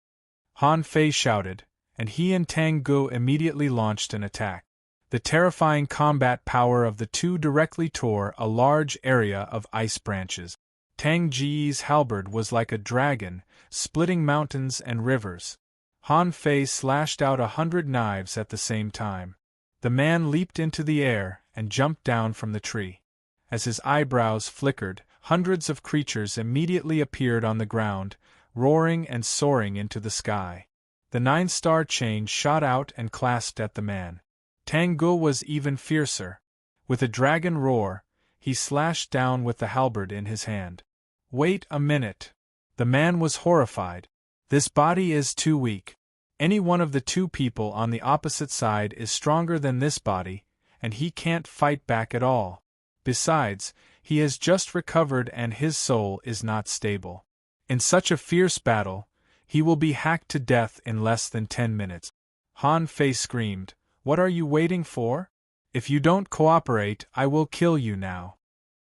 Han Fei shouted, and he and Tengu immediately launched an attack. The terrifying combat power of the two directly tore a large area of ice branches. Tang Ji's halberd was like a dragon, splitting mountains and rivers. Han Fei slashed out 100 knives at the same time. The man leaped into the air and jumped down from the tree. As his eyebrows flickered, hundreds of creatures immediately appeared on the ground, roaring and soaring into the sky. The 9-star chain shot out and clasped at the man. Tengu was even fiercer. With a dragon roar, he slashed down with the halberd in his hand. "Wait a minute." The man was horrified. This body is too weak. Any one of the two people on the opposite side is stronger than this body, and he can't fight back at all. Besides, he has just recovered and his soul is not stable. In such a fierce battle, he will be hacked to death in less than 10 minutes. Han Fei screamed, "What are you waiting for? If you don't cooperate, I will kill you now."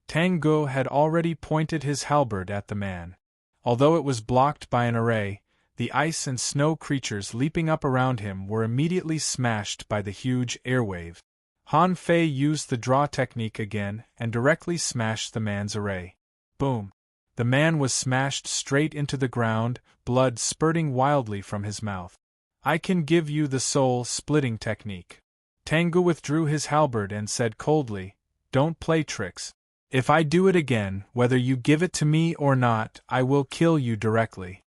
Tang Ge had already pointed his halberd at the man. Although it was blocked by an array, the ice and snow creatures leaping up around him were immediately smashed by the huge airwave. Han Fei used the draw technique again and directly smashed the man's array. Boom! The man was smashed straight into the ground, blood spurting wildly from his mouth. "I can give you the soul-splitting technique." Tang Ge withdrew his halberd and said coldly, "Don't play tricks. If I do it again, whether you give it to me or not, I will kill you directly."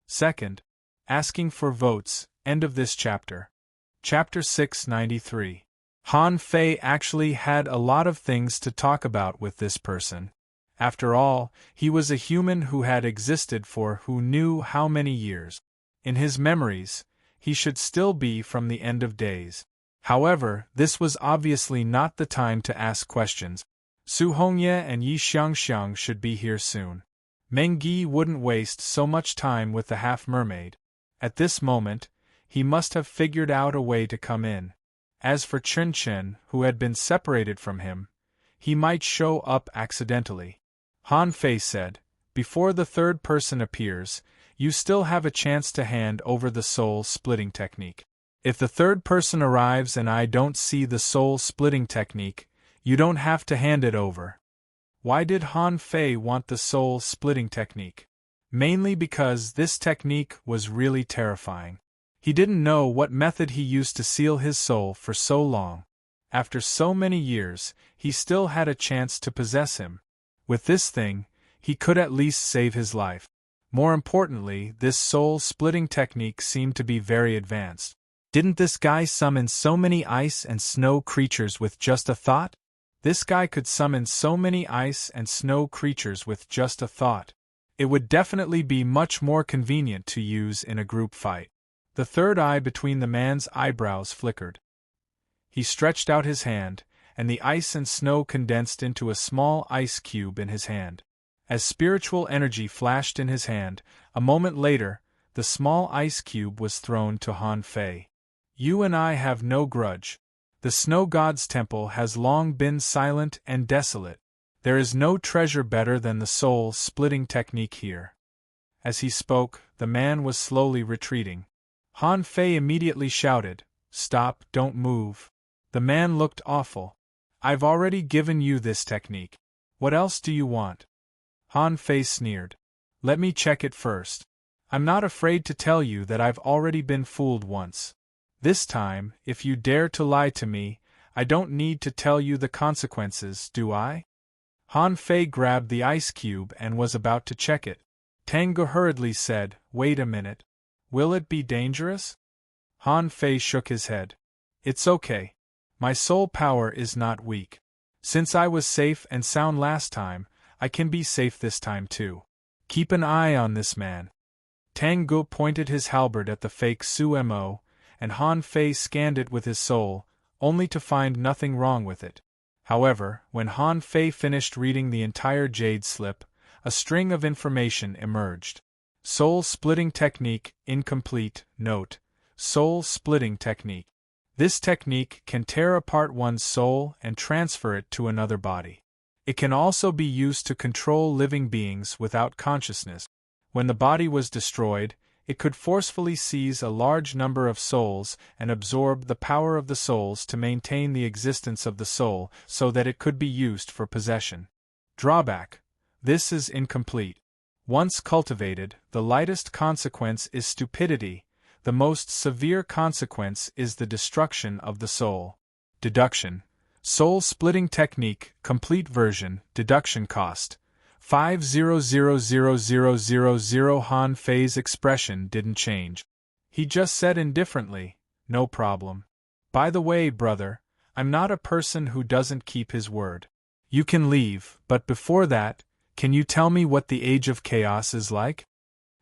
Second, asking for votes, end of this chapter. Chapter 693. Han Fei actually had a lot of things to talk about with this person. After all, he was a human who had existed for who knew how many years. In his memories, he should still be from the end of days. However, this was obviously not the time to ask questions. Su Hongye and Yi Xiangxiang should be here soon. Meng Yi wouldn't waste so much time with the half-mermaid. At this moment, he must have figured out a way to come in. As for Chen Chen, who had been separated from him, he might show up accidentally. Han Fei said, "Before the third person appears, you still have a chance to hand over the soul-splitting technique. If the third person arrives and I don't see the soul-splitting technique, you don't have to hand it over." Why did Han Fei want the soul-splitting technique? Mainly because this technique was really terrifying. He didn't know what method he used to seal his soul for so long. After so many years, he still had a chance to possess him. With this thing, he could at least save his life. More importantly, this soul-splitting technique seemed to be very advanced. Didn't this guy summon so many ice and snow creatures with just a thought? This guy could summon so many ice and snow creatures with just a thought. It would definitely be much more convenient to use in a group fight. The third eye between the man's eyebrows flickered. He stretched out his hand, and the ice and snow condensed into a small ice cube in his hand. As spiritual energy flashed in his hand, a moment later, the small ice cube was thrown to Han Fei. "You and I have no grudge. The Snow God's temple has long been silent and desolate. There is no treasure better than the soul-splitting technique here." As he spoke, the man was slowly retreating. Han Fei immediately shouted, "Stop, don't move." The man looked awful. "I've already given you this technique. What else do you want?" Han Fei sneered. "Let me check it first. I'm not afraid to tell you that I've already been fooled once. This time, if you dare to lie to me, I don't need to tell you the consequences, do I?" Han Fei grabbed the ice cube and was about to check it. Tang Ge hurriedly said, "Wait a minute. Will it be dangerous?" Han Fei shook his head. "It's okay. My soul power is not weak. Since I was safe and sound last time, I can be safe this time too. Keep an eye on this man." Tang Ge pointed his halberd at the fake Su Mo, and Han Fei scanned it with his soul, only to find nothing wrong with it. However, when Han Fei finished reading the entire jade slip, a string of information emerged. Soul-splitting technique, incomplete, note, soul-splitting technique. This technique can tear apart one's soul and transfer it to another body. It can also be used to control living beings without consciousness. When the body was destroyed, it could forcefully seize a large number of souls and absorb the power of the souls to maintain the existence of the soul so that it could be used for possession. Drawback: this is incomplete. Once cultivated, the lightest consequence is stupidity, the most severe consequence is the destruction of the soul. Deduction: soul-splitting technique, complete version, deduction cost 500,000. Han Fei's expression didn't change. He just said indifferently, "No problem. By the way, brother, I'm not a person who doesn't keep his word. You can leave, but before that, can you tell me what the Age of Chaos is like?"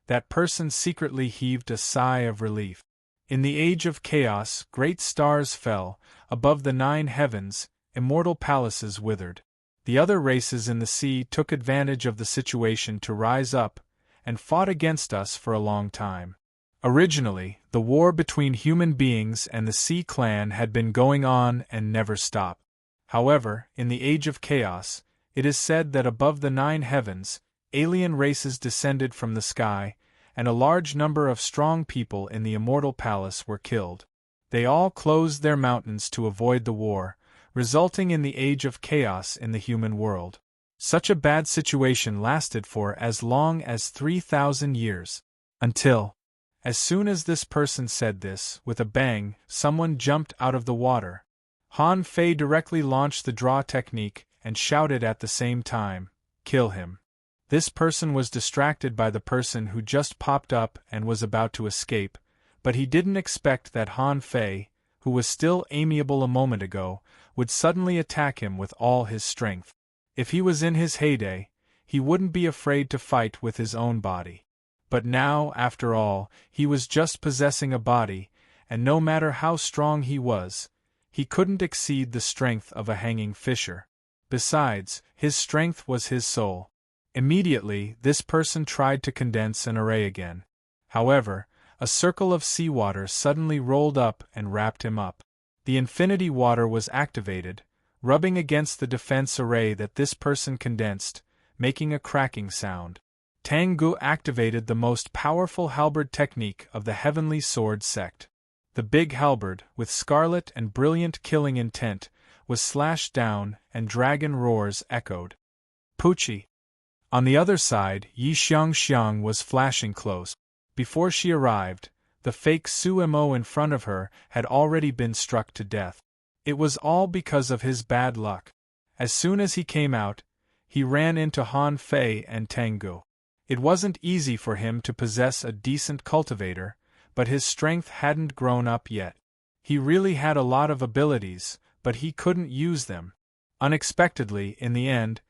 That person secretly heaved a sigh of relief. In the age of chaos, great stars fell, above the 9 heavens, immortal palaces withered. The other races in the sea took advantage of the situation to rise up, and fought against us for a long time. Originally, the war between human beings and the Sea Clan had been going on and never stopped. However, in the age of chaos, it is said that above the 9 heavens, alien races descended from the sky, and a large number of strong people in the immortal palace were killed. They all closed their mountains to avoid the war, resulting in the age of chaos in the human world. Such a bad situation lasted for as long as 3,000 years. Until, as soon as this person said this, with a bang, someone jumped out of the water. Han Fei directly launched the draw technique and shouted at the same time, "Kill him." This person was distracted by the person who just popped up and was about to escape, but he didn't expect that Han Fei, who was still amiable a moment ago, would suddenly attack him with all his strength. If he was in his heyday, he wouldn't be afraid to fight with his own body. But now, after all, he was just possessing a body, and no matter how strong he was, he couldn't exceed the strength of a hanging fisher. Besides, his strength was his soul. Immediately, this person tried to condense an array again. However, a circle of seawater suddenly rolled up and wrapped him up. The infinity water was activated, rubbing against the defense array that this person condensed, making a cracking sound. Tengu activated the most powerful halberd technique of the heavenly sword sect. The big halberd, with scarlet and brilliant killing intent, was slashed down, and dragon roars echoed. Pucci. On the other side, Yi Xiangxiang was flashing close. Before she arrived, the fake Su Mo in front of her had already been struck to death. It was all because of his bad luck. As soon as he came out, he ran into Han Fei and Tengu. It wasn't easy for him to possess a decent cultivator, but his strength hadn't grown up yet. He really had a lot of abilities, but he couldn't use them. Unexpectedly, in the end,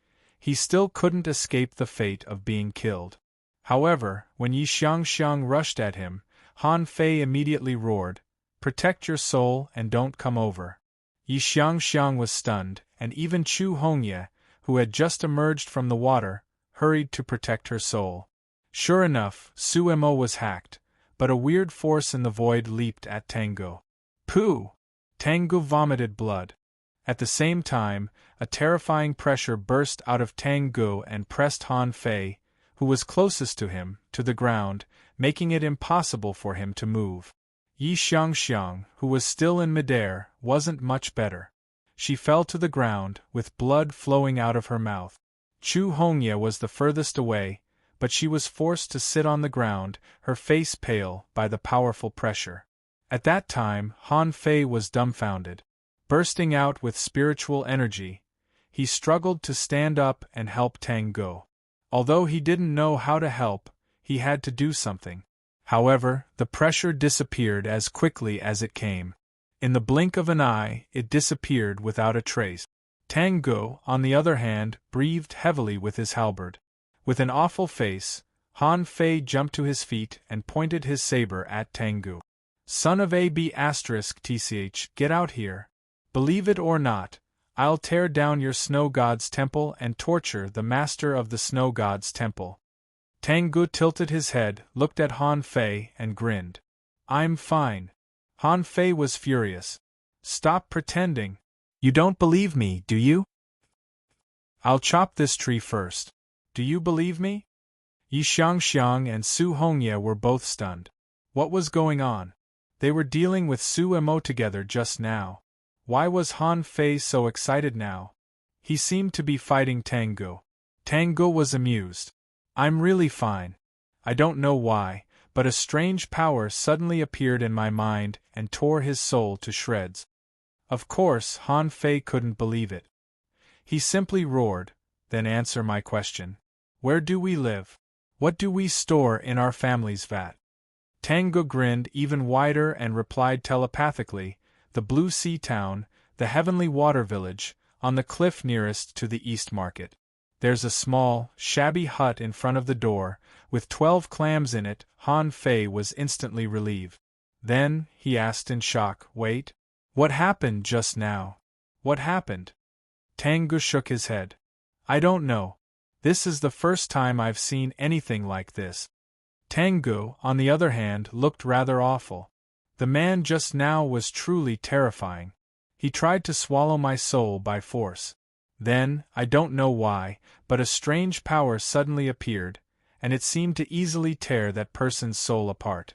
he still couldn't escape the fate of being killed. However, when Yi Xiangxiang rushed at him, Han Fei immediately roared, "Protect your soul and don't come over." Yi Xiangxiang was stunned, and even Chu Hongye, who had just emerged from the water, hurried to protect her soul. Sure enough, Su Mo was hacked, but a weird force in the void leaped at Tengu. Pooh! Tengu vomited blood. At the same time, a terrifying pressure burst out of Tengu and pressed Han Fei, who was closest to him, to the ground, making it impossible for him to move. Yi Xiangxiang, who was still in midair, wasn't much better. She fell to the ground, with blood flowing out of her mouth. Chu Hongye was the furthest away, but she was forced to sit on the ground, her face pale by the powerful pressure. At that time, Han Fei was dumbfounded. Bursting out with spiritual energy, he struggled to stand up and help Tengu. Although he didn't know how to help, he had to do something. However, the pressure disappeared as quickly as it came. In the blink of an eye, it disappeared without a trace. Tengu, on the other hand, breathed heavily with his halberd. With an awful face, Han Fei jumped to his feet and pointed his saber at Tengu. "Son of AB*TCH, get out here. Believe it or not, I'll tear down your snow god's temple and torture the master of the snow god's temple." Tengu tilted his head, looked at Han Fei, and grinned. "I'm fine." Han Fei was furious. "Stop pretending. You don't believe me, do you? I'll chop this tree first. Do you believe me?" Yi Xiangxiang and Su Hongye were both stunned. What was going on? They were dealing with Su Mo together just now. Why was Han Fei so excited now? He seemed to be fighting Tengu. Tengu was amused. "I'm really fine. I don't know why, but a strange power suddenly appeared in my mind and tore his soul to shreds." Of course, Han Fei couldn't believe it. He simply roared, "Then answer my question. Where do we live? What do we store in our family's vat?" Tengu grinned even wider and replied telepathically, "The Blue Sea Town, the Heavenly Water Village, on the cliff nearest to the East Market." There's a small, shabby hut in front of the door, with 12 clams in it. Han Fei was instantly relieved. Then, he asked in shock, wait? What happened just now? What happened? Tang Gu shook his head. I don't know. This is the first time I've seen anything like this. Tang Gu, on the other hand, looked rather awful. The man just now was truly terrifying. He tried to swallow my soul by force. Then, I don't know why, but a strange power suddenly appeared, and it seemed to easily tear that person's soul apart.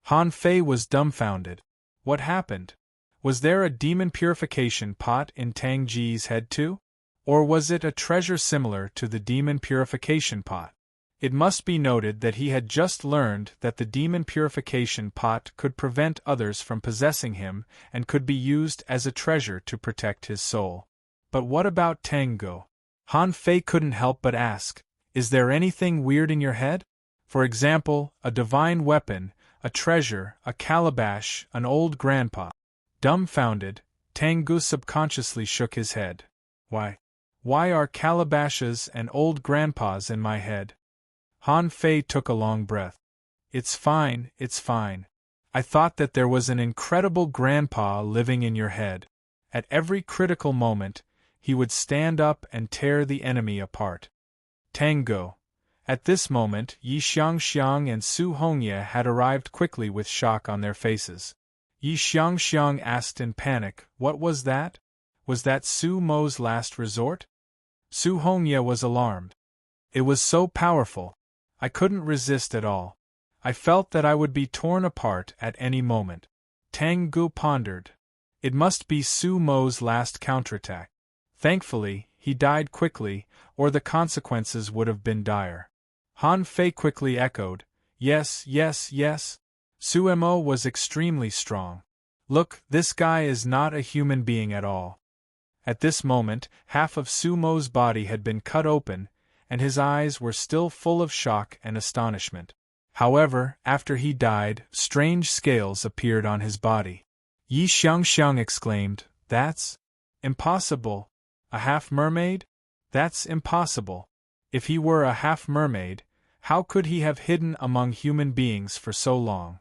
Han Fei was dumbfounded. What happened? Was there a demon purification pot in Tang Ji's head too? Or was it a treasure similar to the demon purification pot? It must be noted that he had just learned that the demon purification pot could prevent others from possessing him and could be used as a treasure to protect his soul. But what about Tang Gu? Han Fei couldn't help but ask, is there anything weird in your head? For example, a divine weapon, a treasure, a calabash, an old grandpa. Dumbfounded, Tang Gu subconsciously shook his head. Why are calabashes and old grandpas in my head? Han Fei took a long breath. It's fine, it's fine. I thought that there was an incredible grandpa living in your head. At every critical moment, he would stand up and tear the enemy apart. Tang Gu. At this moment, Yi Xiangxiang and Su Hongye had arrived quickly with shock on their faces. Yi Xiangxiang asked in panic, what was that? Was that Su Mo's last resort? Su Hongye was alarmed. It was so powerful. I couldn't resist at all. I felt that I would be torn apart at any moment. Tang Gu pondered. It must be Su Mo's last counterattack. Thankfully, he died quickly, or the consequences would have been dire. Han Fei quickly echoed, yes, yes, yes. Su Mo was extremely strong. Look, this guy is not a human being at all. At this moment, half of Su Mo's body had been cut open, and his eyes were still full of shock and astonishment. However, after he died, strange scales appeared on his body. Yi Xiangxiang exclaimed, that's impossible. A half-mermaid? That's impossible. If he were a half-mermaid, how could he have hidden among human beings for so long?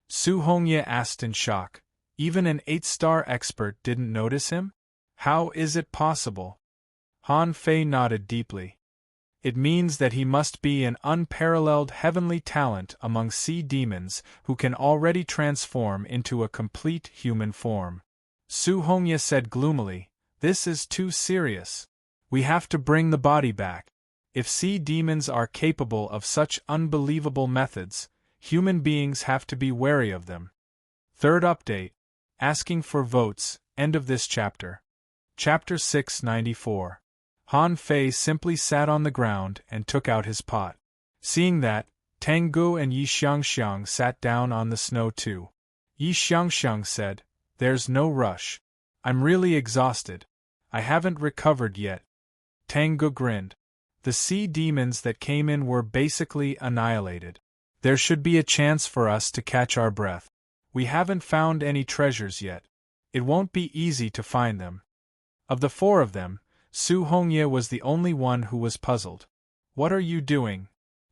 Su Hongye asked in shock. Even an 8-star expert didn't notice him? How is it possible? Han Fei nodded deeply. It means that he must be an unparalleled heavenly talent among sea demons who can already transform into a complete human form. Su Hongye said gloomily, this is too serious. We have to bring the body back. If sea demons are capable of such unbelievable methods, human beings have to be wary of them. Third update. Asking for votes, end of this chapter. Chapter 694. Han Fei simply sat on the ground and took out his pot. Seeing that, Tang Gu and Yi Xiangxiang sat down on the snow too. Yi Xiangxiang said, there's no rush. I'm really exhausted. I haven't recovered yet. Tang Gu grinned. The sea demons that came in were basically annihilated. There should be a chance for us to catch our breath. We haven't found any treasures yet. It won't be easy to find them. Of the 4 of them, Su Hongye was the only one who was puzzled. What are you doing?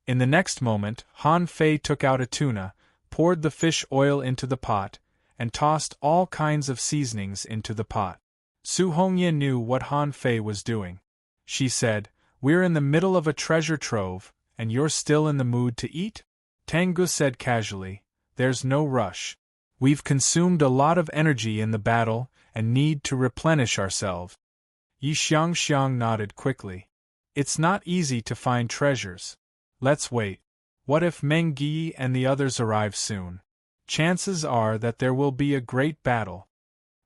In the next moment, Han Fei took out a tuna, poured the fish oil into the pot, and tossed all kinds of seasonings into the pot. Su Hongye knew what Han Fei was doing. She said, we're in the middle of a treasure trove, and you're still in the mood to eat? Tang Gu said casually, there's no rush. We've consumed a lot of energy in the battle, and need to replenish ourselves. Yi Xiangxiang nodded quickly. It's not easy to find treasures. Let's wait. What if Meng Yi and the others arrive soon? Chances are that there will be a great battle.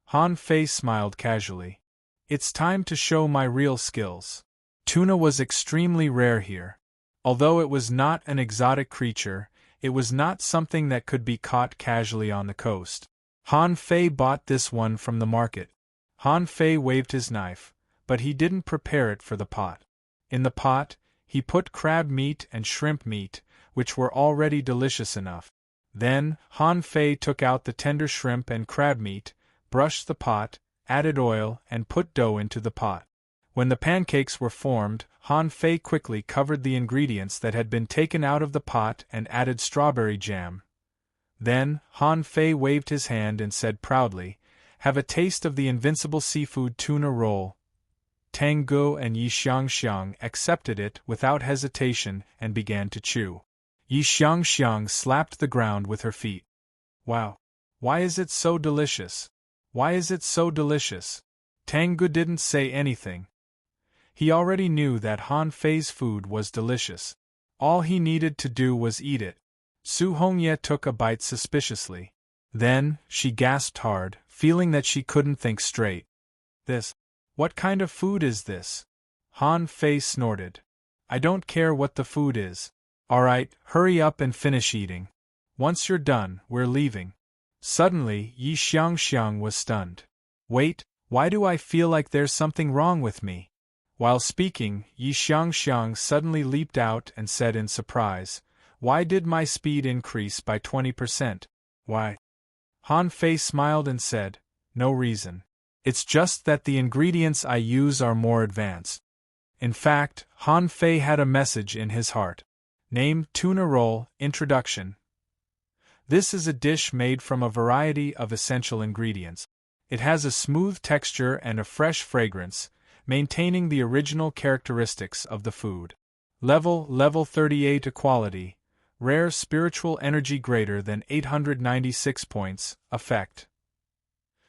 Han Fei smiled casually. It's time to show my real skills. Tuna was extremely rare here. Although it was not an exotic creature, it was not something that could be caught casually on the coast. Han Fei bought this one from the market. Han Fei waved his knife, but he didn't prepare it for the pot. In the pot, he put crab meat and shrimp meat, which were already delicious enough. Then, Han Fei took out the tender shrimp and crab meat, brushed the pot, added oil, and put dough into the pot. When the pancakes were formed, Han Fei quickly covered the ingredients that had been taken out of the pot and added strawberry jam. Then, Han Fei waved his hand and said proudly, "Have a taste of the invincible seafood tuna roll." Tang Gu and Yi Xiangxiang accepted it without hesitation and began to chew. Yi Xiangxiang slapped the ground with her feet. "Wow! Why is it so delicious? Why is it so delicious?" Tang Gu didn't say anything. He already knew that Han Fei's food was delicious. All he needed to do was eat it. Su Hongye took a bite suspiciously. Then, she gasped hard, feeling that she couldn't think straight. "This? What kind of food is this?" Han Fei snorted. "I don't care what the food is. Alright, hurry up and finish eating. Once you're done, we're leaving." Suddenly, Yi Xiangxiang was stunned. "Wait, why do I feel like there's something wrong with me?" While speaking, Yi Xiangxiang suddenly leaped out and said in surprise, "Why did my speed increase by 20%? Why?" Han Fei smiled and said, "No reason. It's just that the ingredients I use are more advanced." In fact, Han Fei had a message in his heart. Name: Tuna Roll. Introduction. This is a dish made from a variety of essential ingredients. It has a smooth texture and a fresh fragrance, maintaining the original characteristics of the food. Level 38 Equality. Rare spiritual energy greater than 896 points. Effect.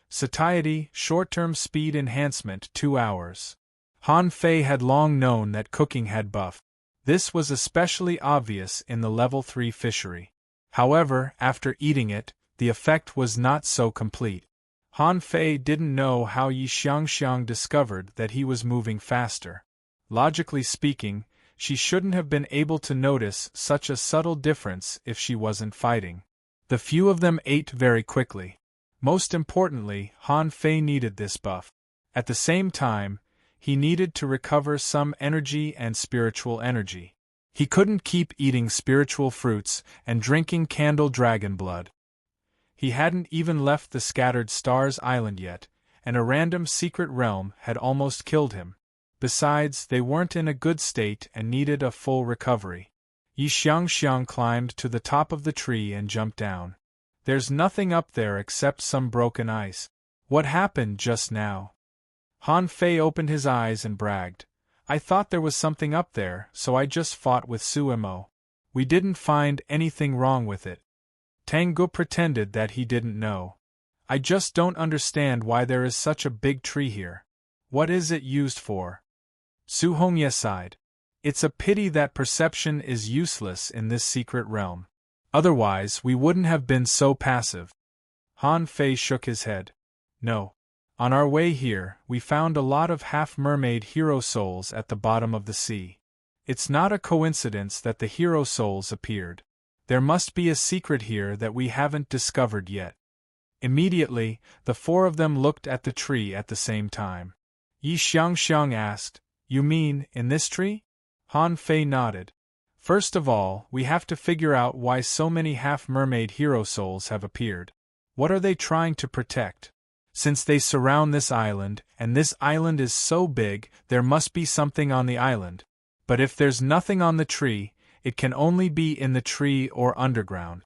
Satiety, short-term speed enhancement 2 hours. Han Fei had long known that cooking had buff. This was especially obvious in the level 3 fishery. However, after eating it, the effect was not so complete. Han Fei didn't know how Yi Xiangxiang discovered that he was moving faster. Logically speaking, she shouldn't have been able to notice such a subtle difference if she wasn't fighting. The few of them ate very quickly. Most importantly, Han Fei needed this buff. At the same time, he needed to recover some energy and spiritual energy. He couldn't keep eating spiritual fruits and drinking candle dragon blood. He hadn't even left the Scattered Stars Island yet, and a random secret realm had almost killed him. Besides, they weren't in a good state and needed a full recovery. Yi Xiangxiang climbed to the top of the tree and jumped down. "There's nothing up there except some broken ice. What happened just now?" Han Fei opened his eyes and bragged, "I thought there was something up there, so I just fought with Suemo. We didn't find anything wrong with it." Tang Gu pretended that he didn't know. "I just don't understand why there is such a big tree here. What is it used for?" Su Hongye sighed. "It's a pity that perception is useless in this secret realm. Otherwise, we wouldn't have been so passive." Han Fei shook his head. "No. On our way here, we found a lot of half-mermaid hero souls at the bottom of the sea. It's not a coincidence that the hero souls appeared. There must be a secret here that we haven't discovered yet." Immediately, the four of them looked at the tree at the same time. Yi Xiangxiang asked, "You mean, in this tree?" Han Fei nodded. "First of all, we have to figure out why so many half-mermaid hero souls have appeared. What are they trying to protect? Since they surround this island, and this island is so big, there must be something on the island. But if there's nothing on the tree, it can only be in the tree or underground."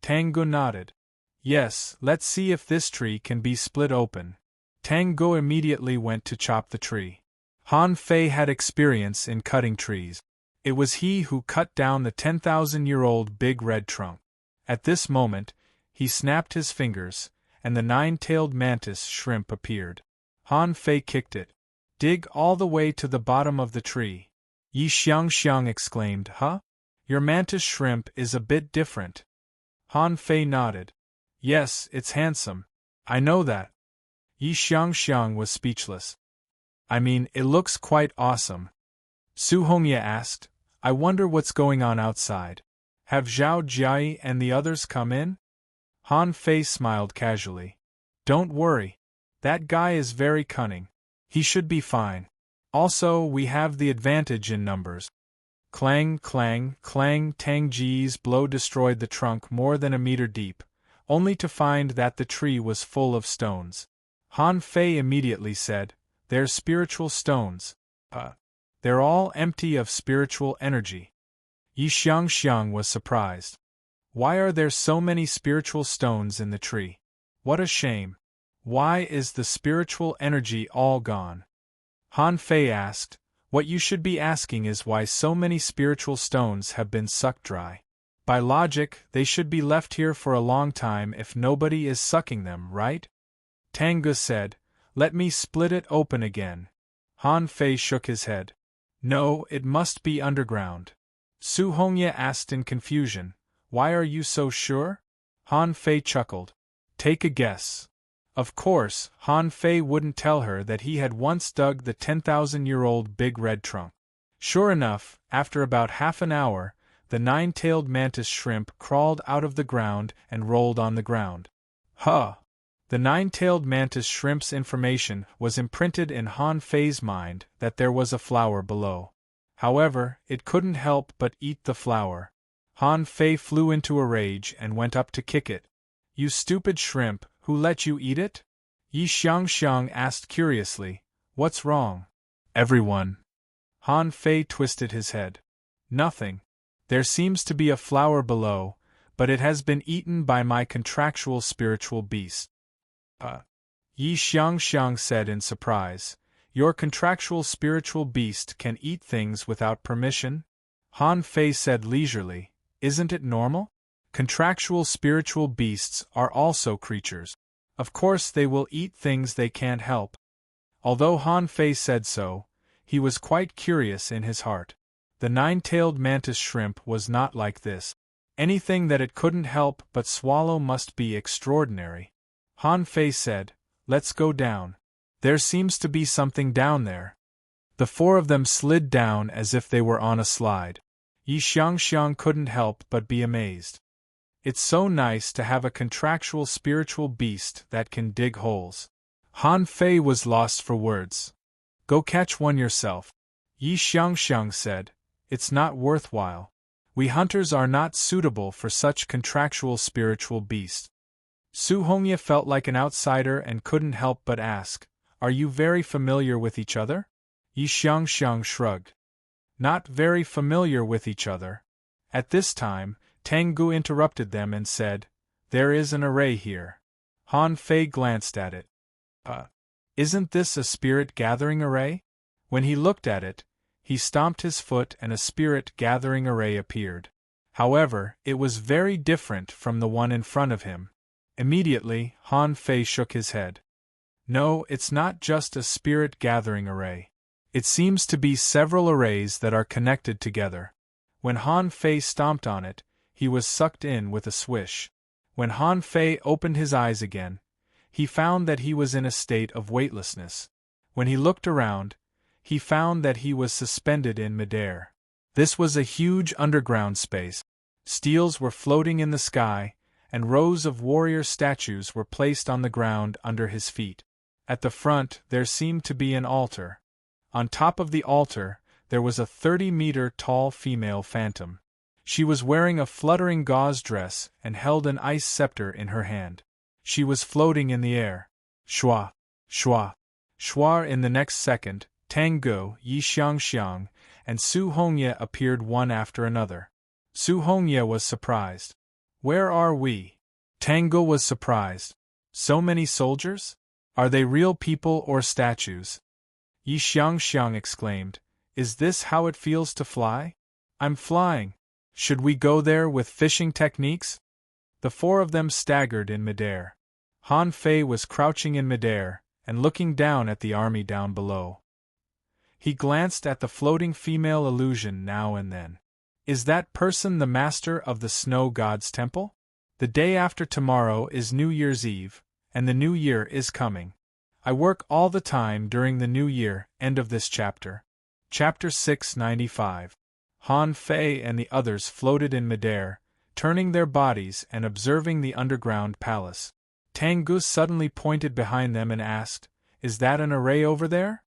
Tang Gu nodded. "Yes, let's see if this tree can be split open." Tang Gu immediately went to chop the tree. Han Fei had experience in cutting trees. It was he who cut down the 10,000-year-old big red trunk. At this moment, he snapped his fingers, and the 9-tailed mantis shrimp appeared. Han Fei kicked it. "Dig all the way to the bottom of the tree." Yi Xiangxiang exclaimed, "Huh? Your mantis shrimp is a bit different." Han Fei nodded. "Yes, it's handsome. I know that." Yi Xiangxiang was speechless. "I mean, it looks quite awesome." Su Hongye asked, "I wonder what's going on outside. Have Zhao Jiai and the others come in?" Han Fei smiled casually. "Don't worry. That guy is very cunning. He should be fine. Also, we have the advantage in numbers." Clang, clang, clang. Tang Ji's blow destroyed the trunk more than a meter deep, only to find that the tree was full of stones. Han Fei immediately said, They're spiritual stones. They're all empty of spiritual energy. Yi Xiangxiang was surprised. Why are there so many spiritual stones in the tree? What a shame. Why is the spiritual energy all gone? Han Fei asked. What you should be asking is why so many spiritual stones have been sucked dry. By logic, they should be left here for a long time if nobody is sucking them, right? Tang Ge said. Let me split it open again. Han Fei shook his head. No, it must be underground. Su Hongye asked in confusion. Why are you so sure? Han Fei chuckled. Take a guess. Of course, Han Fei wouldn't tell her that he had once dug the 10,000-year-old big red trunk. Sure enough, after about half an hour, the nine-tailed mantis shrimp crawled out of the ground and rolled on the ground. Huh! The nine-tailed mantis shrimp's information was imprinted in Han Fei's mind that there was a flower below. However, it couldn't help but eat the flower. Han Fei flew into a rage and went up to kick it. You stupid shrimp, who let you eat it? Yi Xiangxiang asked curiously. What's wrong? Everyone. Han Fei twisted his head. Nothing. There seems to be a flower below, but it has been eaten by my contractual spiritual beast. Yi Xiangxiang said in surprise. Your contractual spiritual beast can eat things without permission? Han Fei said leisurely. Isn't it normal? Contractual spiritual beasts are also creatures. Of course they will eat things they can't help. Although Han Fei said so, he was quite curious in his heart. The nine-tailed mantis shrimp was not like this. Anything that it couldn't help but swallow must be extraordinary. Han Fei said, Let's go down. There seems to be something down there. The four of them slid down as if they were on a slide. Yi Xiangxiang couldn't help but be amazed. It's so nice to have a contractual spiritual beast that can dig holes. Han Fei was lost for words. Go catch one yourself. Yi Xiangxiang said. It's not worthwhile. We hunters are not suitable for such contractual spiritual beasts. Su Hongye felt like an outsider and couldn't help but ask, Are you very familiar with each other? Yi Xiangxiang shrugged. Not very familiar with each other. At this time, Tang Gu interrupted them and said, There is an array here. Han Fei glanced at it. Isn't this a spirit-gathering array? When he looked at it, he stomped his foot and a spirit-gathering array appeared. However, it was very different from the one in front of him. Immediately, Han Fei shook his head. No, it's not just a spirit-gathering array. It seems to be several arrays that are connected together. When Han Fei stomped on it, he was sucked in with a swish. When Han Fei opened his eyes again, he found that he was in a state of weightlessness. When he looked around, he found that he was suspended in midair. This was a huge underground space. Steels were floating in the sky, and rows of warrior statues were placed on the ground under his feet. At the front there seemed to be an altar. On top of the altar, there was a 30-meter tall female phantom. She was wearing a fluttering gauze dress and held an ice scepter in her hand. She was floating in the air. Shua! Shua! Shua! In the next second, Tang Ge, Yi Xiangxiang, and Su Hongye appeared one after another. Su Hongye was surprised. Where are we? Tang Ge was surprised. So many soldiers? Are they real people or statues? Yi Xiangxiang exclaimed. Is this how it feels to fly? I'm flying. Should we go there with fishing techniques? The four of them staggered in midair. Han Fei was crouching in midair and looking down at the army down below. He glanced at the floating female illusion now and then. Is that person the master of the snow god's temple? The day after tomorrow is New Year's Eve, and the new year is coming. I work all the time during the new year. End of this chapter. Chapter 695. Han Fei and the others floated in midair, turning their bodies and observing the underground palace. Tang Ge suddenly pointed behind them and asked, Is that an array over there?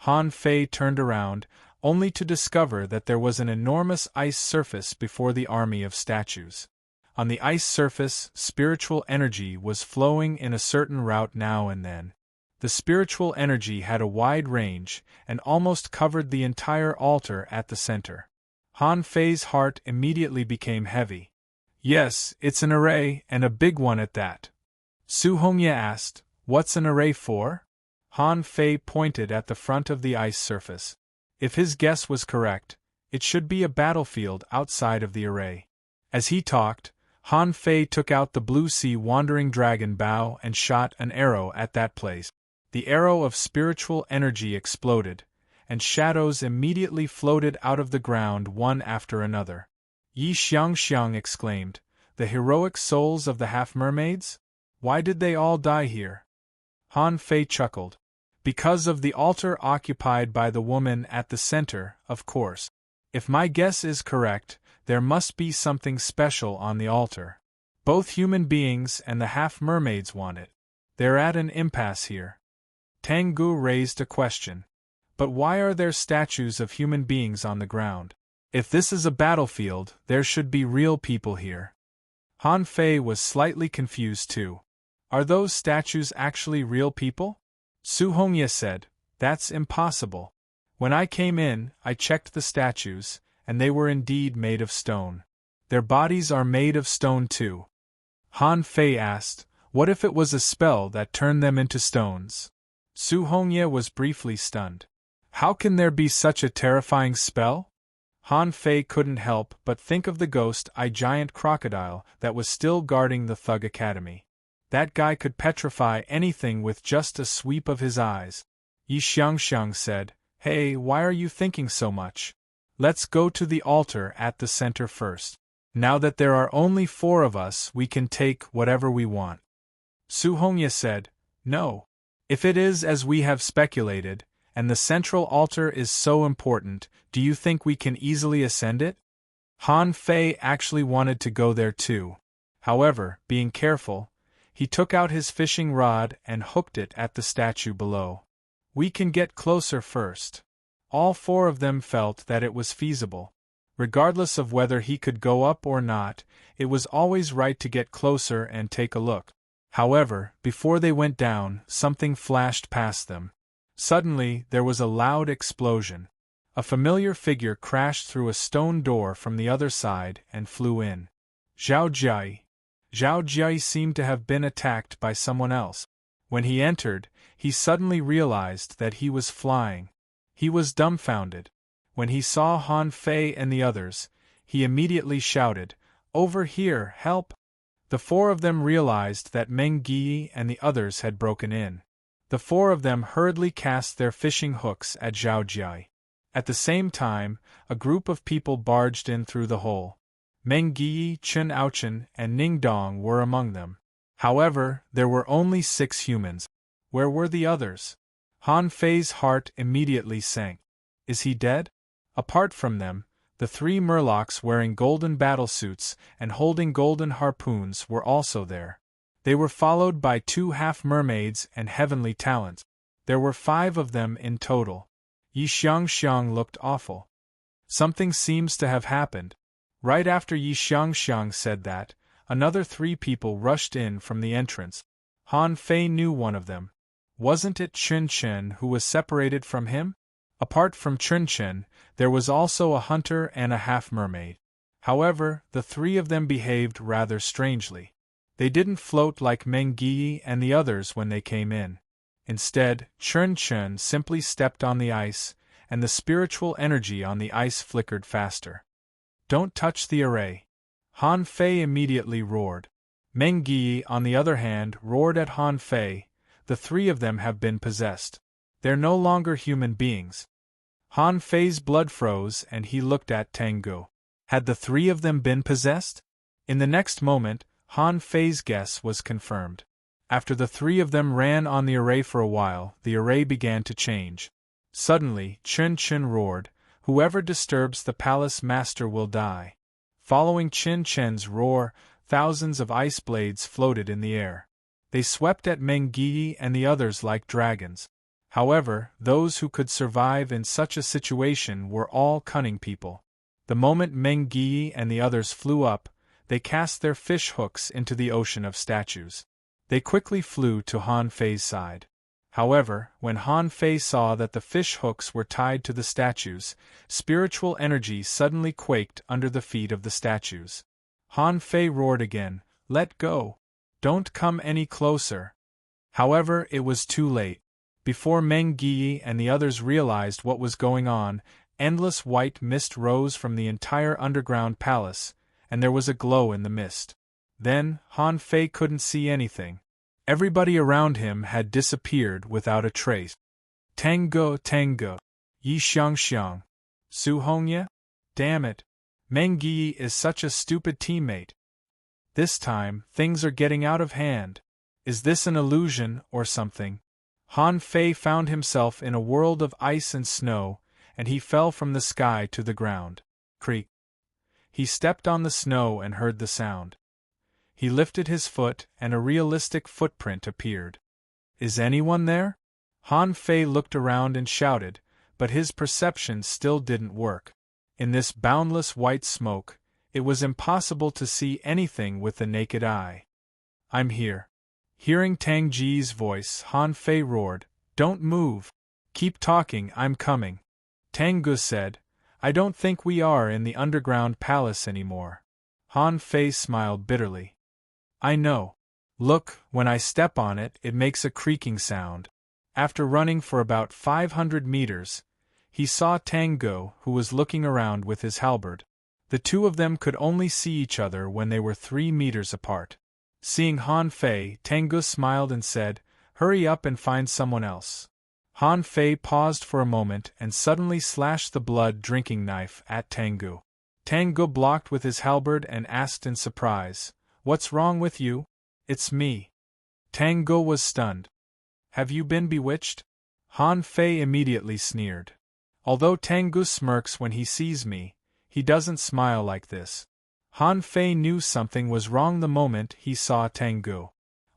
Han Fei turned around, only to discover that there was an enormous ice surface before the army of statues. On the ice surface, spiritual energy was flowing in a certain route now and then. The spiritual energy had a wide range, and almost covered the entire altar at the center. Han Fei's heart immediately became heavy. Yes, it's an array, and a big one at that. Su Hongye asked, "What's an array for?" Han Fei pointed at the front of the ice surface. If his guess was correct, it should be a battlefield outside of the array. As he talked, Han Fei took out the blue sea wandering dragon bow and shot an arrow at that place. The arrow of spiritual energy exploded, and shadows immediately floated out of the ground one after another. Yi Xiangxiang exclaimed, "The heroic souls of the half-mermaids? Why did they all die here?" Han Fei chuckled. "Because of the altar occupied by the woman at the center, of course. If my guess is correct, there must be something special on the altar. Both human beings and the half-mermaids want it. They're at an impasse here." Tengu raised a question. "But why are there statues of human beings on the ground? If this is a battlefield, there should be real people here." Han Fei was slightly confused too. "Are those statues actually real people?" Su Hongye said, "That's impossible. When I came in, I checked the statues, and they were indeed made of stone. Their bodies are made of stone too." Han Fei asked, "What if it was a spell that turned them into stones?" Su Hongye was briefly stunned. "How can there be such a terrifying spell?" Han Fei couldn't help but think of the ghost-eye giant crocodile that was still guarding the Thug Academy. That guy could petrify anything with just a sweep of his eyes. Yi Xiangxiang said, "Hey, why are you thinking so much? Let's go to the altar at the center first. Now that there are only 4 of us, we can take whatever we want." Su Hongye said, "No. If it is as we have speculated, and the central altar is so important, do you think we can easily ascend it?" Han Fei actually wanted to go there too. However, being careful, he took out his fishing rod and hooked it at the statue below. "We can get closer first." All 4 of them felt that it was feasible. Regardless of whether he could go up or not, it was always right to get closer and take a look. However, before they went down, something flashed past them. Suddenly, there was a loud explosion. A familiar figure crashed through a stone door from the other side and flew in. Zhao Jia. Zhao Jia seemed to have been attacked by someone else. When he entered, he suddenly realized that he was flying. He was dumbfounded. When he saw Han Fei and the others, he immediately shouted, "Over here, help!" The 4 of them realized that Meng Yi and the others had broken in. The 4 of them hurriedly cast their fishing hooks at Zhao Jia. At the same time, a group of people barged in through the hole. Meng Yi, Chen Aochen, and Ning Dong were among them. However, there were only 6 humans. Where were the others? Han Fei's heart immediately sank. Is he dead? Apart from them, the 3 murlocs wearing golden battlesuits and holding golden harpoons were also there. They were followed by 2 half-mermaids and heavenly talents. There were 5 of them in total. Yi Xiangxiang looked awful. Something seems to have happened. Right after Yi Xiangxiang said that, another 3 people rushed in from the entrance. Han Fei knew one of them. Wasn't it Chun Chen who was separated from him? Apart from Chun Chen, there was also a hunter and a half-mermaid. However, the 3 of them behaved rather strangely. They didn't float like Meng Yi and the others when they came in. Instead, Chun Chen simply stepped on the ice, and the spiritual energy on the ice flickered faster. "Don't touch the array!" Han Fei immediately roared. Meng Yi, on the other hand, roared at Han Fei. "The 3 of them have been possessed. They're no longer human beings." Han Fei's blood froze and he looked at Tengu. Had the 3 of them been possessed? In the next moment, Han Fei's guess was confirmed. After the 3 of them ran on the array for a while, the array began to change. Suddenly, Chun Chen roared, "Whoever disturbs the palace master will die." Following Chin Chen's roar, thousands of ice blades floated in the air. They swept at Meng Yi and the others like dragons. However, those who could survive in such a situation were all cunning people. The moment Meng Yi and the others flew up, they cast their fish hooks into the ocean of statues. They quickly flew to Han Fei's side. However, when Han Fei saw that the fish hooks were tied to the statues, spiritual energy suddenly quaked under the feet of the statues. Han Fei roared again, "Let go! Don't come any closer!" However, it was too late. Before Meng Yi and the others realized what was going on, endless white mist rose from the entire underground palace, and there was a glow in the mist. Then, Han Fei couldn't see anything. Everybody around him had disappeared without a trace. Tango, Tango. Yi Xiang. Su Hongya? Damn it. Meng Yi is such a stupid teammate. This time, things are getting out of hand. Is this an illusion, or something? Han Fei found himself in a world of ice and snow, and he fell from the sky to the ground. Creak. He stepped on the snow and heard the sound. He lifted his foot, and a realistic footprint appeared. Is anyone there? Han Fei looked around and shouted, but his perception still didn't work. In this boundless white smoke, it was impossible to see anything with the naked eye. I'm here. Hearing Tang Ji's voice, Han Fei roared, "Don't move! Keep talking, I'm coming." Tang Gu said, "I don't think we are in the underground palace anymore." Han Fei smiled bitterly. "I know. Look, when I step on it, it makes a creaking sound." After running for about 500 meters, he saw Tang Gu, who was looking around with his halberd. The two of them could only see each other when they were 3 meters apart. Seeing Han Fei, Tang Gu smiled and said, "Hurry up and find someone else." Han Fei paused for a moment and suddenly slashed the blood-drinking knife at Tang Gu. Tang Gu blocked with his halberd and asked in surprise, "What's wrong with you?" "It's me." Tang Gu was stunned. "Have you been bewitched?" Han Fei immediately sneered. "Although Tang Gu smirks when he sees me, he doesn't smile like this." Han Fei knew something was wrong the moment he saw Tang Gu.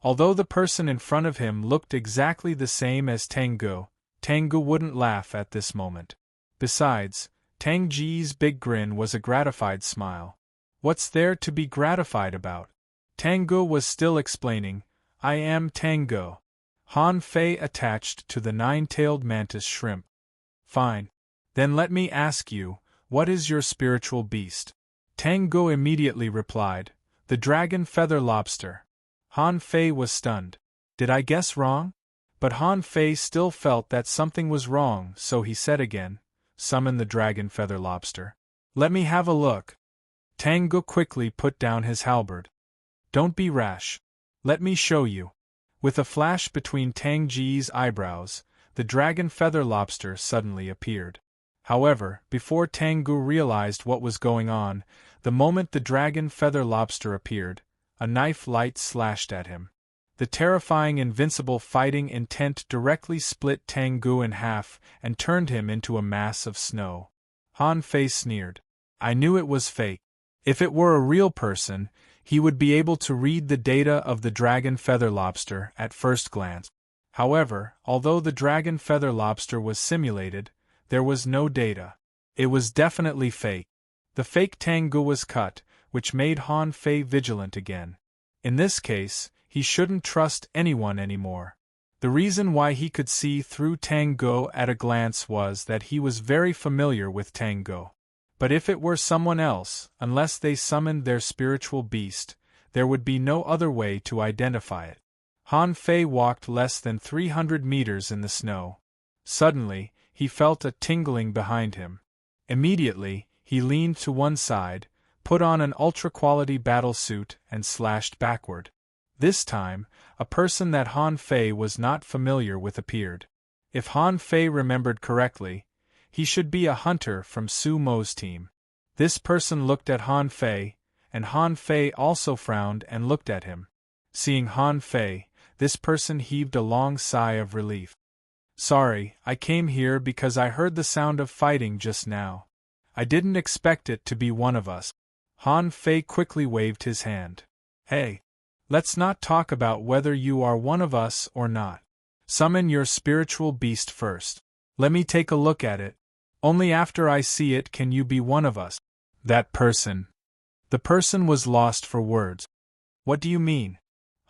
Although the person in front of him looked exactly the same as Tang Gu wouldn't laugh at this moment. Besides, Tang Ji's big grin was a gratified smile. What's there to be gratified about? Tang Gu was still explaining, "I am Tang Gu. Han Fei attached to the 9-tailed mantis shrimp." "Fine. Then let me ask you, what is your spiritual beast?" Tang Gu immediately replied, "The dragon feather lobster." Han Fei was stunned. Did I guess wrong? But Han Fei still felt that something was wrong, so he said again, "Summon the dragon feather lobster." "Let me have a look." Tang Gu quickly put down his halberd. "Don't be rash. Let me show you." With a flash between Tang Ji's eyebrows, the dragon feather lobster suddenly appeared. However, before Tang Gu realized what was going on, the moment the dragon feather lobster appeared, a knife light slashed at him. The terrifying invincible fighting intent directly split Tang Gu in half and turned him into a mass of snow. Han Fei sneered. "I knew it was fake. If it were a real person, he would be able to read the data of the dragon feather lobster at first glance. However, although the dragon feather lobster was simulated, there was no data. It was definitely fake. The fake Tang Gu was cut, which made Han Fei vigilant again. In this case, he shouldn't trust anyone anymore. The reason why he could see through Tang Gu at a glance was that he was very familiar with Tang Gu. But if it were someone else, unless they summoned their spiritual beast, there would be no other way to identify it. Han Fei walked less than 300 meters in the snow. Suddenly, he felt a tingling behind him. Immediately, he leaned to one side, put on an ultra-quality battle suit, and slashed backward. This time, a person that Han Fei was not familiar with appeared. If Han Fei remembered correctly, he should be a hunter from Su Mo's team. This person looked at Han Fei, and Han Fei also frowned and looked at him. Seeing Han Fei, this person heaved a long sigh of relief. "Sorry, I came here because I heard the sound of fighting just now. I didn't expect it to be one of us." Han Fei quickly waved his hand. "Hey! Let's not talk about whether you are one of us or not. Summon your spiritual beast first. Let me take a look at it. Only after I see it can you be one of us." That person. The person was lost for words. "What do you mean?"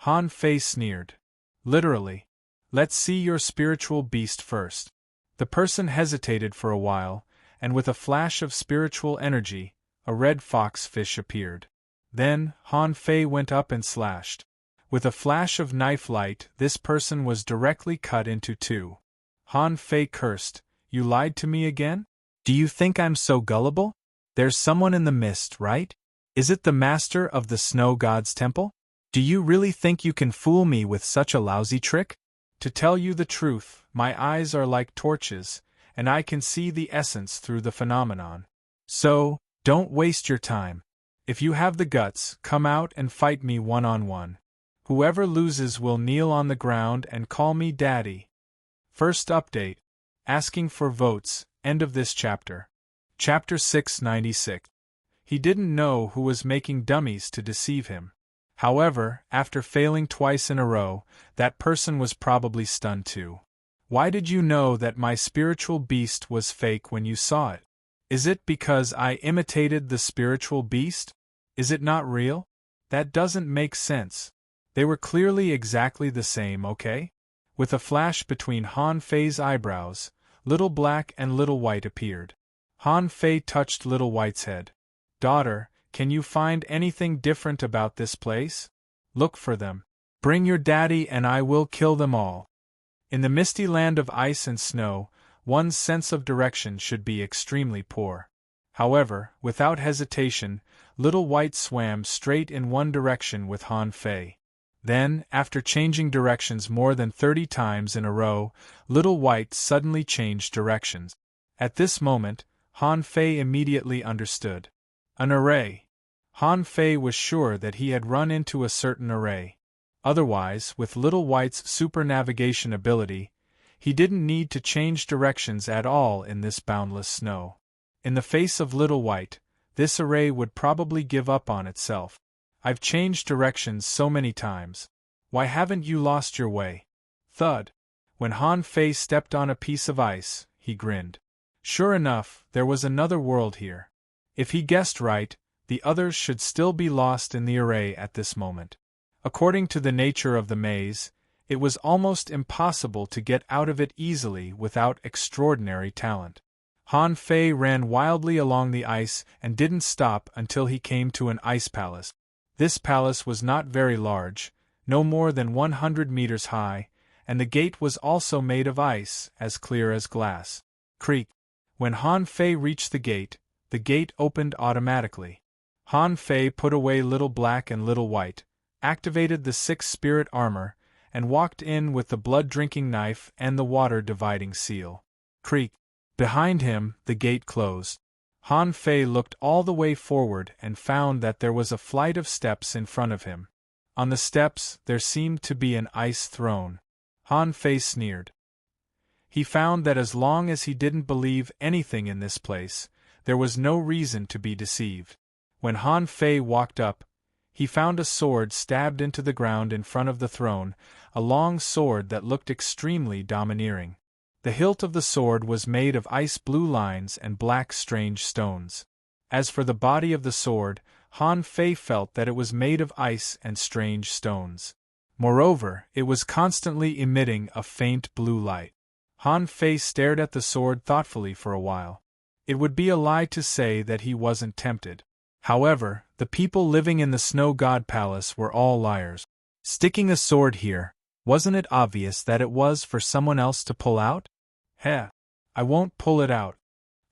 Han Fei sneered. "Literally. Let's see your spiritual beast first. The person hesitated for a while, and with a flash of spiritual energy, a red fox fish appeared. Then, Han Fei went up and slashed. With a flash of knife light, this person was directly cut into two. Han Fei cursed, "You lied to me again? Do you think I'm so gullible? There's someone in the mist, right? Is it the master of the snow god's temple? Do you really think you can fool me with such a lousy trick? To tell you the truth, my eyes are like torches, and I can see the essence through the phenomenon. So, don't waste your time. If you have the guts, come out and fight me one-on-one. Whoever loses will kneel on the ground and call me Daddy." First update. Asking for votes, end of this chapter. Chapter 696. He didn't know who was making dummies to deceive him. However, after failing twice in a row, that person was probably stunned too. Why did you know that my spiritual beast was fake when you saw it? Is it because I imitated the spiritual beast? Is it not real? That doesn't make sense. They were clearly exactly the same, okay? With a flash between Han Fei's eyebrows, Little Black and Little White appeared. Han Fei touched Little White's head. "Daughter, can you find anything different about this place? Look for them. Bring your daddy and I will kill them all." In the misty land of ice and snow, one's sense of direction should be extremely poor. However, without hesitation, Little White swam straight in one direction with Han Fei. Then, after changing directions more than 30 times in a row, Little White suddenly changed directions. At this moment, Han Fei immediately understood. An array. Han Fei was sure that he had run into a certain array. Otherwise, with Little White's super navigation ability, he didn't need to change directions at all in this boundless snow. In the face of Little White, this array would probably give up on itself. "I've changed directions so many times. Why haven't you lost your way?" Thud. When Han Fei stepped on a piece of ice, he grinned. Sure enough, there was another world here. If he guessed right, the others should still be lost in the array at this moment. According to the nature of the maze, it was almost impossible to get out of it easily without extraordinary talent. Han Fei ran wildly along the ice and didn't stop until he came to an ice palace. This palace was not very large, no more than 100 meters high, and the gate was also made of ice, as clear as glass. Creak. When Han Fei reached the gate opened automatically. Han Fei put away Little Black and Little White, activated the 6 spirit armor, and walked in with the blood-drinking knife and the water-dividing seal. Creak. Behind him, the gate closed. Han Fei looked all the way forward and found that there was a flight of steps in front of him. On the steps, there seemed to be an ice throne. Han Fei sneered. He found that as long as he didn't believe anything in this place, there was no reason to be deceived. When Han Fei walked up, he found a sword stabbed into the ground in front of the throne, a long sword that looked extremely domineering. The hilt of the sword was made of ice-blue lines and black strange stones. As for the body of the sword, Han Fei felt that it was made of ice and strange stones. Moreover, it was constantly emitting a faint blue light. Han Fei stared at the sword thoughtfully for a while. It would be a lie to say that he wasn't tempted. However, the people living in the Snow God Palace were all liars. Sticking a sword here, wasn't it obvious that it was for someone else to pull out? Heh. I won't pull it out.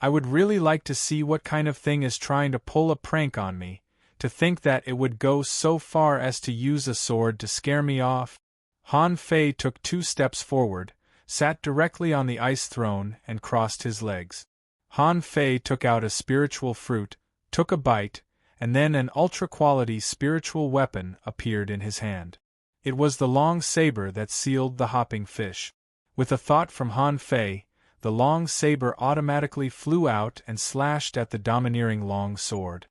I would really like to see what kind of thing is trying to pull a prank on me, to think that it would go so far as to use a sword to scare me off. Han Fei took 2 steps forward, sat directly on the ice throne and crossed his legs. Han Fei took out a spiritual fruit, took a bite, and then an ultra-quality spiritual weapon appeared in his hand. It was the long saber that sealed the hopping fish. With a thought from Han Fei, the long saber automatically flew out and slashed at the domineering long sword.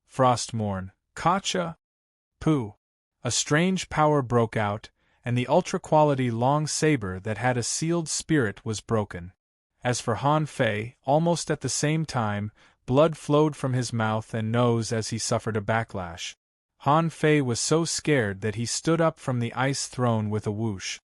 Frostmourne, Kacha! Pooh! A strange power broke out, and the ultra-quality long saber that had a sealed spirit was broken. As for Han Fei, almost at the same time, blood flowed from his mouth and nose as he suffered a backlash. Han Fei was so scared that he stood up from the ice throne with a whoosh.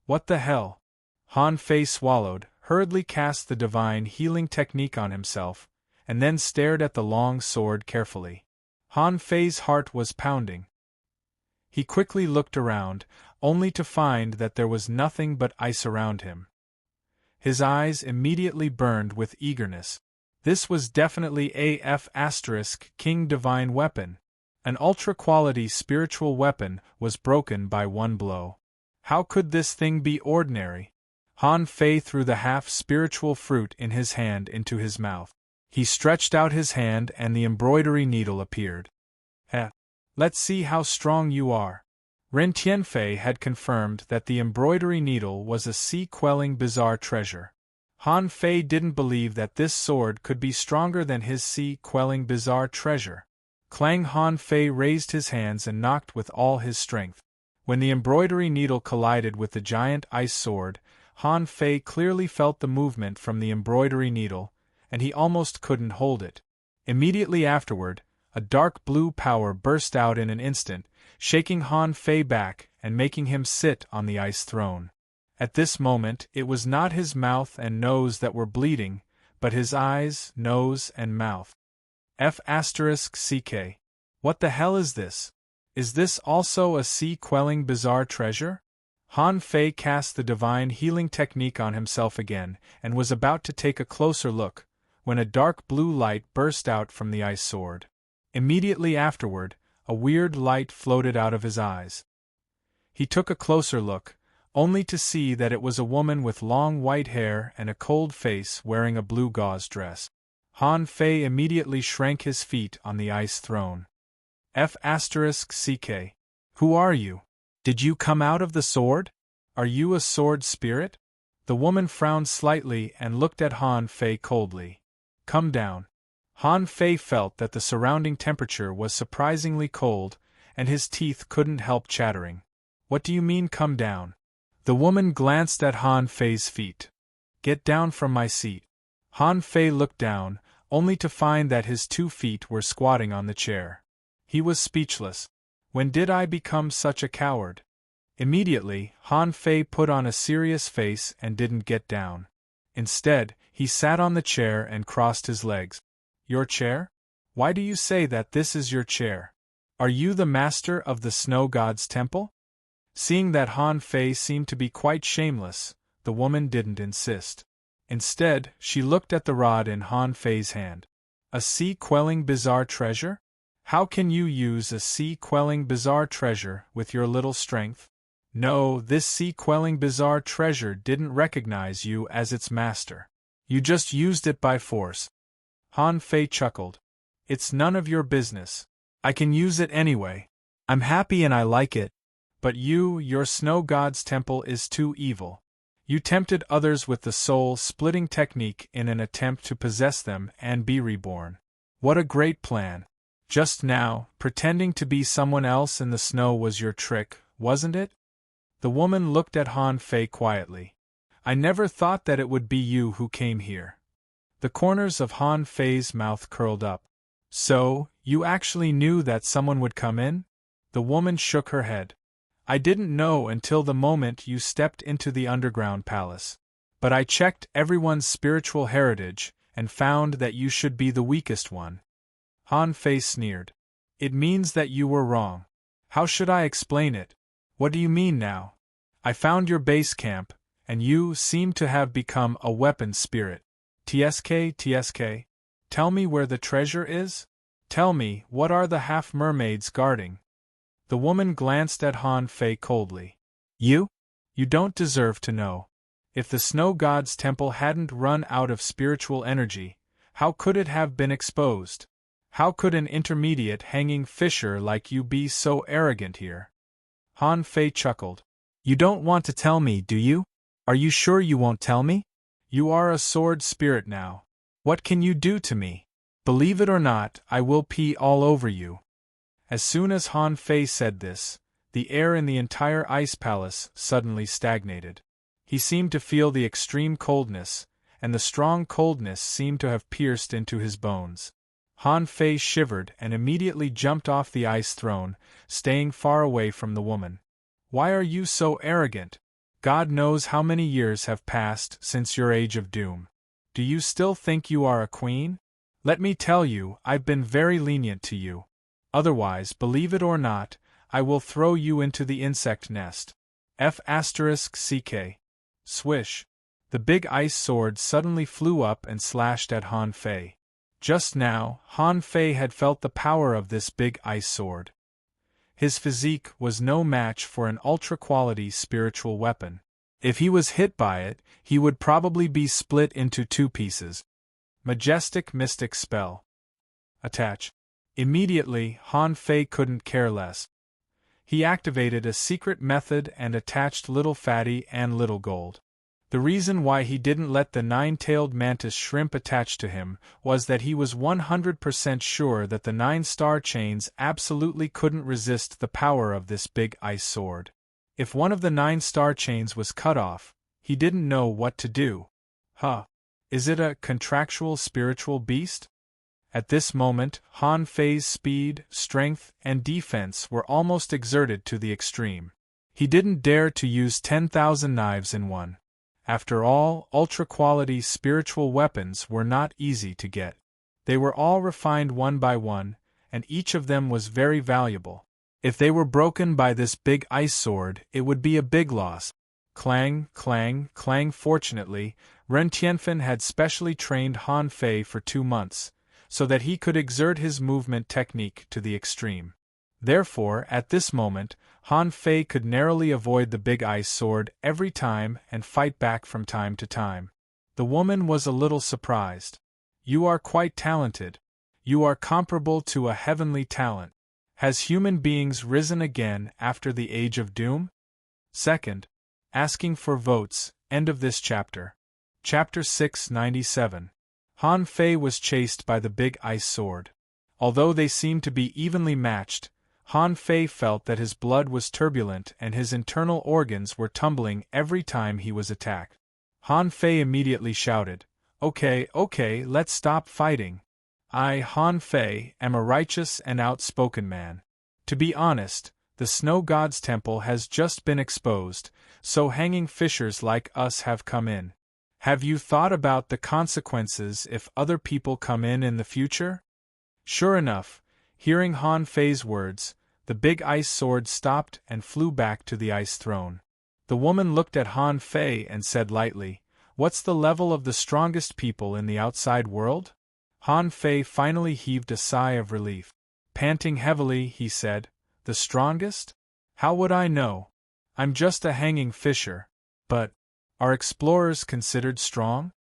What the hell? Han Fei swallowed, hurriedly cast the divine healing technique on himself, and then stared at the long sword carefully. Han Fei's heart was pounding. He quickly looked around, only to find that there was nothing but ice around him. His eyes immediately burned with eagerness. This was definitely AF** King Divine Weapon. An ultra-quality spiritual weapon was broken by one blow. How could this thing be ordinary? Han Fei threw the half-spiritual fruit in his hand into his mouth. He stretched out his hand and the embroidery needle appeared. Let's see how strong you are. Ren Tianfei had confirmed that the embroidery needle was a sea-quelling bizarre treasure. Han Fei didn't believe that this sword could be stronger than his sea-quelling bizarre treasure. Clang! Han Fei raised his hands and knocked with all his strength. When the embroidery needle collided with the giant ice sword, Han Fei clearly felt the movement from the embroidery needle, and he almost couldn't hold it. Immediately afterward, a dark blue power burst out in an instant, shaking Han Fei back and making him sit on the ice throne. At this moment, it was not his mouth and nose that were bleeding, but his eyes, nose, and mouth. F***CK. What the hell is this? Is this also a sea-quelling bizarre treasure? Han Fei cast the divine healing technique on himself again and was about to take a closer look, when a dark blue light burst out from the ice sword. Immediately afterward, a weird light floated out of his eyes. He took a closer look, only to see that it was a woman with long white hair and a cold face wearing a blue gauze dress. Han Fei immediately shrank his feet on the ice throne. F***CK. Who are you? Did you come out of the sword? Are you a sword spirit? The woman frowned slightly and looked at Han Fei coldly. Come down. Han Fei felt that the surrounding temperature was surprisingly cold, and his teeth couldn't help chattering. What do you mean come down? The woman glanced at Han Fei's feet. Get down from my seat. Han Fei looked down, only to find that his 2 feet were squatting on the chair. He was speechless. When did I become such a coward? Immediately, Han Fei put on a serious face and didn't get down. Instead, he sat on the chair and crossed his legs. Your chair? Why do you say that this is your chair? Are you the master of the snow god's temple? Seeing that Han Fei seemed to be quite shameless, the woman didn't insist. Instead, she looked at the rod in Han Fei's hand. A sea-quelling bizarre treasure? How can you use a sea-quelling bizarre treasure with your little strength? No, this sea-quelling bizarre treasure didn't recognize you as its master. You just used it by force. Han Fei chuckled. It's none of your business. I can use it anyway. I'm happy and I like it. But your snow god's temple is too evil. You tempted others with the soul-splitting technique in an attempt to possess them and be reborn. What a great plan. Just now, pretending to be someone else in the snow was your trick, wasn't it? The woman looked at Han Fei quietly. I never thought that it would be you who came here. The corners of Han Fei's mouth curled up. So, you actually knew that someone would come in? The woman shook her head. I didn't know until the moment you stepped into the underground palace. But I checked everyone's spiritual heritage and found that you should be the weakest one. Han Fei sneered. It means that you were wrong. How should I explain it? What do you mean now? I found your base camp, and you seem to have become a weapon spirit. TSK. Tell me where the treasure is? Tell me, what are the half-mermaids guarding? The woman glanced at Han Fei coldly. You? You don't deserve to know. If the snow god's temple hadn't run out of spiritual energy, how could it have been exposed? How could an intermediate hanging fisher like you be so arrogant here? Han Fei chuckled. You don't want to tell me, do you? Are you sure you won't tell me? You are a sword spirit now. What can you do to me? Believe it or not, I will pee all over you. As soon as Han Fei said this, the air in the entire ice palace suddenly stagnated. He seemed to feel the extreme coldness, and the strong coldness seemed to have pierced into his bones. Han Fei shivered and immediately jumped off the ice throne, staying far away from the woman. Why are you so arrogant? God knows how many years have passed since your age of doom. Do you still think you are a queen? Let me tell you, I've been very lenient to you. Otherwise, believe it or not, I will throw you into the insect nest. F***ck. Swish. The big ice sword suddenly flew up and slashed at Han Fei. Just now, Han Fei had felt the power of this big ice sword. His physique was no match for an ultra-quality spiritual weapon. If he was hit by it, he would probably be split into two pieces. Majestic mystic spell. Attach. Immediately, Han Fei couldn't care less. He activated a secret method and attached Little Fatty and Little Gold. The reason why he didn't let the nine-tailed mantis shrimp attach to him was that he was 100% sure that the 9-star chains absolutely couldn't resist the power of this big ice sword. If one of the 9-star chains was cut off, he didn't know what to do. Is it a contractual spiritual beast? At this moment, Han Fei's speed, strength, and defense were almost exerted to the extreme. He didn't dare to use 10,000 knives in one. After all, ultra-quality spiritual weapons were not easy to get. They were all refined one by one, and each of them was very valuable. If they were broken by this big ice sword, it would be a big loss. Clang, clang, clang. Fortunately, Ren Tianfen had specially trained Han Fei for 2 months, so that he could exert his movement technique to the extreme. Therefore, at this moment, Han Fei could narrowly avoid the big ice sword every time and fight back from time to time. The woman was a little surprised. You are quite talented. You are comparable to a heavenly talent. Has human beings risen again after the age of doom? Second, asking for votes, end of this chapter. Chapter 697. Han Fei was chased by the big ice sword. Although they seemed to be evenly matched, Han Fei felt that his blood was turbulent and his internal organs were tumbling every time he was attacked. Han Fei immediately shouted, Okay, let's stop fighting. I, Han Fei, am a righteous and outspoken man. To be honest, the Snow God's temple has just been exposed, so hanging fishers like us have come in. Have you thought about the consequences if other people come in the future? Sure enough, hearing Han Fei's words, the big ice sword stopped and flew back to the ice throne. The woman looked at Han Fei and said lightly, What's the level of the strongest people in the outside world? Han Fei finally heaved a sigh of relief. Panting heavily, he said, The strongest? How would I know? I'm just a hanging fisher. But, are explorers considered strong?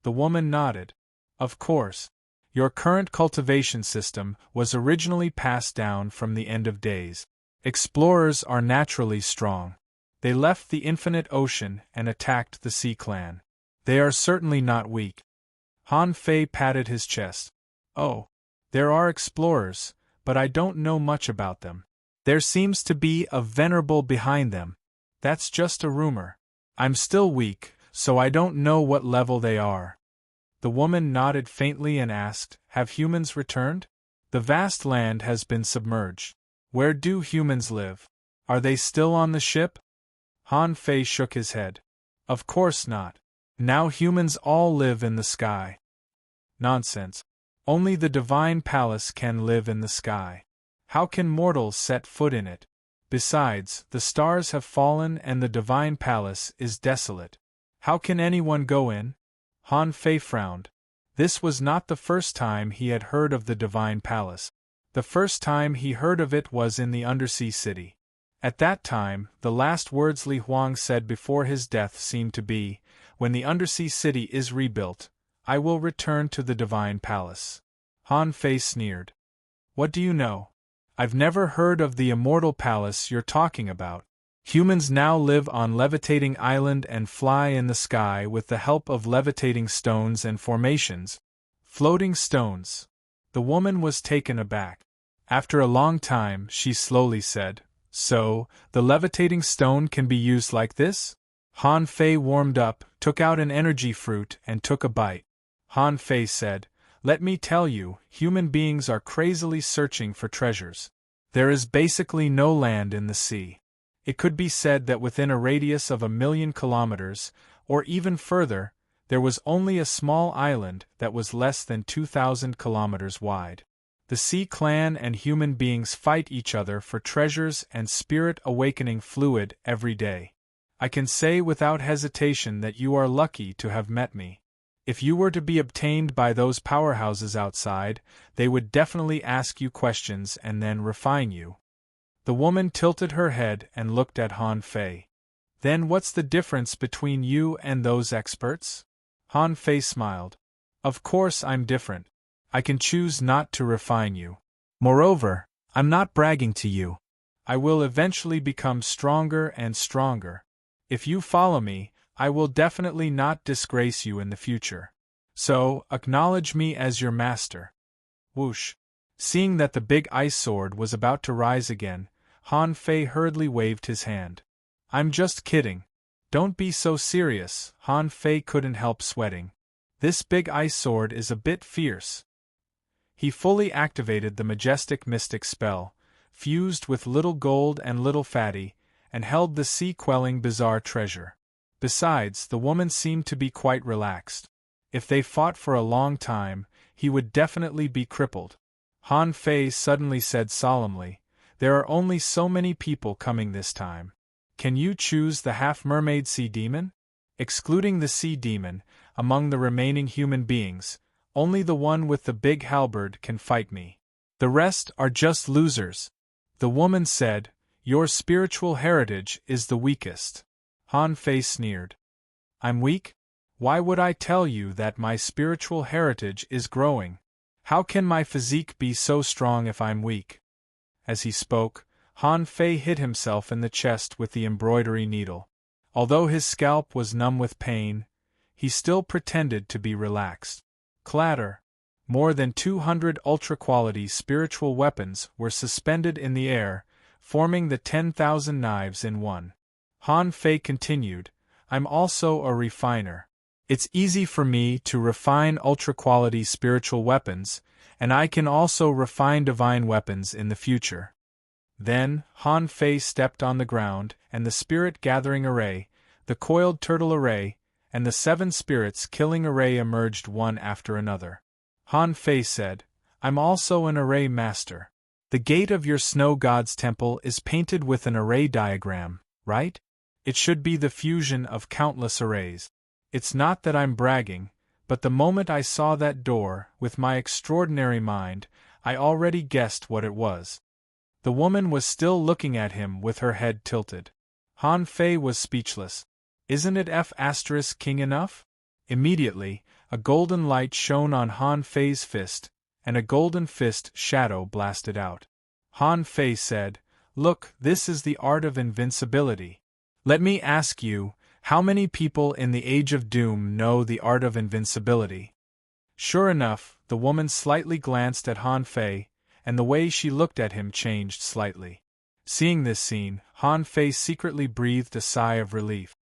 The woman nodded. Of course. Your current cultivation system was originally passed down from the end of days. Explorers are naturally strong. They left the infinite ocean and attacked the Sea Clan. They are certainly not weak. Han Fei patted his chest. Oh, there are explorers, but I don't know much about them. There seems to be a venerable behind them. That's just a rumor. I'm still weak, so I don't know what level they are. The woman nodded faintly and asked, Have humans returned? The vast land has been submerged. Where do humans live? Are they still on the ship? Han Fei shook his head. Of course not. Now humans all live in the sky. Nonsense. Only the divine palace can live in the sky. How can mortals set foot in it? Besides, the stars have fallen and the divine palace is desolate. How can anyone go in? Han Fei frowned. This was not the first time he had heard of the divine palace. The first time he heard of it was in the undersea city. At that time, the last words Li Huang said before his death seemed to be, When the undersea city is rebuilt, I will return to the divine palace. Han Fei sneered. What do you know? I've never heard of the immortal palace you're talking about. Humans now live on levitating island and fly in the sky with the help of levitating stones and formations. Floating stones. The woman was taken aback. After a long time, she slowly said, So, the levitating stone can be used like this? Han Fei warmed up, took out an energy fruit and took a bite. Han Fei said, Let me tell you, human beings are crazily searching for treasures. There is basically no land in the sea. It could be said that within a radius of 1,000,000 kilometers, or even further, there was only a small island that was less than 2,000 kilometers wide. The sea clan and human beings fight each other for treasures and spirit-awakening fluid every day. I can say without hesitation that you are lucky to have met me. If you were to be obtained by those powerhouses outside, they would definitely ask you questions and then refine you. The woman tilted her head and looked at Han Fei. Then what's the difference between you and those experts? Han Fei smiled. Of course I'm different. I can choose not to refine you. Moreover, I'm not bragging to you. I will eventually become stronger and stronger. If you follow me, I will definitely not disgrace you in the future. So, acknowledge me as your master. Whoosh. Seeing that the big ice sword was about to rise again, Han Fei hurriedly waved his hand. I'm just kidding. Don't be so serious. Han Fei couldn't help sweating. This big ice sword is a bit fierce. He fully activated the majestic mystic spell, fused with little gold and little fatty, and held the sea-quelling bizarre treasure. Besides, the woman seemed to be quite relaxed. If they fought for a long time, he would definitely be crippled. Han Fei suddenly said solemnly, "There are only so many people coming this time. Can you choose the half-mermaid sea demon?" Excluding the sea demon, among the remaining human beings, only the one with the big halberd can fight me. The rest are just losers. The woman said, "Your spiritual heritage is the weakest." Han Fei sneered. "I'm weak? Why would I tell you that my spiritual heritage is growing? How can my physique be so strong if I'm weak?" As he spoke, Han Fei hit himself in the chest with the embroidery needle. Although his scalp was numb with pain, he still pretended to be relaxed. Clatter! More than 200 ultra-quality spiritual weapons were suspended in the air, forming the 10,000 knives in one. Han Fei continued, "I'm also a refiner. It's easy for me to refine ultra-quality spiritual weapons, and I can also refine divine weapons in the future." Then, Han Fei stepped on the ground, and the spirit-gathering array, the coiled turtle array, and the 7 spirits killing array emerged one after another. Han Fei said, "I'm also an array master. The gate of your snow god's temple is painted with an array diagram, right? It should be the fusion of countless arrays. It's not that I'm bragging, but the moment I saw that door, with my extraordinary mind, I already guessed what it was." The woman was still looking at him with her head tilted. Han Fei was speechless. "Isn't it F** king enough?" Immediately, a golden light shone on Han Fei's fist, and a golden fist shadow blasted out. Han Fei said, "Look, this is the art of invincibility. Let me ask you, how many people in the Age of Doom know the art of invincibility?" Sure enough, the woman slightly glanced at Han Fei, and the way she looked at him changed slightly. Seeing this scene, Han Fei secretly breathed a sigh of relief.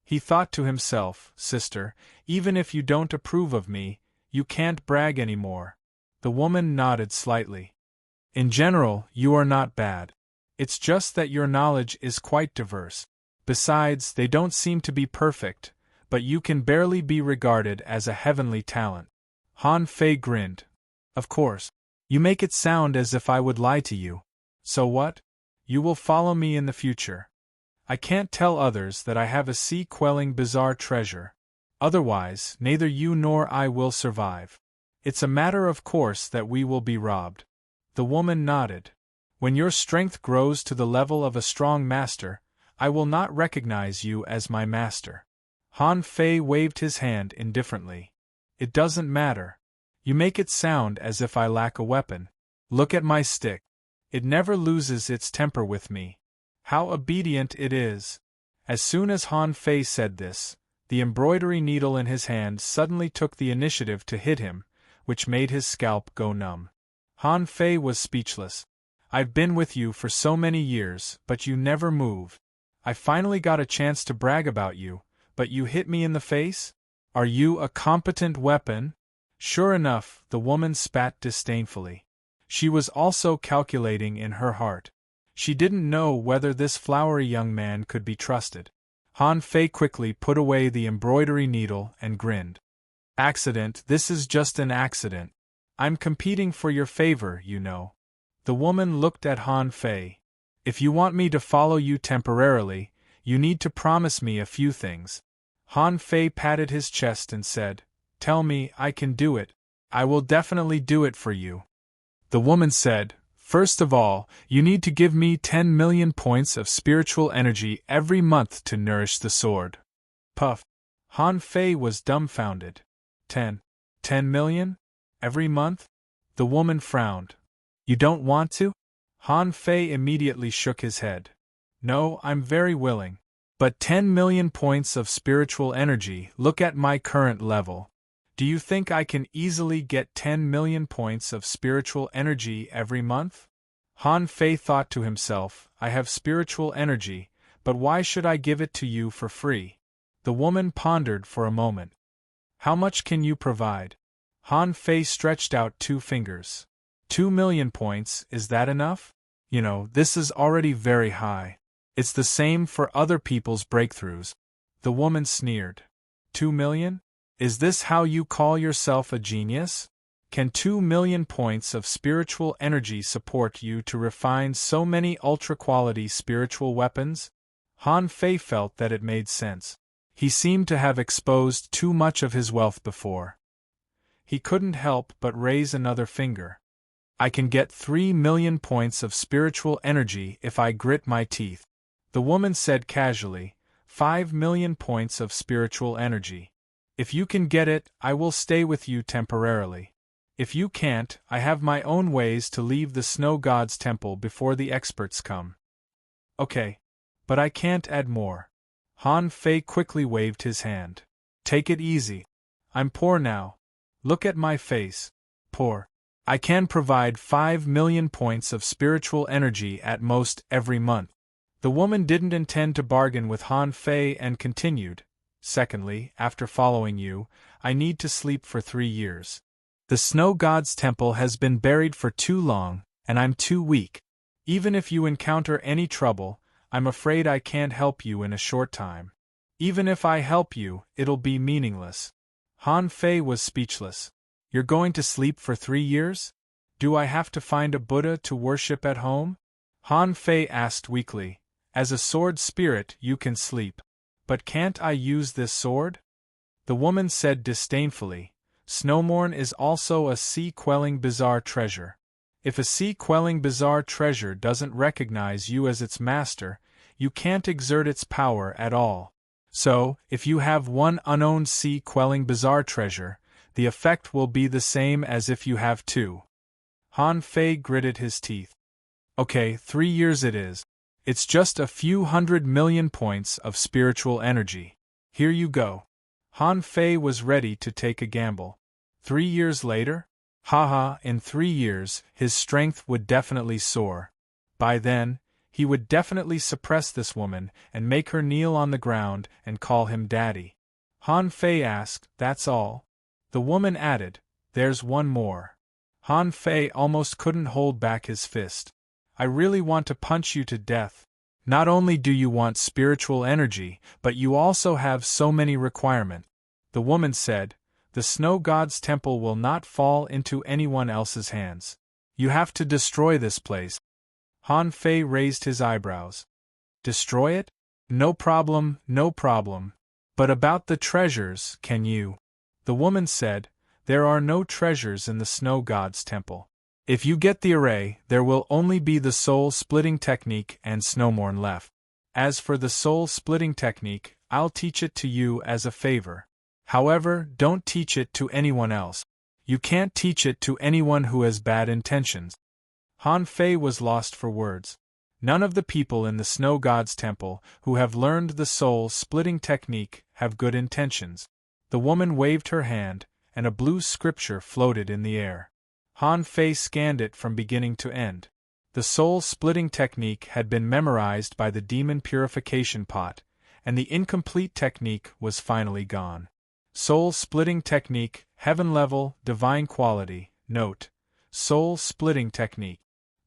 He thought to himself, "Sister, even if you don't approve of me, you can't brag anymore." The woman nodded slightly. "In general, you are not bad. It's just that your knowledge is quite diverse. Besides, they don't seem to be perfect, but you can barely be regarded as a heavenly talent." Han Fei grinned. "Of course. You make it sound as if I would lie to you. So what? You will follow me in the future. I can't tell others that I have a sea-quelling bizarre treasure. Otherwise, neither you nor I will survive. It's a matter of course that we will be robbed." The woman nodded. "When your strength grows to the level of a strong master, I will not recognize you as my master." Han Fei waved his hand indifferently. "It doesn't matter. You make it sound as if I lack a weapon. Look at my stick. It never loses its temper with me. How obedient it is." As soon as Han Fei said this, the embroidery needle in his hand suddenly took the initiative to hit him, which made his scalp go numb. Han Fei was speechless. "I've been with you for so many years, but you never move. I finally got a chance to brag about you, but you hit me in the face? Are you a competent weapon?" Sure enough, the woman spat disdainfully. She was also calculating in her heart. She didn't know whether this flowery young man could be trusted. Han Fei quickly put away the embroidery needle and grinned. Accident, this is just an accident. I'm competing for your favor, you know. The woman looked at Han Fei. If you want me to follow you temporarily, you need to promise me a few things. Han Fei patted his chest and said, Tell me, I can do it. I will definitely do it for you. The woman said, First of all, you need to give me 10 million points of spiritual energy every month to nourish the sword. Puff. Han Fei was dumbfounded. 10 million? Every month? The woman frowned. You don't want to? Han Fei immediately shook his head. No, I'm very willing. But 10 million points of spiritual energy, look at my current level. Do you think I can easily get 10 million points of spiritual energy every month? Han Fei thought to himself, I have spiritual energy, but why should I give it to you for free? The woman pondered for a moment. How much can you provide? Han Fei stretched out 2 fingers. 2 million points, is that enough? You know, this is already very high. It's the same for other people's breakthroughs. The woman sneered. 2 million? Is this how you call yourself a genius? Can 2 million points of spiritual energy support you to refine so many ultra-quality spiritual weapons? Han Fei felt that it made sense. He seemed to have exposed too much of his wealth before. He couldn't help but raise another finger. I can get 3 million points of spiritual energy if I grit my teeth. The woman said casually, 5 million points of spiritual energy. If you can get it, I will stay with you temporarily. If you can't, I have my own ways to leave the Snow God's temple before the experts come. Okay. But I can't add more. Han Fei quickly waved his hand. Take it easy. I'm poor now. Look at my face. Poor. I can provide 5 million points of spiritual energy at most every month. The woman didn't intend to bargain with Han Fei and continued. Secondly, after following you, I need to sleep for 3 years. The Snow God's temple has been buried for too long, and I'm too weak. Even if you encounter any trouble, I'm afraid I can't help you in a short time. Even if I help you, it'll be meaningless. Han Fei was speechless. You're going to sleep for 3 years? Do I have to find a Buddha to worship at home? Han Fei asked weakly. As a sword spirit, you can sleep. But can't I use this sword? The woman said disdainfully, Snowmorn is also a sea-quelling bizarre treasure. If a sea-quelling bizarre treasure doesn't recognize you as its master, you can't exert its power at all. So, if you have one unowned sea-quelling bizarre treasure, the effect will be the same as if you have 2. Han Fei gritted his teeth. Okay, 3 years it is. It's just a few 100 million points of spiritual energy. Here you go. Han Fei was ready to take a gamble. 3 years later? Haha, in 3 years, his strength would definitely soar. By then, he would definitely suppress this woman and make her kneel on the ground and call him daddy. Han Fei asked, That's all? The woman added, There's one more. Han Fei almost couldn't hold back his fist. I really want to punch you to death. Not only do you want spiritual energy, but you also have so many requirements. The woman said, The Snow God's temple will not fall into anyone else's hands. You have to destroy this place. Han Fei raised his eyebrows. Destroy it? No problem, no problem. But about the treasures, can you? The woman said, There are no treasures in the Snow God's temple. If you get the array, there will only be the soul-splitting technique and Snowmorn left. As for the soul-splitting technique, I'll teach it to you as a favor. However, don't teach it to anyone else. You can't teach it to anyone who has bad intentions. Han Fei was lost for words. None of the people in the Snow God's temple who have learned the soul-splitting technique have good intentions. The woman waved her hand, and a blue scripture floated in the air. Han Fei scanned it from beginning to end. The soul-splitting technique had been memorized by the demon purification pot, and the incomplete technique was finally gone. Soul-splitting technique, heaven level, divine quality, note. Soul-splitting technique.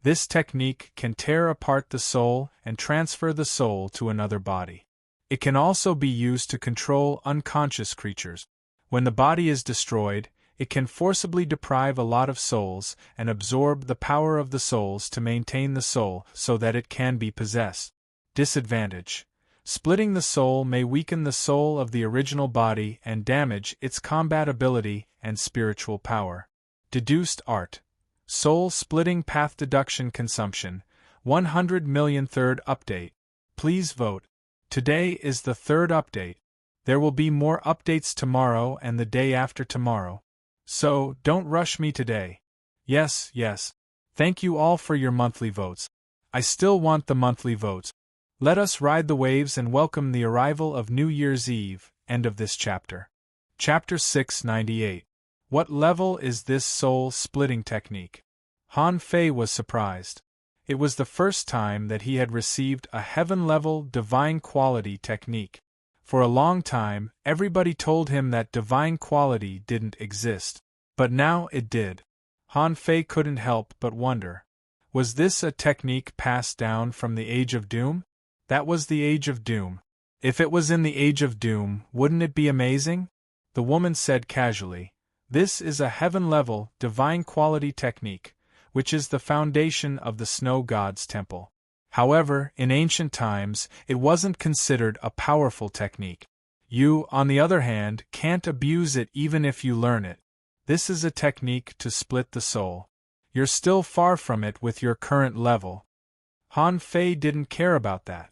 This technique can tear apart the soul and transfer the soul to another body. It can also be used to control unconscious creatures. When the body is destroyed, it can forcibly deprive a lot of souls and absorb the power of the souls to maintain the soul so that it can be possessed. Disadvantage: splitting the soul may weaken the soul of the original body and damage its combat ability and spiritual power. Deduced art. Soul splitting path deduction consumption. 100 million third update. Please vote. Today is the third update. There will be more updates tomorrow and the day after tomorrow. So, don't rush me today. Yes. Thank you all for your monthly votes. I still want the monthly votes. Let us ride the waves and welcome the arrival of New Year's Eve. End of this chapter. Chapter 698. What level is this soul-splitting technique? Han Fei was surprised. It was the first time that he had received a heaven-level divine quality technique. For a long time, everybody told him that divine quality didn't exist. But now it did. Han Fei couldn't help but wonder. Was this a technique passed down from the Age of Doom? That was the Age of Doom. If it was in the Age of Doom, wouldn't it be amazing? The woman said casually, "This is a heaven-level, divine quality technique, which is the foundation of the Snow God's temple. However, in ancient times, it wasn't considered a powerful technique. You, on the other hand, can't abuse it even if you learn it. This is a technique to split the soul. You're still far from it with your current level." Han Fei didn't care about that.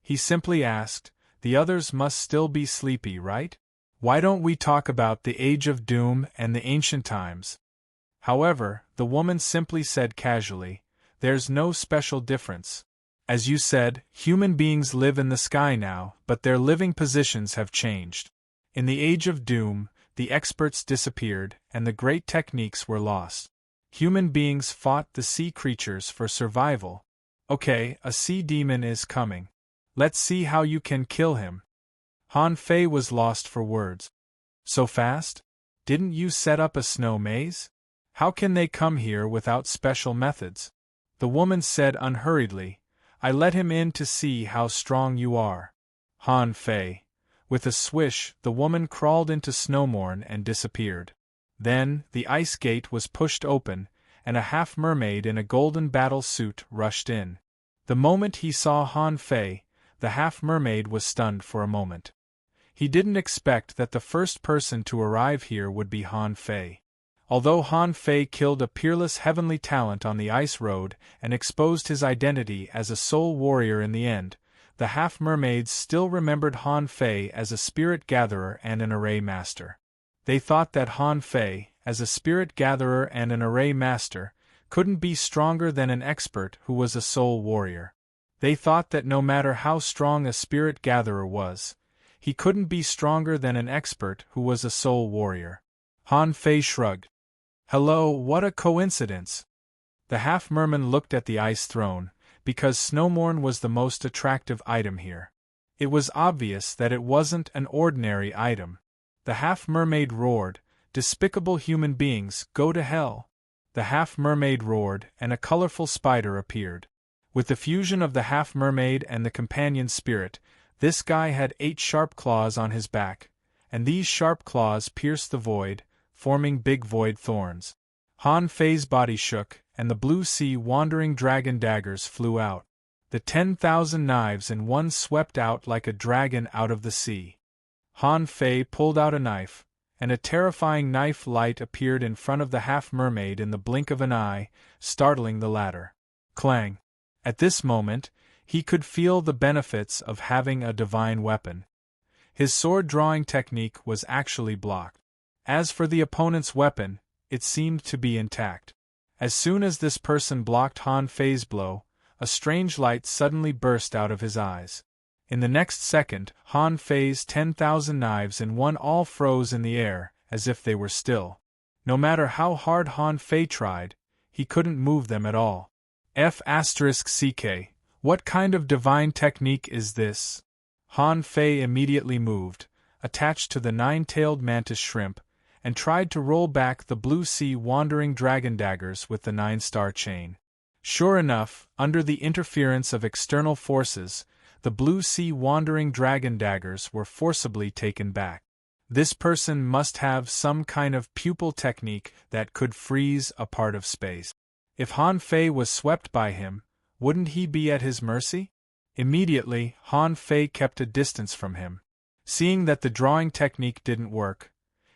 He simply asked, "The others must still be sleepy, right? Why don't we talk about the Age of Doom and the ancient times?" However, the woman simply said casually, "There's no special difference. As you said, human beings live in the sky now, but their living positions have changed. In the Age of Doom, the experts disappeared and the great techniques were lost. Human beings fought the sea creatures for survival. Okay, a sea demon is coming. Let's see how you can kill him." Han Fei was lost for words. "So fast? Didn't you set up a snow maze? How can they come here without special methods?" The woman said unhurriedly, "I let him in to see how strong you are." Han Fei. With a swish, the woman crawled into Snowmorn and disappeared. Then, the ice gate was pushed open, and a half-mermaid in a golden battle suit rushed in. The moment he saw Han Fei, the half-mermaid was stunned for a moment. He didn't expect that the first person to arrive here would be Han Fei. Although Han Fei killed a peerless heavenly talent on the ice road and exposed his identity as a soul warrior in the end, the half-mermaids still remembered Han Fei as a spirit gatherer and an array master. They thought that Han Fei, as a spirit gatherer and an array master, couldn't be stronger than an expert who was a soul warrior. They thought that no matter how strong a spirit gatherer was, he couldn't be stronger than an expert who was a soul warrior. Han Fei shrugged. "Hello, what a coincidence!" The half-merman looked at the ice throne, because Snowmorn was the most attractive item here. It was obvious that it wasn't an ordinary item. The half-mermaid roared, "Despicable human beings, go to hell!" The half-mermaid roared, and a colorful spider appeared. With the fusion of the half-mermaid and the companion spirit, this guy had 8 sharp claws on his back, and these sharp claws pierced the void, forming big void thorns. Han Fei's body shook, and the blue sea wandering dragon daggers flew out. The 10,000 knives in one swept out like a dragon out of the sea. Han Fei pulled out a knife, and a terrifying knife light appeared in front of the half-mermaid in the blink of an eye, startling the latter. Clang! At this moment, he could feel the benefits of having a divine weapon. His sword-drawing technique was actually blocked. As for the opponent's weapon, it seemed to be intact. As soon as this person blocked Han Fei's blow, a strange light suddenly burst out of his eyes. In the next second, Han Fei's 10,000 knives in one all froze in the air, as if they were still. No matter how hard Han Fei tried, he couldn't move them at all. F***CK, what kind of divine technique is this? Han Fei immediately moved, attached to the 9-tailed mantis shrimp, and tried to roll back the blue sea wandering dragon daggers with the 9-star chain. Sure enough, under the interference of external forces, the blue sea wandering dragon daggers were forcibly taken back. This person must have some kind of pupil technique that could freeze a part of space. If Han Fei was swept by him, wouldn't he be at his mercy? Immediately, Han Fei kept a distance from him. Seeing that the drawing technique didn't work,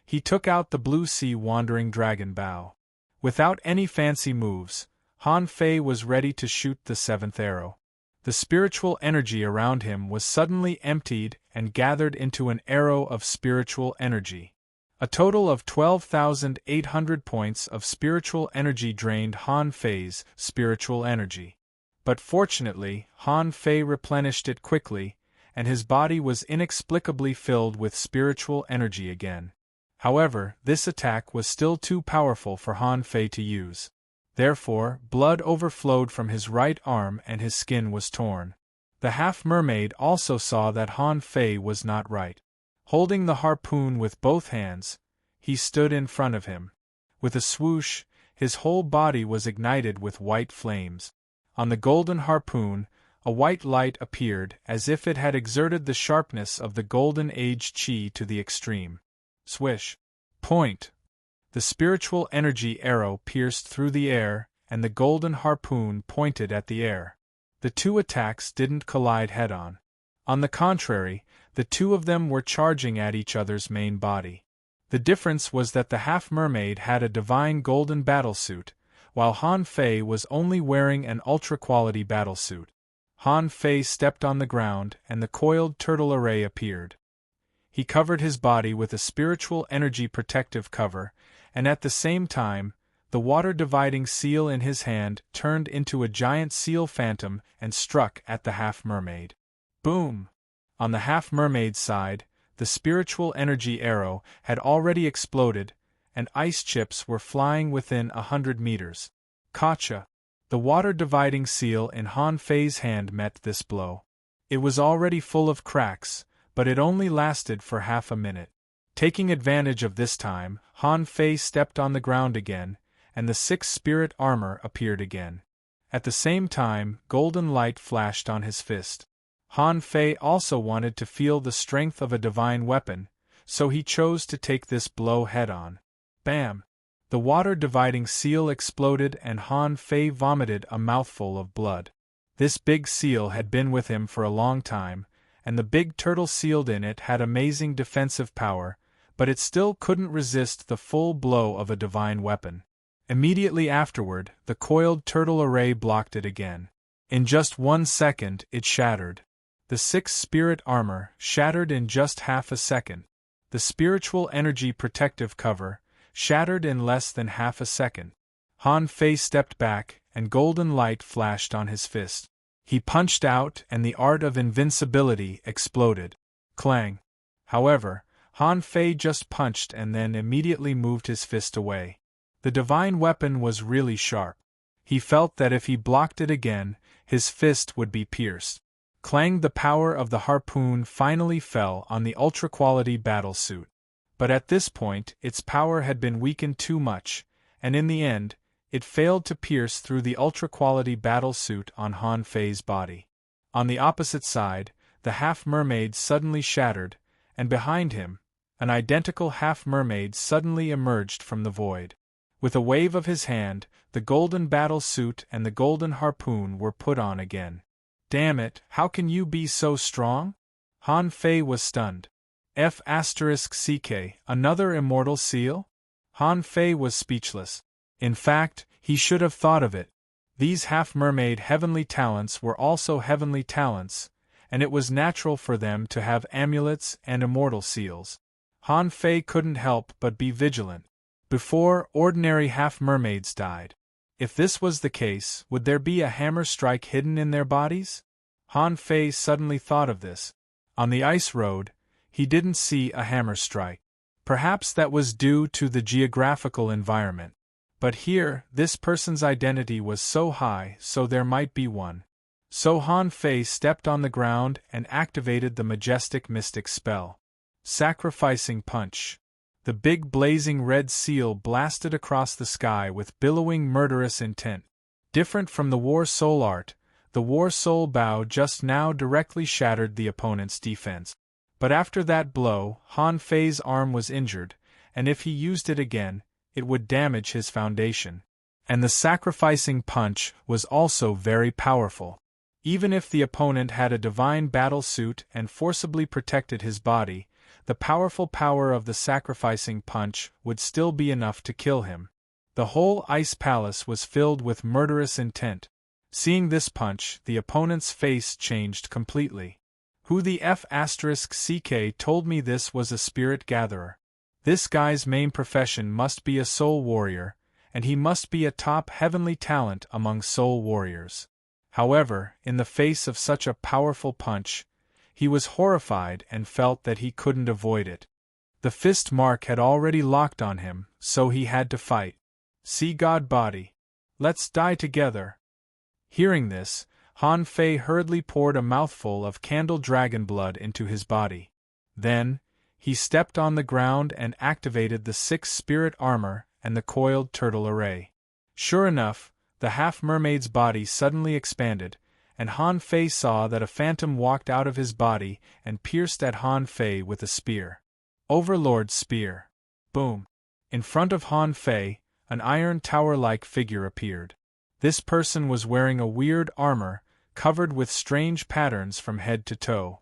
he took out the blue sea wandering dragon bow. Without any fancy moves, Han Fei was ready to shoot the seventh arrow. The spiritual energy around him was suddenly emptied and gathered into an arrow of spiritual energy. A total of 12,800 points of spiritual energy drained Han Fei's spiritual energy. But fortunately, Han Fei replenished it quickly, and his body was inexplicably filled with spiritual energy again. However, this attack was still too powerful for Han Fei to use. Therefore, blood overflowed from his right arm and his skin was torn. The half-mermaid also saw that Han Fei was not right. Holding the harpoon with both hands, he stood in front of him. With a swoosh, his whole body was ignited with white flames. On the golden harpoon, a white light appeared as if it had exerted the sharpness of the golden age chi to the extreme. Swish! Point! The spiritual energy arrow pierced through the air, and the golden harpoon pointed at the air. The two attacks didn't collide head-on. On the contrary, the two of them were charging at each other's main body. The difference was that the half-mermaid had a divine golden battlesuit, while Han Fei was only wearing an ultra-quality battlesuit. Han Fei stepped on the ground and the coiled turtle array appeared. He covered his body with a spiritual energy protective cover, and at the same time, the water-dividing seal in his hand turned into a giant seal phantom and struck at the half-mermaid. Boom! On the half-mermaid's side, the spiritual energy arrow had already exploded, and ice chips were flying within 100 meters. Gotcha! The water-dividing seal in Han Fei's hand met this blow. It was already full of cracks, but it only lasted for half a minute. Taking advantage of this time, Han Fei stepped on the ground again, and the sixth spirit armor appeared again. At the same time, golden light flashed on his fist. Han Fei also wanted to feel the strength of a divine weapon, so he chose to take this blow head-on. Bam! The water-dividing seal exploded and Han Fei vomited a mouthful of blood. This big seal had been with him for a long time, and the big turtle sealed in it had amazing defensive power, but it still couldn't resist the full blow of a divine weapon. Immediately afterward, the coiled turtle array blocked it again. In just 1 second, it shattered. The sixth spirit armor shattered in just half a second. The spiritual energy protective cover shattered in less than half a second. Han Fei stepped back, and golden light flashed on his fist. He punched out, and the art of invincibility exploded. Clang! However, Han Fei just punched and then immediately moved his fist away. The divine weapon was really sharp. He felt that if he blocked it again, his fist would be pierced. Clang! The power of the harpoon finally fell on the ultra-quality battlesuit. But at this point, its power had been weakened too much, and in the end, it failed to pierce through the ultra-quality battlesuit on Han Fei's body. On the opposite side, the half-mermaid suddenly shattered, and behind him, an identical half-mermaid suddenly emerged from the void. With a wave of his hand, the golden battlesuit and the golden harpoon were put on again. Damn it, how can you be so strong? Han Fei was stunned. F***ck, another immortal seal? Han Fei was speechless. In fact, he should have thought of it. These half-mermaid heavenly talents were also heavenly talents, and it was natural for them to have amulets and immortal seals. Han Fei couldn't help but be vigilant. Before ordinary half-mermaids died. If this was the case, would there be a hammer strike hidden in their bodies? Han Fei suddenly thought of this. On the ice road, he didn't see a hammer strike. Perhaps that was due to the geographical environment. But here, this person's identity was so high, so there might be one. So Han Fei stepped on the ground and activated the majestic mystic spell. Sacrificing punch. The big blazing red seal blasted across the sky with billowing murderous intent. Different from the war soul art, the war soul bow just now directly shattered the opponent's defense. But after that blow, Han Fei's arm was injured, and if he used it again, it would damage his foundation. And the sacrificing punch was also very powerful. Even if the opponent had a divine battle suit and forcibly protected his body, the powerful power of the sacrificing punch would still be enough to kill him. The whole ice palace was filled with murderous intent. Seeing this punch, the opponent's face changed completely. Who the F***CK told me this was a spirit gatherer. This guy's main profession must be a soul warrior, and he must be a top heavenly talent among soul warriors. However, in the face of such a powerful punch, he was horrified and felt that he couldn't avoid it. The fist mark had already locked on him, so he had to fight. See God body. Let's die together. Hearing this, Han Fei hurriedly poured a mouthful of candle dragon blood into his body. Then, he stepped on the ground and activated the 6 spirit armor and the coiled turtle array. Sure enough, the half-mermaid's body suddenly expanded, and Han Fei saw that a phantom walked out of his body and pierced at Han Fei with a spear. Overlord's spear. Boom. In front of Han Fei, an iron tower-like figure appeared. This person was wearing a weird armor, covered with strange patterns from head to toe.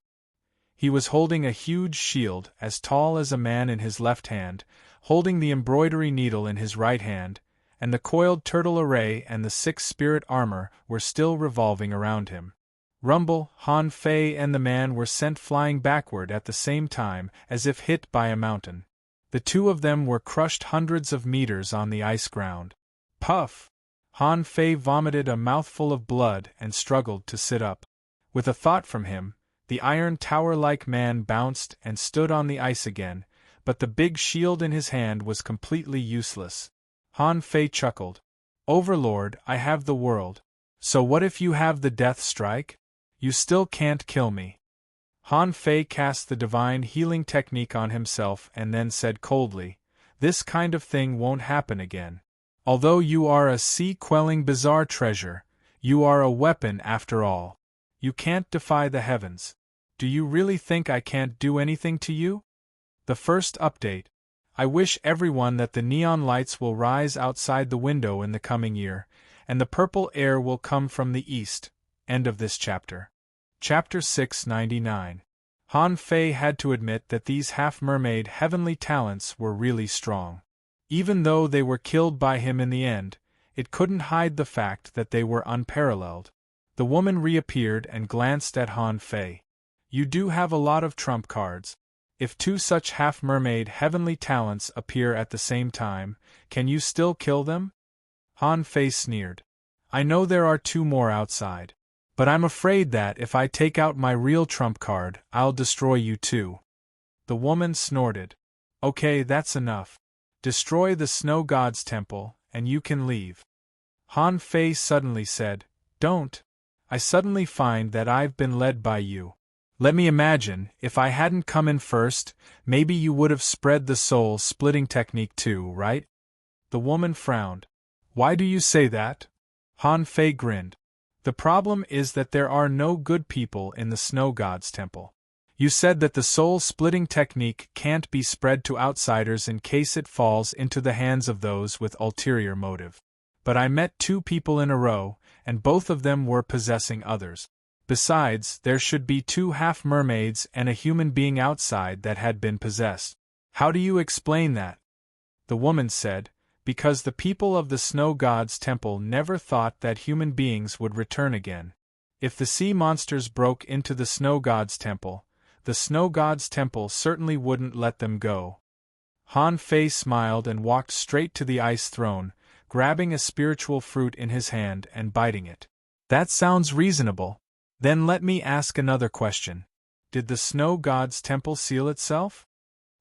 He was holding a huge shield as tall as a man in his left hand, holding the embroidery needle in his right hand, and the coiled turtle array and the 6 spirit armor were still revolving around him. Rumble, Han Fei and the man were sent flying backward at the same time as if hit by a mountain. The two of them were crushed hundreds of meters on the ice ground. Puff! Han Fei vomited a mouthful of blood and struggled to sit up. With a thought from him, the iron tower-like man bounced and stood on the ice again, but the big shield in his hand was completely useless. Han Fei chuckled. Overlord, I have the world. So what if you have the death strike? You still can't kill me. Han Fei cast the divine healing technique on himself and then said coldly, this kind of thing won't happen again. Although you are a sea-quelling bizarre treasure, you are a weapon after all. You can't defy the heavens. Do you really think I can't do anything to you? The first update. I wish everyone that the neon lights will rise outside the window in the coming year, and the purple air will come from the east. End of this chapter. Chapter 699. Han Fei had to admit that these half-mermaid heavenly talents were really strong. Even though they were killed by him in the end, it couldn't hide the fact that they were unparalleled. The woman reappeared and glanced at Han Fei. You do have a lot of trump cards. If 2 such half-mermaid heavenly talents appear at the same time, can you still kill them? Han Fei sneered. I know there are 2 more outside. But I'm afraid that if I take out my real trump card, I'll destroy you too. The woman snorted. Okay, that's enough. Destroy the snow god's temple, and you can leave. Han Fei suddenly said, Don't. I suddenly find that I've been led by you. Let me imagine, if I hadn't come in first, maybe you would have spread the soul-splitting technique too, right? The woman frowned. Why do you say that? Han Fei grinned. The problem is that there are no good people in the snow god's temple. You said that the soul-splitting technique can't be spread to outsiders in case it falls into the hands of those with ulterior motive. But I met 2 people in a row, and both of them were possessing others. Besides, there should be 2 half-mermaids and a human being outside that had been possessed. How do you explain that? The woman said, because the people of the snow god's temple never thought that human beings would return again. If the sea monsters broke into the snow god's temple, the snow god's temple certainly wouldn't let them go. Han Fei smiled and walked straight to the ice throne, grabbing a spiritual fruit in his hand and biting it. That sounds reasonable. Then let me ask another question. Did the snow god's temple seal itself?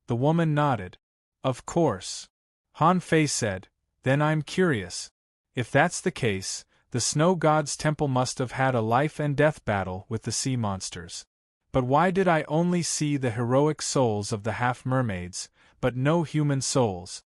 The woman nodded. Of course. Han Fei said, then I'm curious. If that's the case, the snow god's temple must have had a life and death battle with the sea monsters. But why did I only see the heroic souls of the half-mermaids, but no human souls?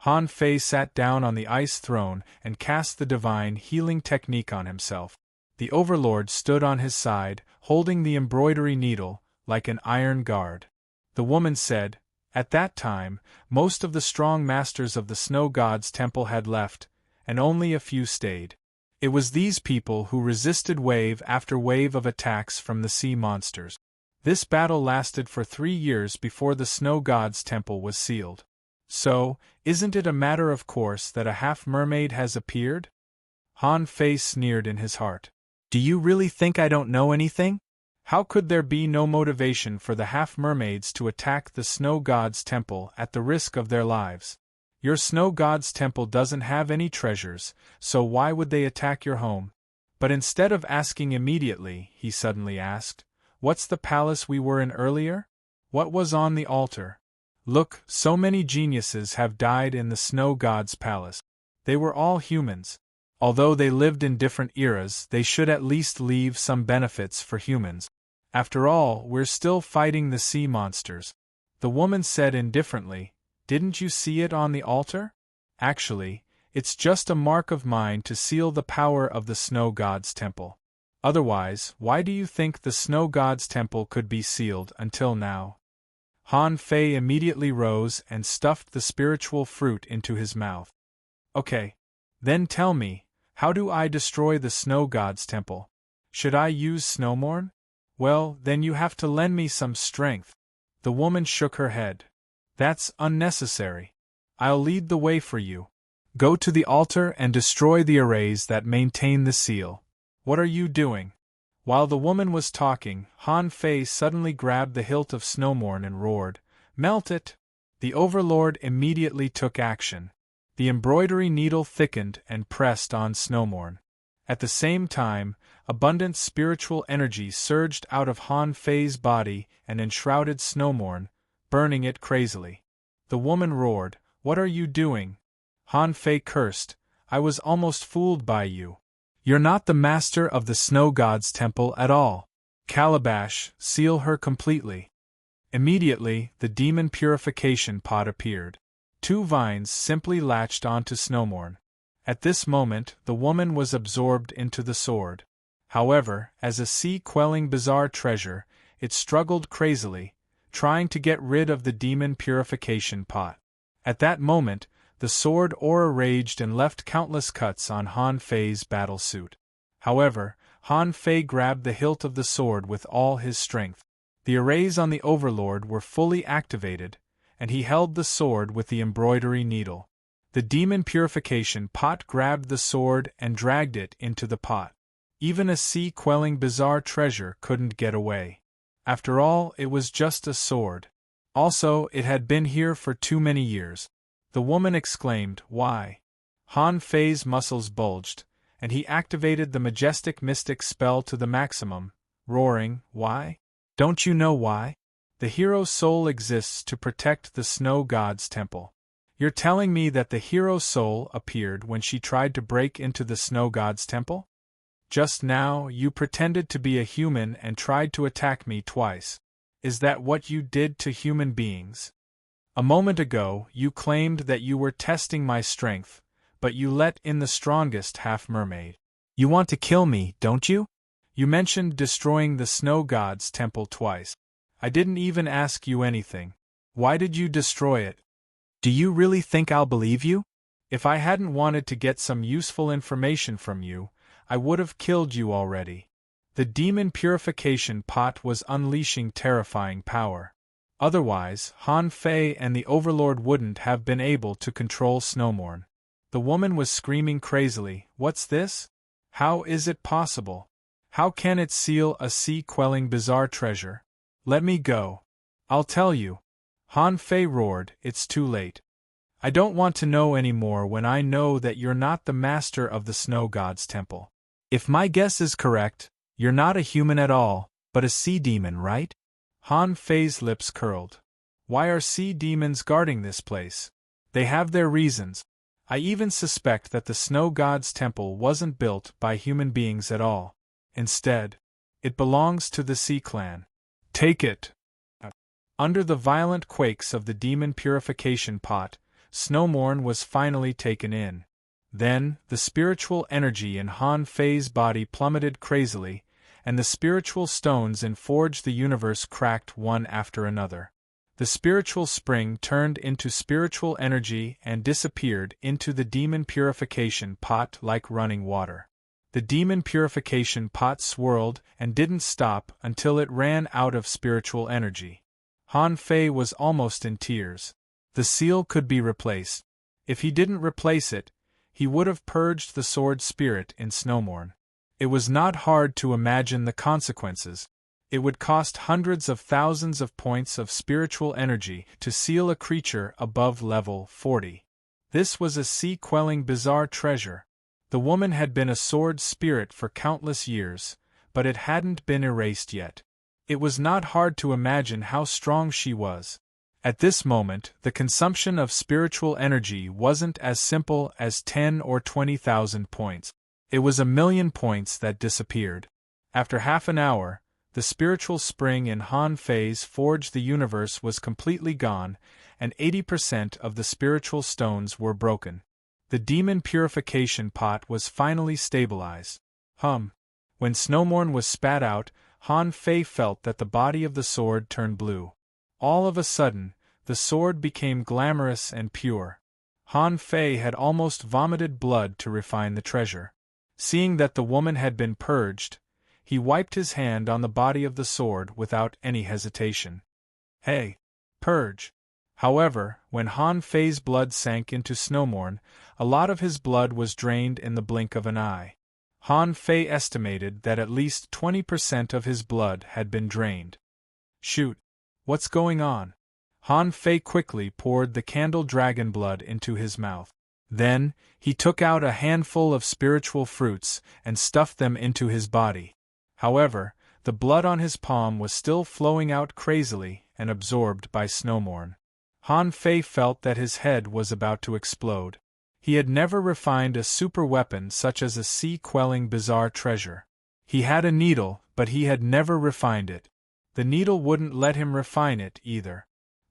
Han Fei sat down on the ice throne and cast the divine healing technique on himself. The overlord stood on his side, holding the embroidery needle, like an iron guard. The woman said, "At that time, most of the strong masters of the snow god's temple had left, and only a few stayed. It was these people who resisted wave after wave of attacks from the sea monsters. This battle lasted for 3 years before the snow god's temple was sealed. So, isn't it a matter of course that a half-mermaid has appeared?" Han Fei sneered in his heart. "Do you really think I don't know anything? How could there be no motivation for the half-mermaids to attack the snow god's temple at the risk of their lives? Your snow god's temple doesn't have any treasures, so why would they attack your home?" But instead of asking immediately, he suddenly asked, "What's the palace we were in earlier? What was on the altar? Look, so many geniuses have died in the snow god's palace. They were all humans. Although they lived in different eras, they should at least leave some benefits for humans. After all, we're still fighting the sea monsters." The woman said indifferently, "Didn't you see it on the altar? Actually, it's just a mark of mine to seal the power of the snow god's temple. Otherwise, why do you think the snow god's temple could be sealed until now?" Han Fei immediately rose and stuffed the spiritual fruit into his mouth. "Okay. Then tell me, how do I destroy the snow god's temple? Should I use snowmorn? Well, then you have to lend me some strength." The woman shook her head. "That's unnecessary. I'll lead the way for you. Go to the altar and destroy the arrays that maintain the seal." "What are you doing?" While the woman was talking, Han Fei suddenly grabbed the hilt of snowmorn and roared, "Melt it!" The overlord immediately took action. The embroidery needle thickened and pressed on snowmorn. At the same time, abundant spiritual energy surged out of Han Fei's body and enshrouded snowmorn, burning it crazily. The woman roared, "What are you doing?" Han Fei cursed, "I was almost fooled by you. You're not the master of the snow god's temple at all. Calabash, seal her completely." Immediately, the demon purification pot appeared. 2 vines simply latched onto snowmorn. At this moment, the woman was absorbed into the sword. However, as a sea-quelling bizarre treasure, it struggled crazily, trying to get rid of the demon purification pot. At that moment, the sword aura raged and left countless cuts on Han Fei's battle suit. However, Han Fei grabbed the hilt of the sword with all his strength. The arrays on the overlord were fully activated, and he held the sword with the embroidery needle. The demon purification pot grabbed the sword and dragged it into the pot. Even a sea-quelling bizarre treasure couldn't get away. After all, it was just a sword. Also, it had been here for too many years. The woman exclaimed, "Why?" Han Fei's muscles bulged, and he activated the majestic mystic spell to the maximum, roaring, "Why? Don't you know why? The hero's soul exists to protect the snow god's temple. You're telling me that the hero's soul appeared when she tried to break into the snow god's temple? Just now, you pretended to be a human and tried to attack me twice. Is that what you did to human beings? A moment ago, you claimed that you were testing my strength, but you let in the strongest half-mermaid. You want to kill me, don't you? You mentioned destroying the snow god's temple twice. I didn't even ask you anything. Why did you destroy it? Do you really think I'll believe you? If I hadn't wanted to get some useful information from you, I would have killed you already." The demon purification pot was unleashing terrifying power. Otherwise, Han Fei and the overlord wouldn't have been able to control snowmorn. The woman was screaming crazily, "What's this? How is it possible? How can it seal a sea-quelling bizarre treasure? Let me go. I'll tell you." Han Fei roared, "It's too late. I don't want to know any more when I know that you're not the master of the snow god's temple. If my guess is correct, you're not a human at all, but a sea demon, right?" Han Fei's lips curled. "Why are sea demons guarding this place? They have their reasons. I even suspect that the snow god's temple wasn't built by human beings at all. Instead, it belongs to the Sea Clan. Take it." Under the violent quakes of the demon purification pot, Snowmorn was finally taken in. Then, the spiritual energy in Han Fei's body plummeted crazily, and the spiritual stones in Forge the Universe cracked one after another. The spiritual spring turned into spiritual energy and disappeared into the demon purification pot like running water. The demon purification pot swirled and didn't stop until it ran out of spiritual energy. Han Fei was almost in tears. The seal could be replaced. If he didn't replace it, he would have purged the sword spirit in Snowmorn. It was not hard to imagine the consequences. It would cost hundreds of thousands of points of spiritual energy to seal a creature above level 40. This was a sea-quelling bizarre treasure. The woman had been a sword spirit for countless years, but it hadn't been erased yet. It was not hard to imagine how strong she was. At this moment, the consumption of spiritual energy wasn't as simple as 10 or 20,000 points. It was 1,000,000 points that disappeared. After half an hour, the spiritual spring in Han Fei's Forge the Universe was completely gone, and 80% of the spiritual stones were broken. The demon purification pot was finally stabilized. When Snowmorn was spat out, Han Fei felt that the body of the sword turned blue. All of a sudden, the sword became glamorous and pure. Han Fei had almost vomited blood to refine the treasure. Seeing that the woman had been purged, he wiped his hand on the body of the sword without any hesitation. Hey! Purge! However, when Han Fei's blood sank into Snowmorn, a lot of his blood was drained in the blink of an eye. Han Fei estimated that at least 20% of his blood had been drained. Shoot! What's going on? Han Fei quickly poured the candle dragon blood into his mouth. Then, he took out a handful of spiritual fruits and stuffed them into his body. However, the blood on his palm was still flowing out crazily and absorbed by Snowmorn. Han Fei felt that his head was about to explode. He had never refined a super weapon such as a sea-quelling bizarre treasure. He had a needle, but he had never refined it. The needle wouldn't let him refine it either.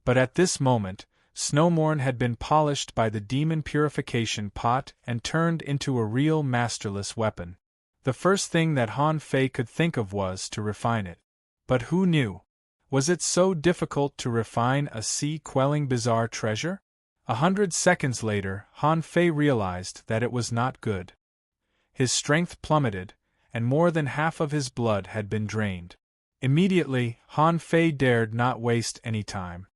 But at this moment, Snowmorn had been polished by the demon purification pot and turned into a real masterless weapon. The first thing that Han Fei could think of was to refine it. But who knew? Was it so difficult to refine a sea-quelling bizarre treasure? 100 seconds later, Han Fei realized that it was not good. His strength plummeted, and more than half of his blood had been drained. Immediately, Han Fei dared not waste any time.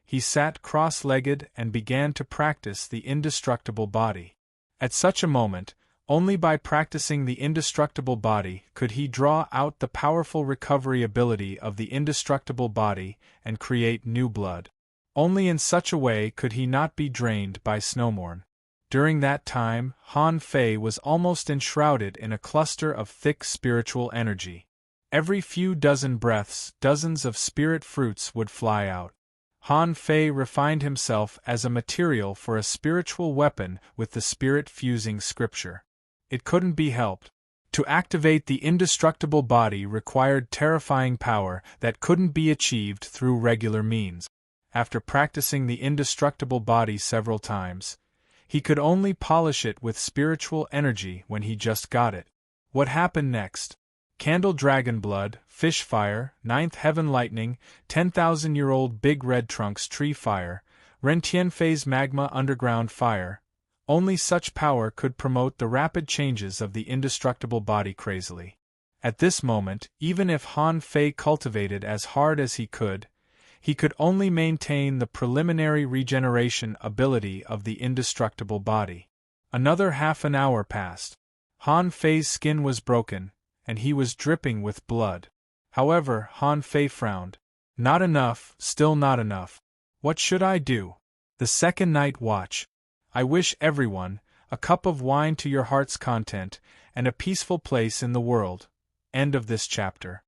He sat cross-legged and began to practice the indestructible body. At such a moment, only by practicing the indestructible body could he draw out the powerful recovery ability of the indestructible body and create new blood. Only in such a way could he not be drained by Snowmorn. During that time, Han Fei was almost enshrouded in a cluster of thick spiritual energy. Every few dozen breaths, dozens of spirit fruits would fly out. Han Fei refined himself as a material for a spiritual weapon with the spirit-fusing scripture. It couldn't be helped. To activate the indestructible body required terrifying power that couldn't be achieved through regular means. After practicing the indestructible body several times, he could only polish it with spiritual energy when he just got it. What happened next? Candle Dragon Blood, Fish Fire, Ninth Heaven Lightning, 10,000-year-old Big Red Trunks Tree Fire, Ren Tianfei's Magma Underground Fire. Only such power could promote the rapid changes of the indestructible body crazily. At this moment, even if Han Fei cultivated as hard as he could only maintain the preliminary regeneration ability of the indestructible body. Another half an hour passed. Han Fei's skin was broken, and he was dripping with blood. However, Han Fei frowned. Not enough, still not enough. What should I do? The second night watch. I wish everyone a cup of wine to your heart's content and a peaceful place in the world. End of this chapter.